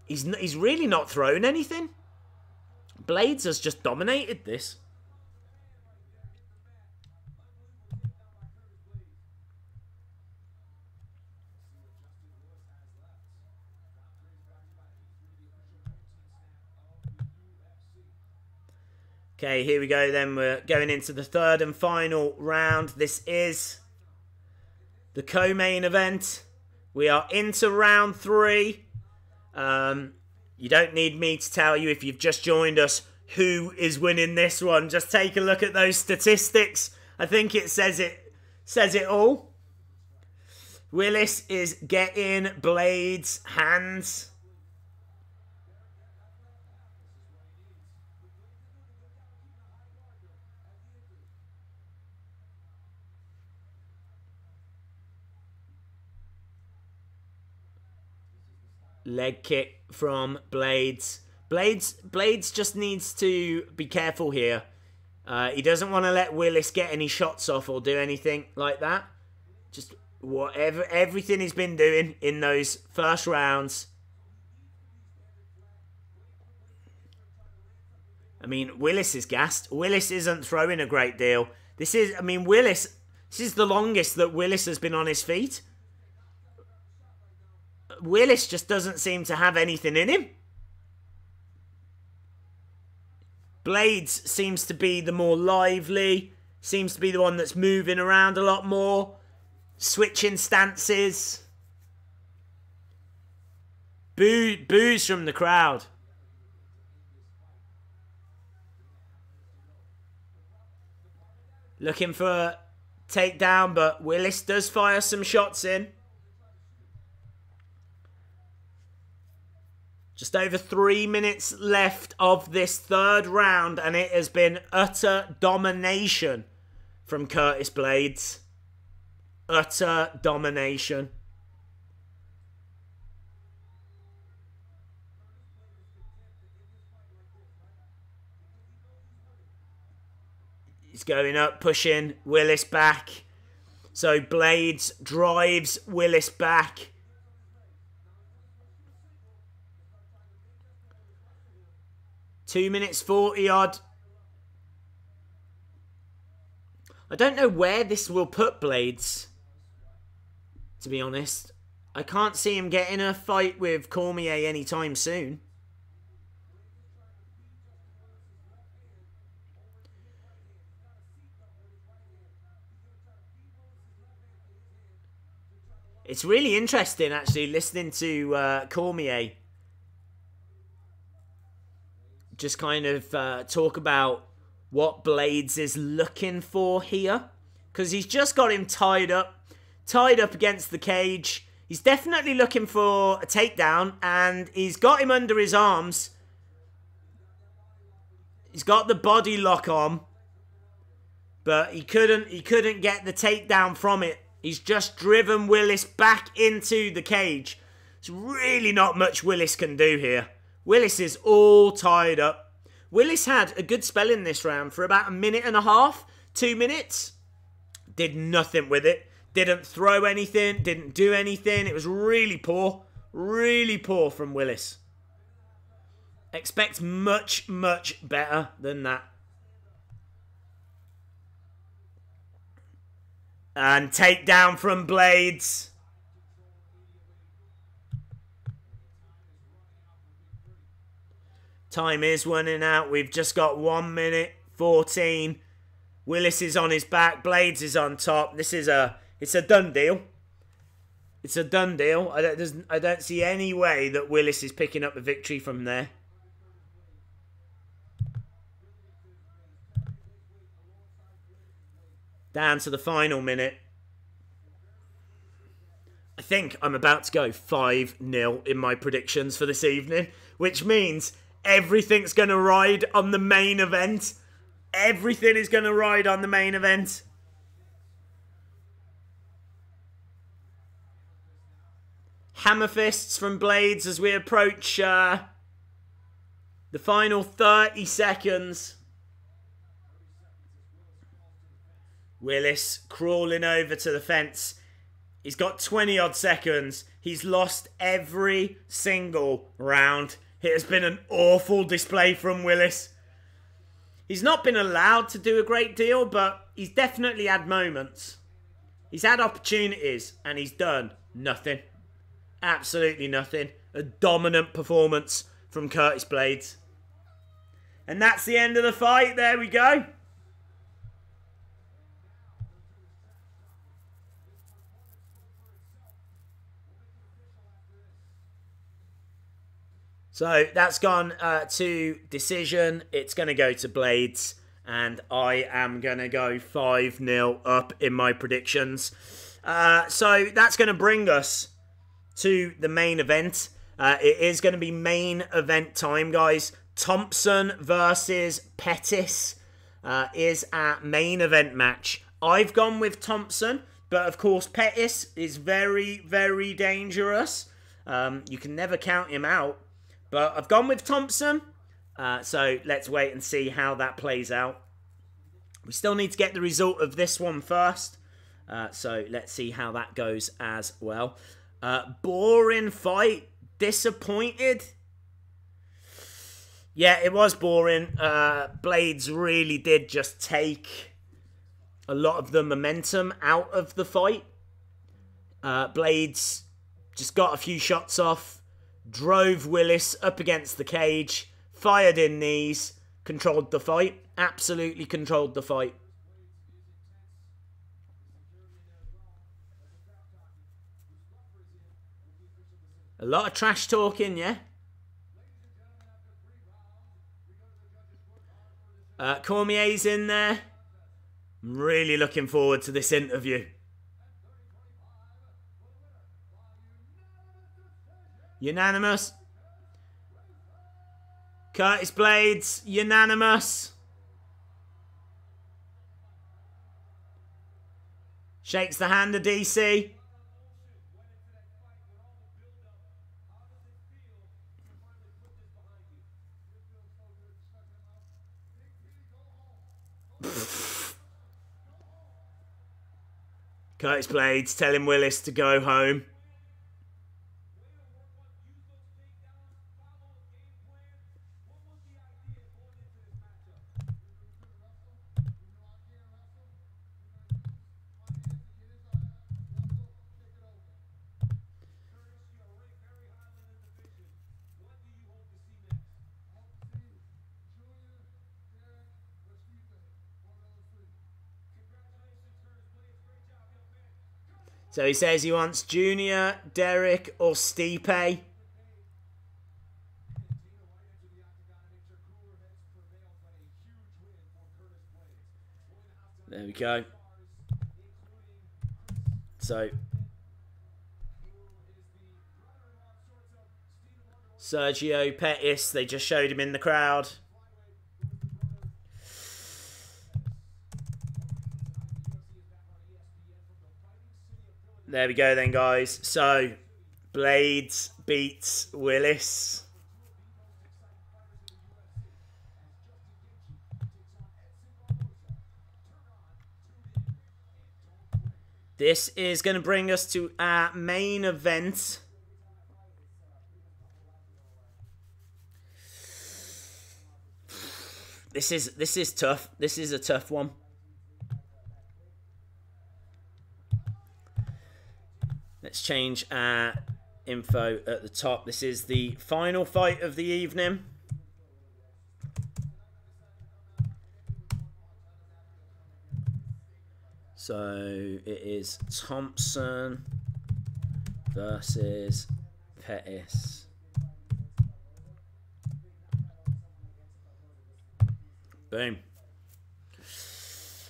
He's really not thrown anything. Blaydes has just dominated this. Okay, here we go then. We're going into the third and final round. This is the co-main event. We are into round 3. You don't need me to tell you if you've just joined us who is winning this one. Just take a look at those statistics. I think it says it all. Willis is getting Blaydes' hands. Leg kick from Blaydes. Blaydes just needs to be careful here. He doesn't want to let Willis get any shots off or do anything like that. Just everything he's been doing in those first rounds. I mean, Willis is gassed. Willis isn't throwing a great deal. This is the longest that Willis has been on his feet. Willis just doesn't seem to have anything in him. Blaydes seems to be the more lively. Seems to be the one that's moving around a lot more. Switching stances. Boos from the crowd. Looking for a takedown, but Willis does fire some shots in. Just over 3 minutes left of this third round, and it has been utter domination from Curtis Blaydes. Utter domination. He's going up, pushing Willis back. So Blaydes drives Willis back. Two minutes 40 odd. I don't know where this will put Blaydes, to be honest. I can't see him getting a fight with Cormier anytime soon. It's really interesting, actually, listening to Cormier just kind of talk about what Blaydes is looking for here. Because he's just got him tied up against the cage. He's definitely looking for a takedown, and he's got him under his arms. He's got the body lock on, but he couldn't get the takedown from it. He's just driven Willis back into the cage. There's really not much Willis can do here. Willis is all tied up. Willis had a good spell in this round for about a minute and a half, 2 minutes. Did nothing with it. Didn't throw anything, didn't do anything. It was really poor from Willis. Expect much, much better than that. And takedown from Blaydes. Time is running out. We've just got 1 minute 14. Willis is on his back. Blaydes is on top. It's a done deal. It's a done deal. I don't see any way that Willis is picking up the victory from there. Down to the final minute. I think I'm about to go 5-0 in my predictions for this evening, which means everything's going to ride on the main event. Everything is going to ride on the main event. Hammer fists from Blaydes as we approach the final 30 seconds. Willis crawling over to the fence. He's got 20 odd seconds. He's lost every single round. It has been an awful display from Willis. He's not been allowed to do a great deal, but he's definitely had moments. He's had opportunities and he's done nothing. Absolutely nothing. A dominant performance from Curtis Blaydes. And that's the end of the fight. There we go. So that's gone to decision. It's going to go to Blaydes. And I am going to go 5-0 up in my predictions. So that's going to bring us to the main event. It is going to be main event time, guys. Thompson versus Pettis is our main event match. I've gone with Thompson, but of course Pettis is very, very dangerous. You can never count him out. But I've gone with Thompson. So let's wait and see how that plays out. We still need to get the result of this one first. So let's see how that goes as well. Boring fight. Disappointed. Yeah, it was boring. Blaydes really did just take a lot of the momentum out of the fight. Blaydes just got a few shots off. Drove Willis up against the cage. Fired in knees. Controlled the fight. Absolutely controlled the fight. A lot of trash talking, yeah? Cormier's in there. I'm really looking forward to this interview. Unanimous. Curtis Blaydes, unanimous. Shakes the hand of DC. Curtis Blaydes telling Willis to go home. So he says he wants Junior, Derek, or Stipe. There we go. So Sergio Pettis, they just showed him in the crowd. There we go then, guys. So, Blaydes beats Willis. This is going to bring us to our main event. This is tough. This is a tough one. Let's change our info at the top. This is the final fight of the evening. So it is Thompson versus Pettis. Boom.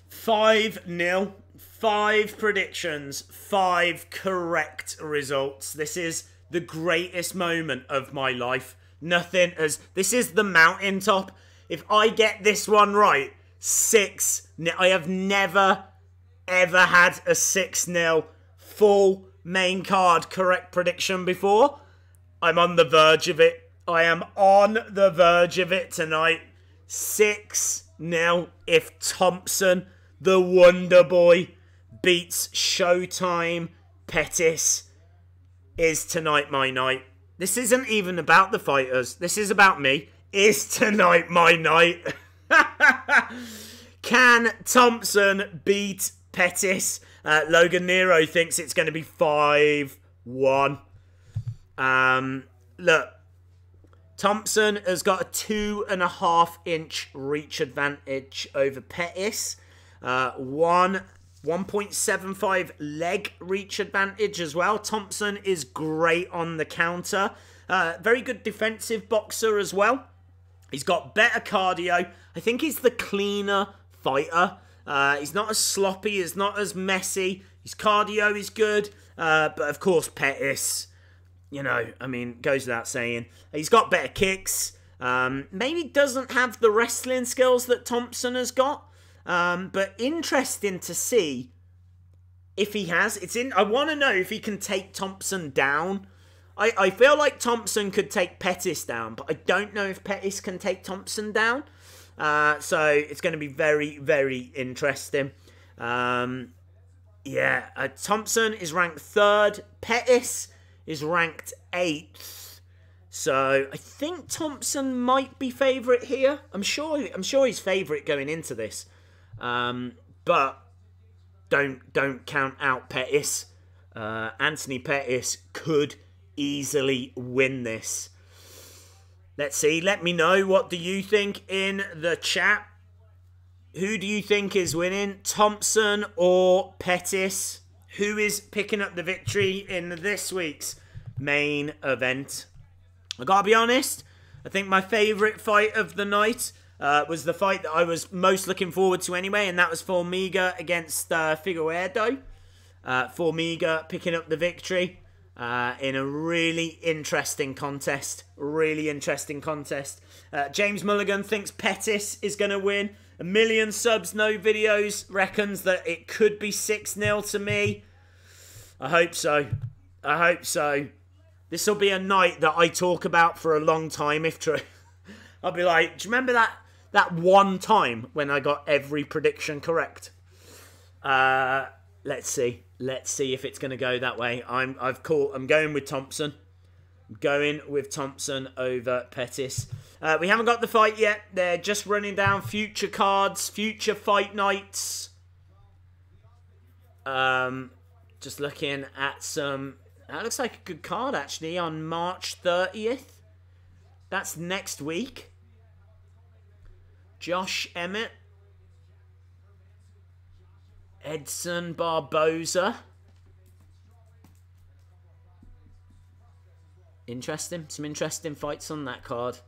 5-0. 5 predictions. 5 correct results. This is the greatest moment of my life. Nothing as... This is the mountaintop. If I get this one right, 6... I have never, ever had a 6-0 full main card correct prediction before. I'm on the verge of it. I am on the verge of it tonight. 6-0 if Thompson, the Wonder Boy, beats Showtime Pettis. Is tonight my night? This isn't even about the fighters. This is about me. Is tonight my night? Can Thompson beat Pettis? Logan Nero thinks it's going to be 5-1. Look. Thompson has got a 2.5-inch reach advantage over Pettis. 1.75 leg reach advantage as well. Thompson is great on the counter. Very good defensive boxer as well. He's got better cardio. I think he's the cleaner fighter. He's not as sloppy. He's not as messy. His cardio is good. But of course, Pettis... You know, I mean, goes without saying. He's got better kicks. Maybe doesn't have the wrestling skills that Thompson has got. But interesting to see if he has. I want to know if he can take Thompson down. I feel like Thompson could take Pettis down, but I don't know if Pettis can take Thompson down. So it's going to be very, very interesting. Thompson is ranked 3rd. Pettis is ranked 8th. So I think Thompson might be favourite here. I'm sure he's favourite going into this. But don't count out Pettis. Anthony Pettis could easily win this. Let's see. Let me know, what do you think in the chat? Who do you think is winning? Thompson or Pettis? Who is picking up the victory in this week's main event? I gotta be honest, I think my favourite fight of the night was the fight that I was most looking forward to anyway, and that was Formiga against Figueredo. Formiga picking up the victory in a really interesting contest. James Mulligan thinks Pettis is going to win. 1 million subs, no videos, reckons that it could be 6-0 to me. I hope so. This will be a night that I talk about for a long time, if true. I'll be like, do you remember that one time when I got every prediction correct? Let's see. Let's see if it's going to go that way. I'm going with Thompson. I'm going with Thompson over Pettis. We haven't got the fight yet. They're just running down future cards, future fight nights. Just looking at some... That looks like a good card, actually, on March 30th. That's next week. Josh Emmett. Edson Barboza. Interesting. Some interesting fights on that card.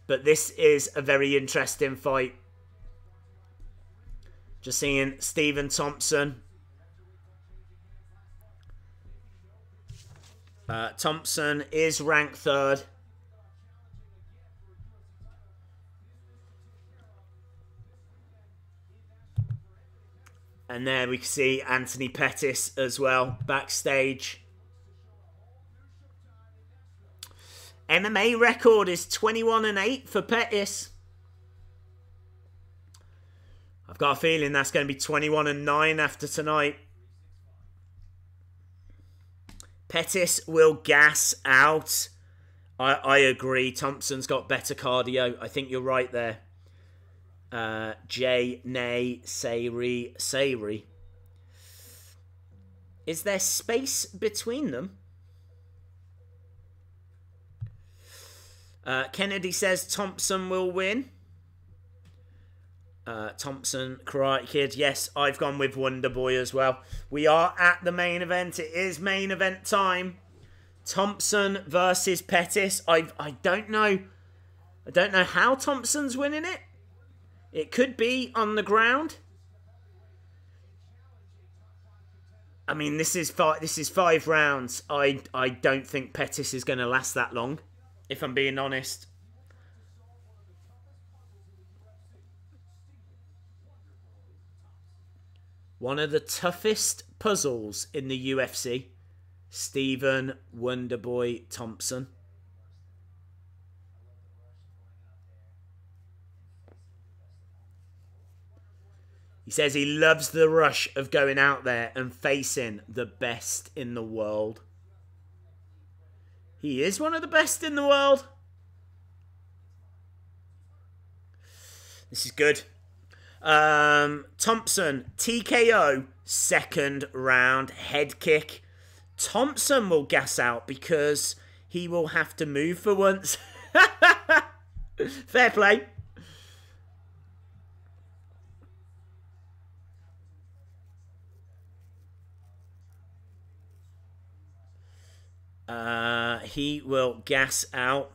But this is a very interesting fight. Just seeing Stephen Thompson. Thompson is ranked 3rd. And there we can see Anthony Pettis as well, backstage. MMA record is 21-8 for Pettis. I've got a feeling that's going to be 21-9 after tonight. Pettis will gas out. I agree. Thompson's got better cardio. I think you're right there. Sayri. Is there space between them? Kennedy says Thompson will win. Thompson, Karate Kid. Yes, I've gone with Wonder Boy as well. We are at the main event. It is main event time. Thompson versus Pettis. I don't know. I don't know how Thompson's winning it. It could be on the ground. I mean, this is 5 rounds. I don't think Pettis is going to last that long, if I'm being honest. One of the toughest puzzles in the UFC. Stephen Wonderboy Thompson. He says he loves the rush of going out there and facing the best in the world. He is one of the best in the world. This is good. Thompson, TKO, second round head kick. Thompson will gas out because he will have to move for once. Fair play. He will gas out.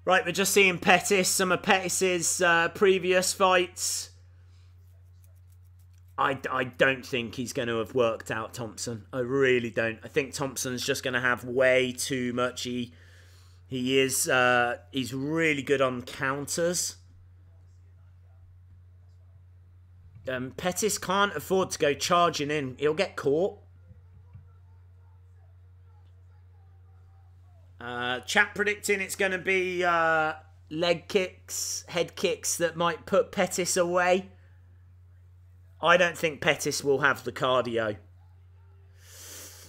Right, we're just seeing Pettis, some of Pettis's previous fights. I don't think he's going to have worked out Thompson. I really don't. I think Thompson's just going to have way too much. He's really good on counters. Pettis can't afford to go charging in. He'll get caught. Chat predicting it's going to be leg kicks, head kicks that might put Pettis away. I don't think Pettis will have the cardio.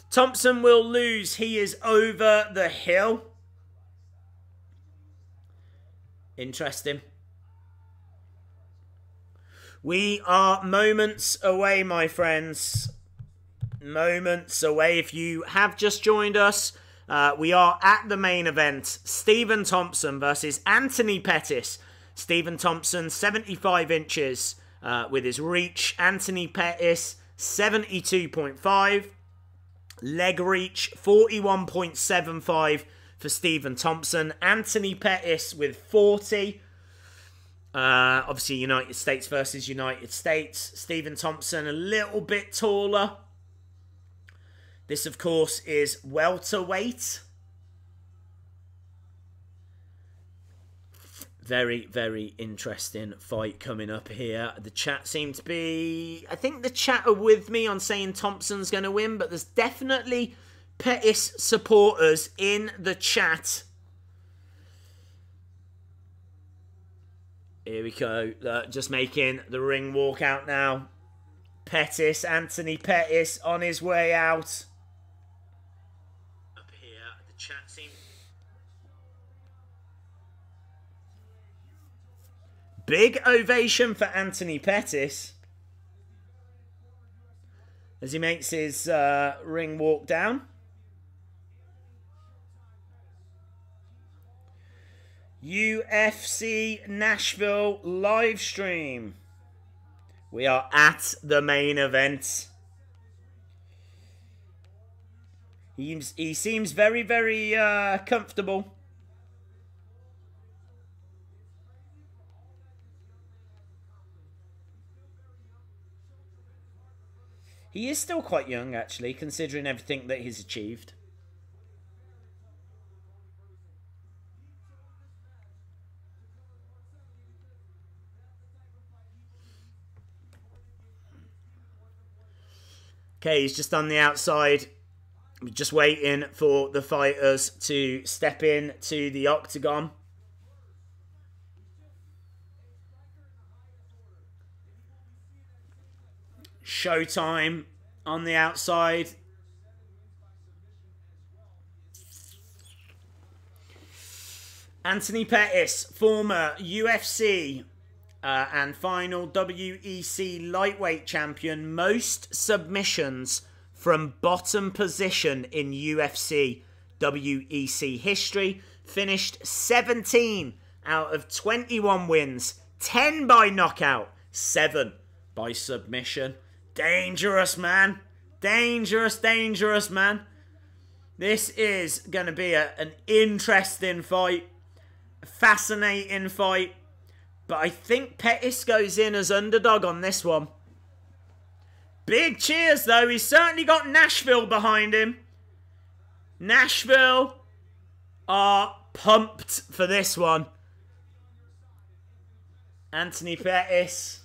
Thompson will lose. He is over the hill. Interesting. We are moments away, my friends. Moments away. If you have just joined us, we are at the main event. Stephen Thompson versus Anthony Pettis. Stephen Thompson, 75 inches with his reach. Anthony Pettis, 72.5. Leg reach, 41.75 for Stephen Thompson. Anthony Pettis with 40. Obviously, United States versus United States. Stephen Thompson a little bit taller. This, of course, is welterweight. Very, very interesting fight coming up here. The chat seems to be... I think the chat are with me on saying Thompson's going to win, but there's definitely Pettis supporters in the chat. Here we go. Just making the ring walk out now. Pettis, Anthony Pettis on his way out. Up here, the chat seems... Big ovation for Anthony Pettis as he makes his ring walk down. UFC Nashville live stream. We are at the main event. He seems very, very comfortable. He is still quite young, actually, considering everything that he's achieved. Okay, he's just on the outside. We're just waiting for the fighters to step in to the octagon. Showtime on the outside. Anthony Pettis, former UFC and final WEC lightweight champion. Most submissions from bottom position in UFC. WEC history. Finished 17 out of 21 wins. 10 by knockout. 7 by submission. Dangerous, man. Dangerous, dangerous, man. This is going to be an interesting fight. A fascinating fight. But I think Pettis goes in as underdog on this one. Big cheers, though. He's certainly got Nashville behind him. Nashville are pumped for this one. Anthony Pettis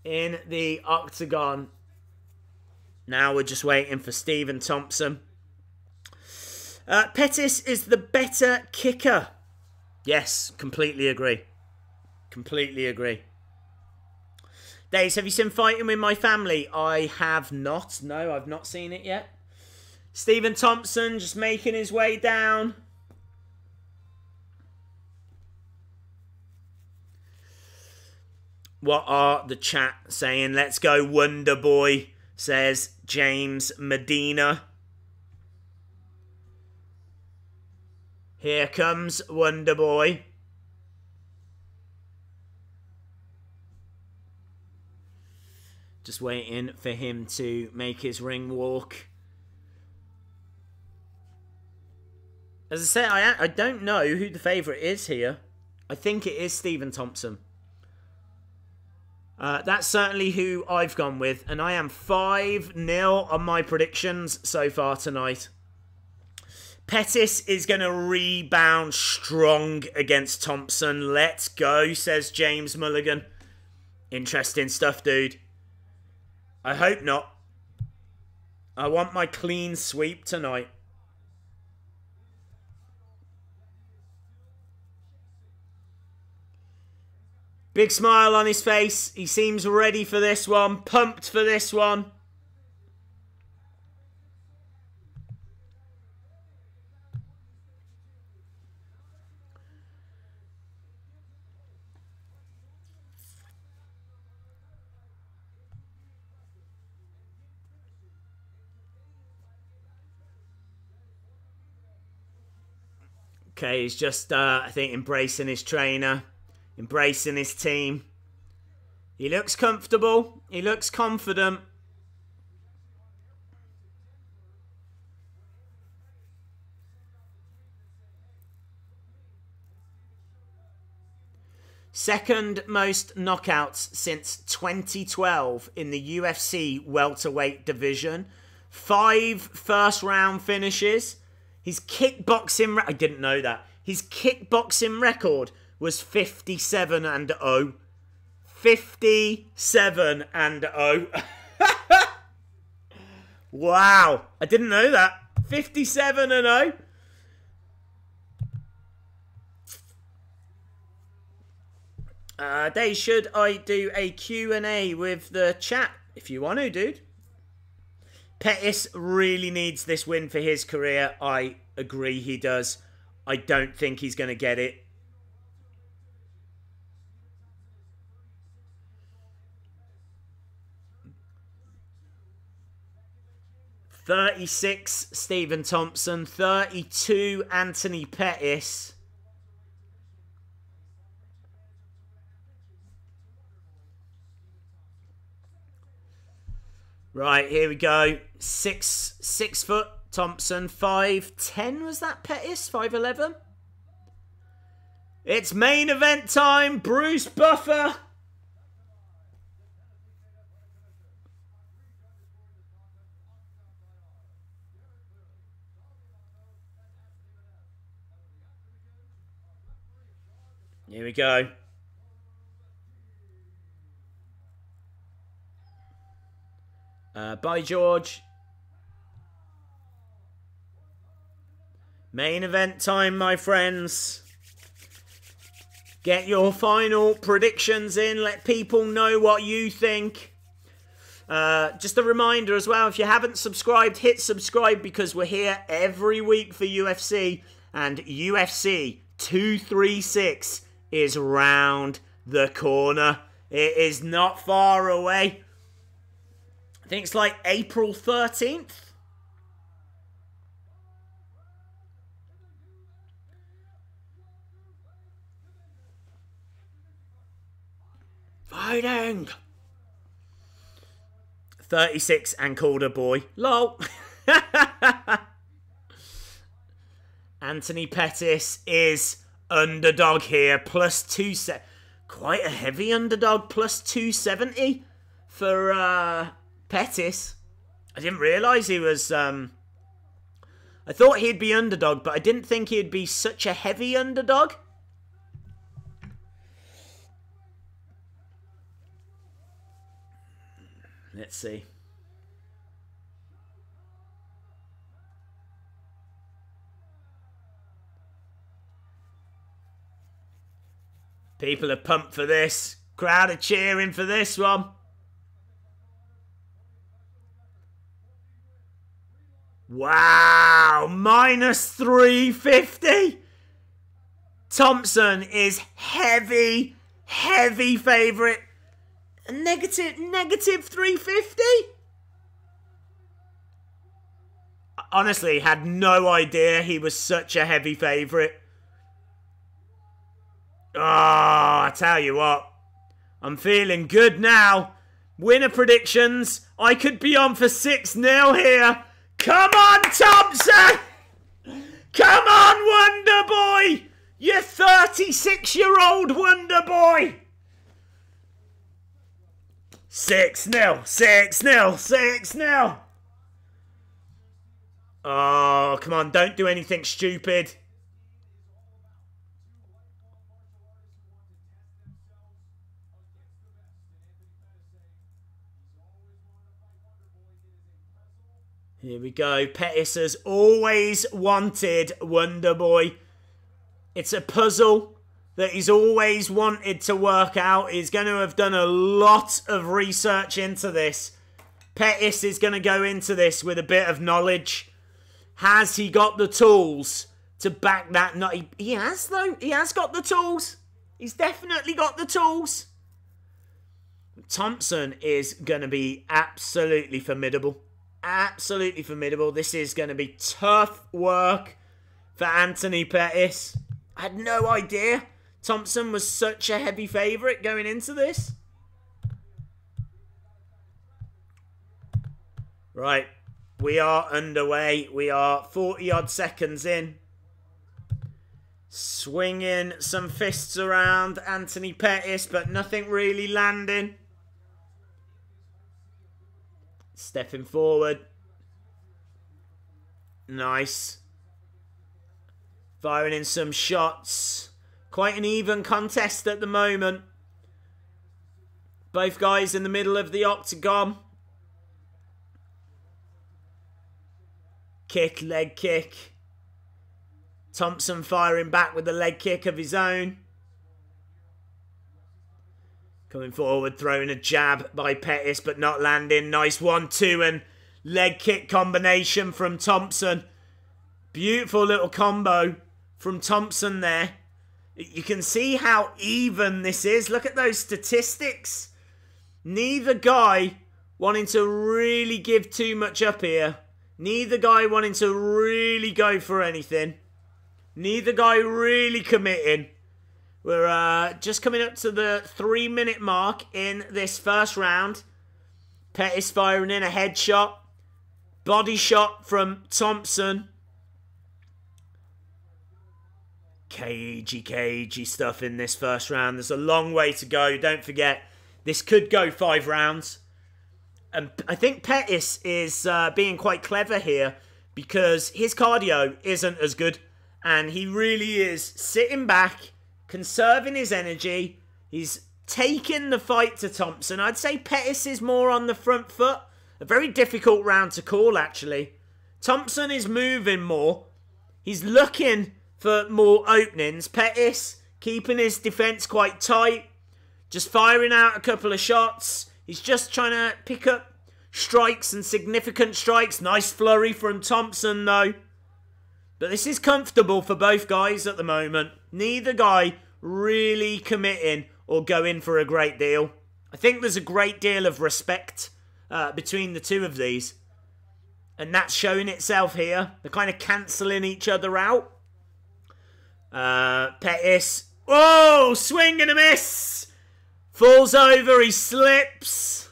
in the octagon. Now we're just waiting for Stephen Thompson. Pettis is the better kicker. Yes, completely agree. Completely agree. Deiveson, have you seen Fighting with My Family? I have not. No, I've not seen it yet. Stephen Thompson just making his way down. What are the chat saying? Let's go Wonder Boy, says James Medina. Here comes Wonder Boy. Just waiting for him to make his ring walk. As I say, I don't know who the favourite is here. I think it is Stephen Thompson. That's certainly who I've gone with. And I am 5-0 on my predictions so far tonight. Pettis is going to rebound strong against Thompson. Let's go, says James Mulligan. Interesting stuff, dude. I hope not. I want my clean sweep tonight. Big smile on his face. He seems ready for this one. Pumped for this one. Okay, he's just, I think, embracing his trainer, embracing his team. He looks comfortable. He looks confident. Second most knockouts since 2012 in the UFC welterweight division. 5 first-round finishes. His kickboxing... I didn't know that. His kickboxing record was 57-0. 57-0. Wow. I didn't know that. 57-0. Dave, should I do a Q&A with the chat? If you want to, dude. Pettis really needs this win for his career. I agree he does. I don't think he's going to get it. $36, Stephen Thompson. 32, Anthony Pettis. Right, here we go. 6 foot Thompson. 5'10", was that Pettis? 5'11"? It's main event time. Bruce Buffer. Here we go. By George. Main event time, my friends. Get your final predictions in. Let people know what you think. Just a reminder as well, if you haven't subscribed, hit subscribe because we're here every week for UFC. And UFC 236 is round the corner. It is not far away. I think it's like April 13th. Fighting! 36 and called a boy. Lol. Anthony Pettis is underdog here. Plus 270. Quite a heavy underdog. Plus 270 for Pettis. I didn't realise he was... I thought he'd be underdog, but I didn't think he'd be such a heavy underdog. Let's see. People are pumped for this. Crowd are cheering for this one. Wow, minus 350. Thompson is heavy favourite. Negative 350? Honestly, had no idea he was such a heavy favourite. Oh, I tell you what. I'm feeling good now. Winner predictions. I could be on for 6-0 here. Come on, Thompson! Come on, Wonder Boy! You 36-year-old Wonder Boy! 6-0, 6-0, 6-0. Oh, come on, don't do anything stupid. Here we go. Pettis has always wanted Wonder Boy. It's a puzzle that he's always wanted to work out. He's going to have done a lot of research into this. Pettis is going to go into this with a bit of knowledge. Has he got the tools to back that? No, he has, though. He has got the tools. He's definitely got the tools. Thompson is going to be absolutely formidable. Absolutely formidable. This is going to be tough work for Anthony Pettis. I had no idea Thompson was such a heavy favourite going into this. Right. We are underway. We are 40-odd seconds in. Swinging some fists around Anthony Pettis, but nothing really landing. Stepping forward. Nice. Firing in some shots. Quite an even contest at the moment. Both guys in the middle of the octagon. Kick, leg kick. Thompson firing back with a leg kick of his own. Coming forward, throwing a jab by Pettis, but not landing. Nice 1-2 and leg kick combination from Thompson. Beautiful little combo from Thompson there. You can see how even this is. Look at those statistics. Neither guy wanting to really give too much up here. Neither guy wanting to really go for anything. Neither guy really committing. We're just coming up to the 3-minute mark in this first round. Pettis firing in a headshot. Body shot from Thompson. Cagey stuff in this first round. There's a long way to go. Don't forget, this could go 5 rounds. And I think Pettis is being quite clever here because his cardio isn't as good. And he really is sitting back, conserving his energy. He's taking the fight to Thompson. I'd say Pettis is more on the front foot. A very difficult round to call, actually. Thompson is moving more. He's looking for more openings. Pettis keeping his defense quite tight. Just firing out a couple of shots. He's just trying to pick up strikes and significant strikes. Nice flurry from Thompson, though. But this is comfortable for both guys at the moment. Neither guy really committing or going for a great deal. I think there's a great deal of respect between the two of these. And that's showing itself here. They're kind of cancelling each other out. Pettis. Oh, swing and a miss Falls over, he slips.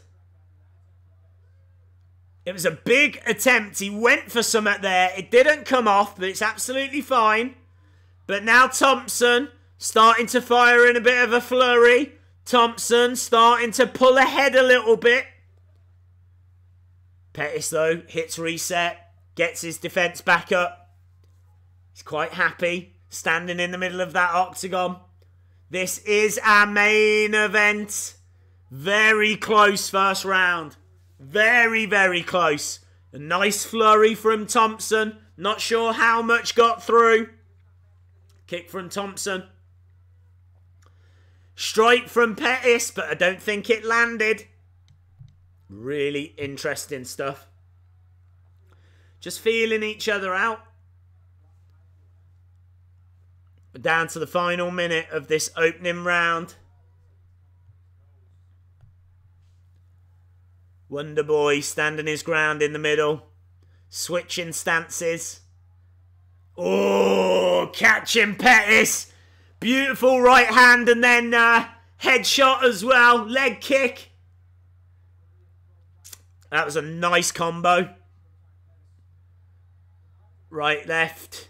It was a big attempt. He went for something there. It didn't come off, but it's absolutely fine. But now Thompson starting to fire in a bit of a flurry. Thompson starting to pull ahead a little bit. Pettis, though, hits reset. Gets his defense back up. He's quite happy standing in the middle of that octagon. This is our main event. Very close first round. Very, very close. A nice flurry from Thompson. Not sure how much got through. Kick from Thompson. Strike from Pettis, but I don't think it landed. Really interesting stuff. Just feeling each other out. Down to the final minute of this opening round. Wonderboy standing his ground in the middle. Switching stances. Oh, catching Pettis. Beautiful right hand and then headshot as well. Leg kick. That was a nice combo. Right, left.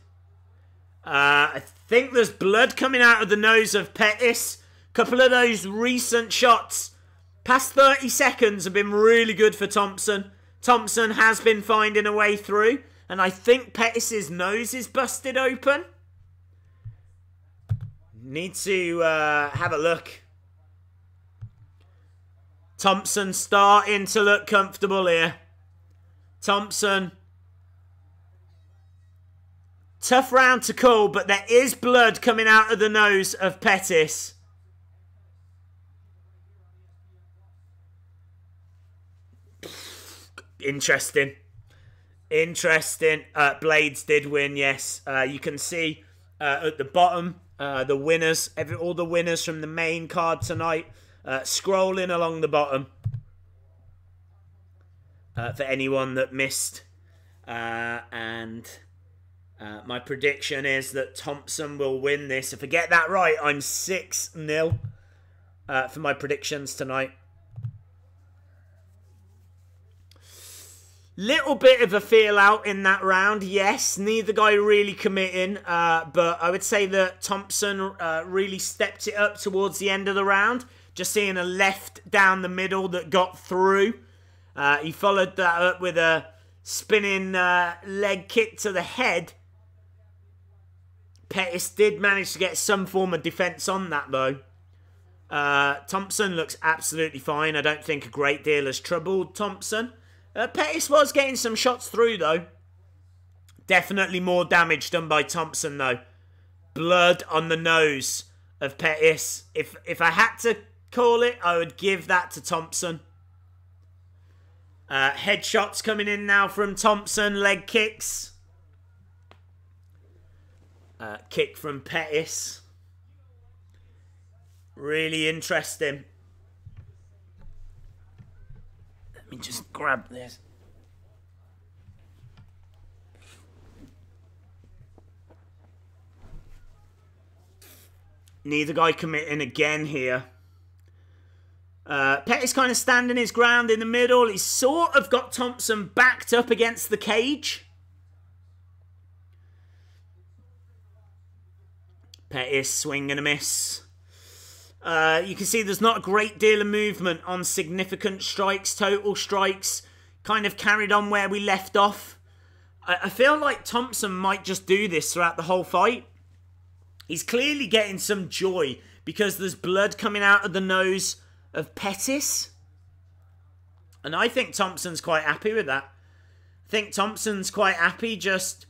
I think there's blood coming out of the nose of Pettis. Couple of those recent shots, past 30 seconds, have been really good for Thompson. Thompson has been finding a way through. And I think Pettis' nose is busted open. Need to have a look. Thompson starting to look comfortable here. Thompson. Tough round to call, but there is blood coming out of the nose of Pettis. Interesting. Interesting. Blaydes did win, yes. You can see at the bottom the winners, all the winners from the main card tonight, scrolling along the bottom for anyone that missed. My prediction is that Thompson will win this. If I get that right, I'm 6-0 for my predictions tonight. Little bit of a feel out in that round, yes. Neither guy really committing, but I would say that Thompson really stepped it up towards the end of the round. Just seeing a left down the middle that got through. He followed that up with a spinning leg kick to the head. Pettis did manage to get some form of defense on that, though. Thompson looks absolutely fine. I don't think a great deal has troubled Thompson. Pettis was getting some shots through, though. Definitely more damage done by Thompson, though. Blood on the nose of Pettis. If I had to call it, I would give that to Thompson. Headshots coming in now from Thompson. Leg kicks. Kick from Pettis. Really interesting. Let me just grab this. Neither guy committing again here. Pettis kind of standing his ground in the middle. He's sort of got Thompson backed up against the cage. Pettis swing and a miss. You can see there's not a great deal of movement on significant strikes, total strikes. Kind of carried on where we left off. I feel like Thompson might just do this throughout the whole fight. He's clearly getting some joy because there's blood coming out of the nose of Pettis. And I think Thompson's quite happy with that. I think Thompson's quite happy just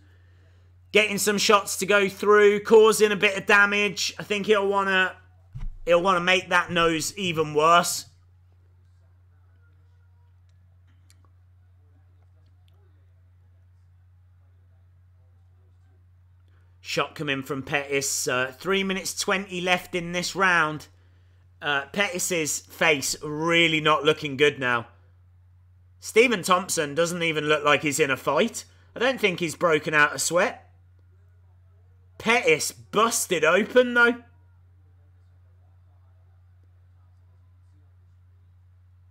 getting some shots to go through, causing a bit of damage. I think he'll want to make that nose even worse. Shot coming from Pettis. 3 minutes 20 left in this round. Pettis' face really not looking good now. Stephen Thompson doesn't even look like he's in a fight. I don't think he's broken out a sweat. Pettis busted open though.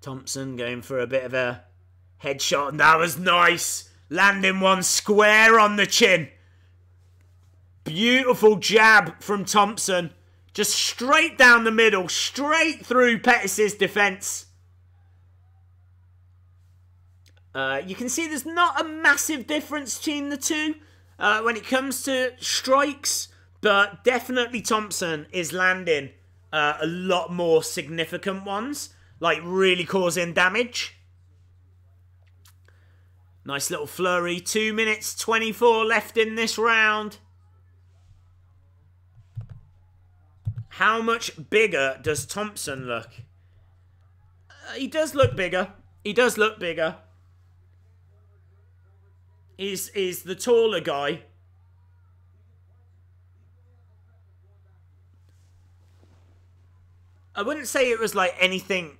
Thompson going for a bit of a headshot, and that was nice. Landing one square on the chin. Beautiful jab from Thompson. Just straight down the middle, straight through Pettis' defense. You can see there's not a massive difference between the two when it comes to strikes, but definitely Thompson is landing a lot more significant ones, like really causing damage. Nice little flurry. 2 minutes 24 left in this round. How much bigger does Thompson look? He does look bigger. He does look bigger. He's the taller guy. I wouldn't say it was like anything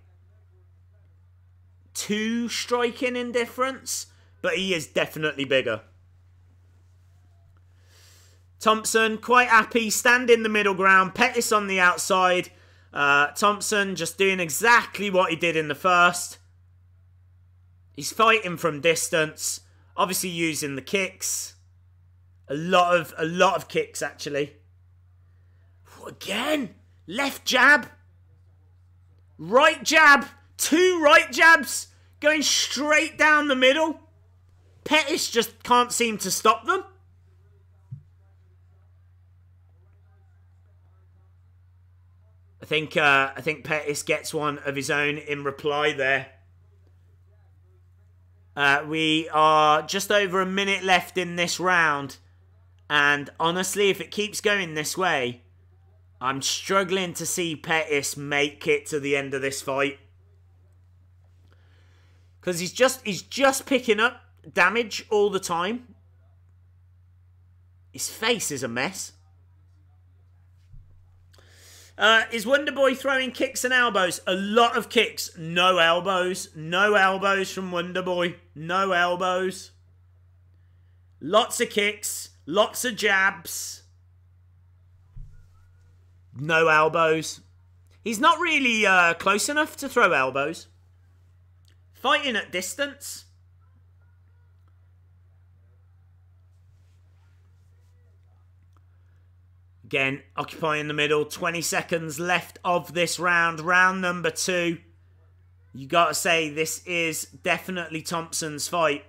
too striking in difference, but he is definitely bigger. Thompson, quite happy, standing the middle ground. Pettis on the outside. Thompson just doing exactly what he did in the first. He's fighting from distance. Obviously using the kicks. A lot of kicks, actually. Again, left jab. Right jab. 2 right jabs. Going straight down the middle. Pettis just can't seem to stop them. I think Pettis gets one of his own in reply there. We are just over a minute left in this round. And honestly, if it keeps going this way, I'm struggling to see Pettis make it to the end of this fight. Because he's just picking up damage all the time. His face is a mess. Is Wonderboy throwing kicks and elbows? A lot of kicks, no elbows. No elbows from Wonderboy. No elbows. Lots of kicks, lots of jabs. No elbows. He's not really close enough to throw elbows. Fighting at distance. Again, occupying the middle. 20 seconds left of this round. Round number 2. You got to say, this is definitely Thompson's fight.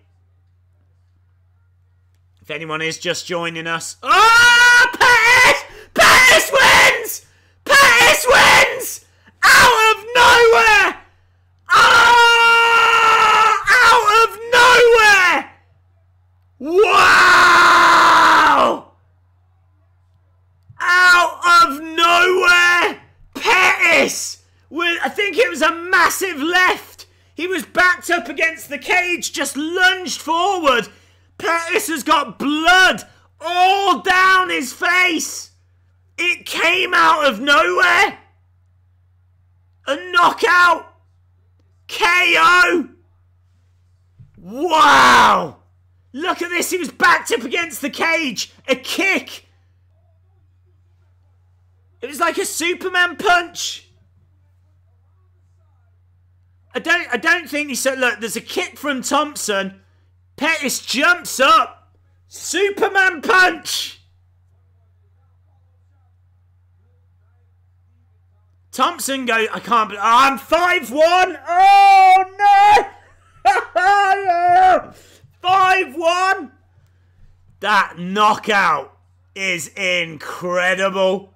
If anyone is just joining us. Oh, Pettis! Pettis wins! Pettis wins! Out of nowhere! Oh! Out of nowhere! Wow! Out of nowhere, Pettis, I think it was a massive left. He was backed up against the cage, just lunged forward. Pettis has got blood all down his face. It came out of nowhere. A knockout. KO. Wow. Look at this. He was backed up against the cage. A kick. It was like a Superman punch. I don't think he said, look, there's a kick from Thompson. Pettis jumps up. Superman punch. Thompson goes, I can't believe, I'm 5-1. Oh, no. 5-1. That knockout is incredible.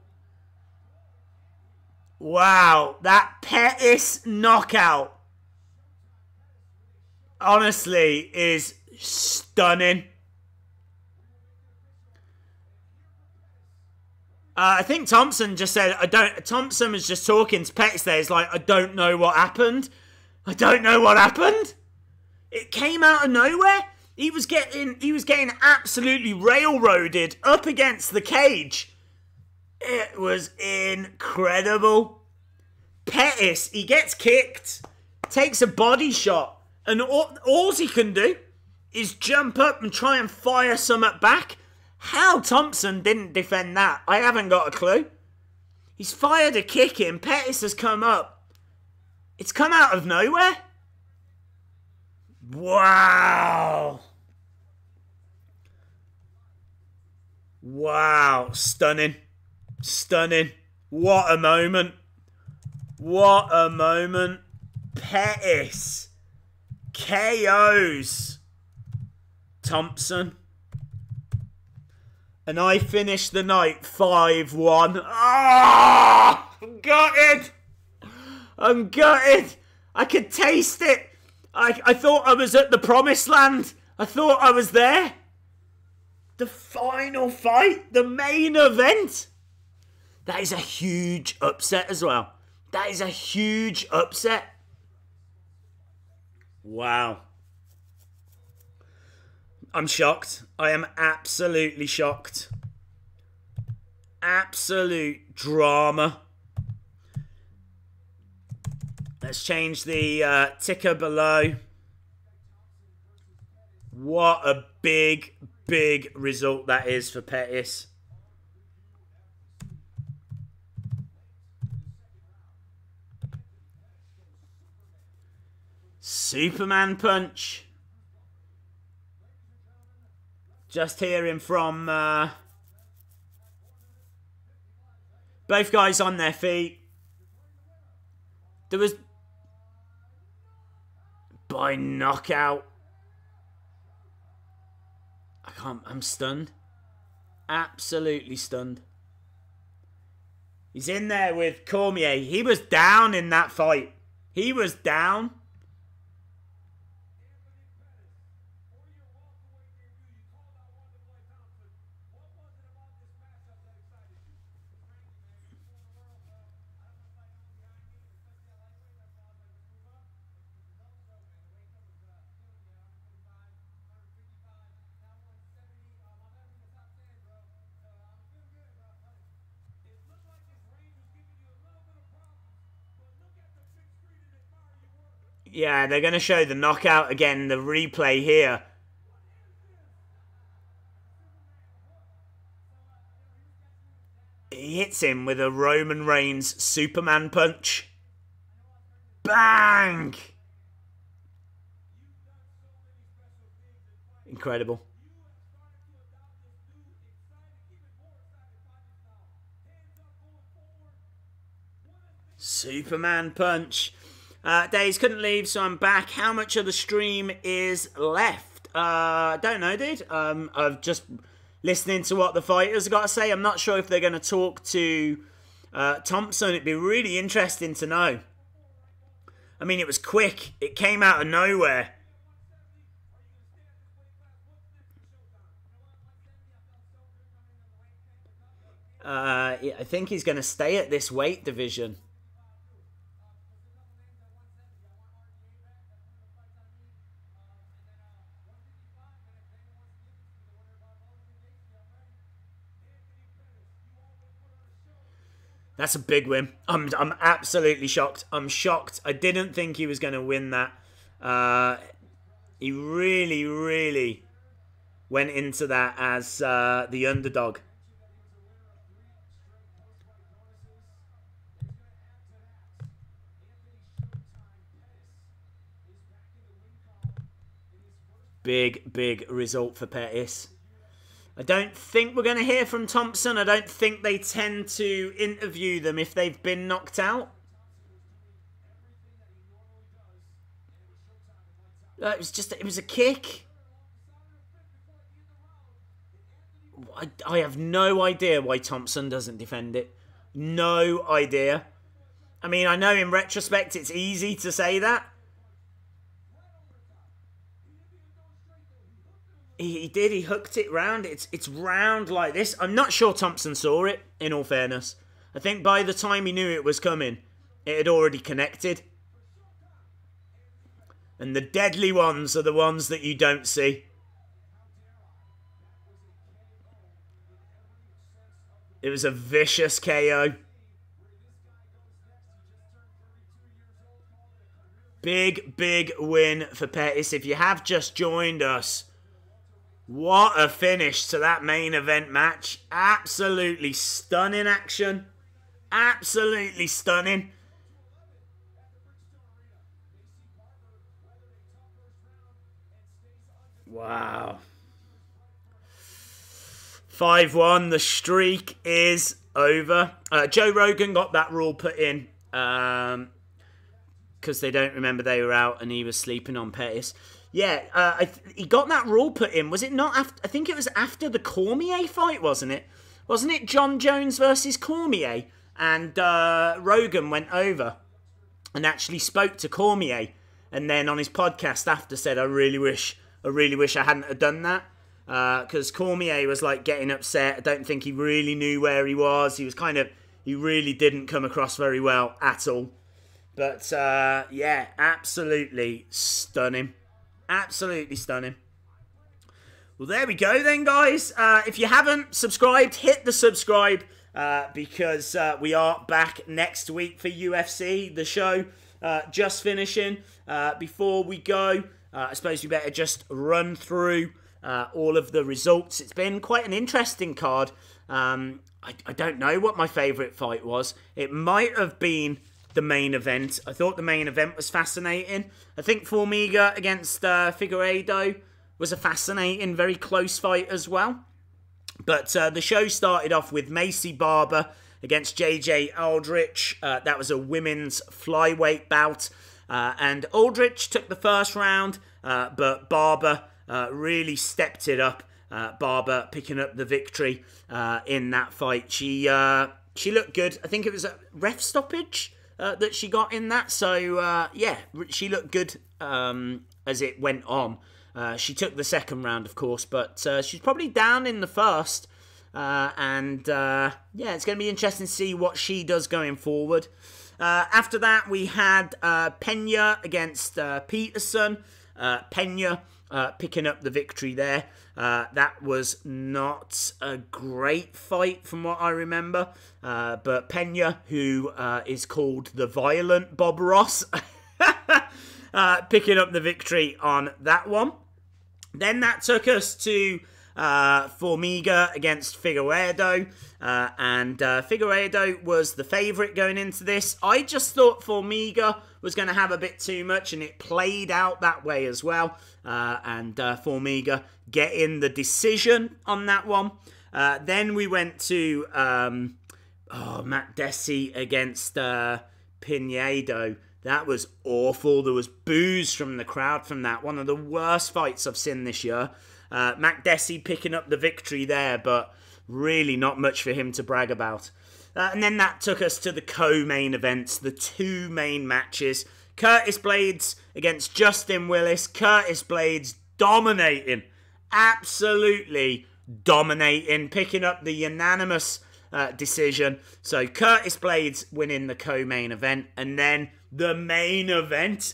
Wow, that Pettis knockout, honestly, is stunning. I think Thompson just said, Thompson was just talking to Pettis there. He's like, I don't know what happened. I don't know what happened. It came out of nowhere. He was getting absolutely railroaded up against the cage. It was incredible. Pettis, he gets kicked, takes a body shot, and all he can do is jump up and try and fire something back. How Thompson didn't defend that, I haven't got a clue. He's fired a kick in, Pettis has come up. It's come out of nowhere. Wow. Wow. Stunning. Stunning. What a moment. What a moment. Pettis KOs Thompson. And I finished the night 5-1. Ah! I'm gutted. I'm gutted. I could taste it. I thought I was at the promised land. I thought I was there. The final fight. The main event. That is a huge upset as well. That is a huge upset. Wow. I'm shocked. I am absolutely shocked. Absolute drama. Let's change the ticker below. What a big, big result that is for Pettis. Superman punch. Just hearing from both guys on their feet. There was by knockout. I'm stunned. Absolutely stunned. He's in there with Cormier. He was down in that fight. He was down. Yeah, they're going to show the knockout again, the replay here. He hits him with a Roman Reigns Superman punch. Bang! Incredible. Superman punch. Days couldn't leave, so I'm back. How much of the stream is left? Don't know, dude. I've just listening to what the fighters got to say. I'm not sure if they're going to talk to Thompson. It'd be really interesting to know. I mean, it was quick. It came out of nowhere. I think he's going to stay at this weight division. That's a big win. I'm absolutely shocked. I'm shocked. I didn't think he was going to win that. He really, really went into that as the underdog. Big, big result for Pettis. I don't think we're going to hear from Thompson. I don't think they tend to interview them if they've been knocked out. It was a kick. I have no idea why Thompson doesn't defend it. No idea. I mean, I know in retrospect it's easy to say that. He did. He hooked it round. It's round like this. I'm not sure Thompson saw it, in all fairness. I think by the time he knew it was coming, it had already connected. And the deadly ones are the ones that you don't see. It was a vicious KO. Big, big win for Pettis. If you have just joined us, what a finish to that main event match. Absolutely stunning action. Absolutely stunning. Wow. 5-1. The streak is over. Joe Rogan got that rule put in because they don't remember they were out and he was sleeping on Pettis. Yeah, he got that rule put in. Was it not after? I think it was after the Cormier fight, wasn't it? Wasn't it John Jones versus Cormier? And Rogan went over and actually spoke to Cormier. And then on his podcast after said, I really wish I hadn't have done that. Because Cormier was like getting upset. I don't think he really knew where he was. He really didn't come across very well at all. But yeah, absolutely stunning. Absolutely stunning. Well, there we go then, guys. If you haven't subscribed, hit the subscribe because we are back next week for UFC, the show. Just finishing. Before we go, I suppose we better just run through all of the results. It's been quite an interesting card. I don't know what my favourite fight was. It might have been the main event. I thought the main event was fascinating. I think Formiga against Figueredo was a fascinating, very close fight as well. But the show started off with Maycee Barber against JJ Aldrich. That was a women's flyweight bout. And Aldrich took the first round, but Barber really stepped it up. Barber picking up the victory in that fight. She looked good. I think it was a ref stoppage that she got in that. So, yeah, she looked good as it went on. She took the second round, of course, but she's probably down in the first. Yeah, it's going to be interesting to see what she does going forward. After that, we had Pena against Peterson. Pena picking up the victory there. That was not a great fight from what I remember. But Pena, who is called the Violent Bob Ross, picking up the victory on that one. Then that took us to Formiga against Figueredo. And Figueredo was the favourite going into this. I just thought Formiga was going to have a bit too much, and it played out that way as well. And Formiga getting the decision on that one. Then we went to Makdessi against Pinedo. That was awful. There was boos from the crowd from that. One of the worst fights I've seen this year. Makdessi picking up the victory there, but really not much for him to brag about. And then that took us to the co-main events, the two main matches. Curtis Blaydes against Justin Willis. Curtis Blaydes dominating, absolutely dominating, picking up the unanimous decision. So Curtis Blaydes winning the co-main event. And then the main event,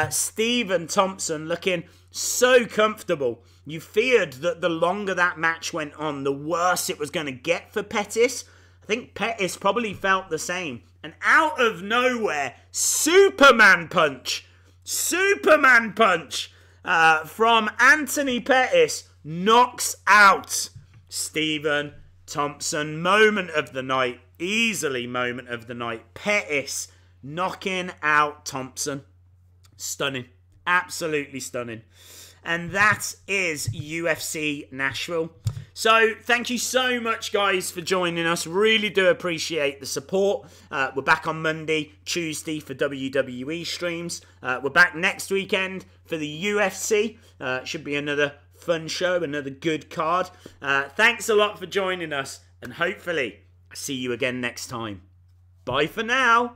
Stephen Thompson looking so comfortable. You feared that the longer that match went on, the worse it was going to get for Pettis. I think Pettis probably felt the same. And out of nowhere, Superman punch from Anthony Pettis knocks out Stephen Thompson. Moment of the night, easily moment of the night. Pettis knocking out Thompson. Stunning, absolutely stunning. And that is UFC Nashville. So, thank you so much, guys, for joining us. Really do appreciate the support. We're back on Monday, Tuesday for WWE streams. We're back next weekend for the UFC. Should be another fun show, another good card. Thanks a lot for joining us, and hopefully, I'll see you again next time. Bye for now.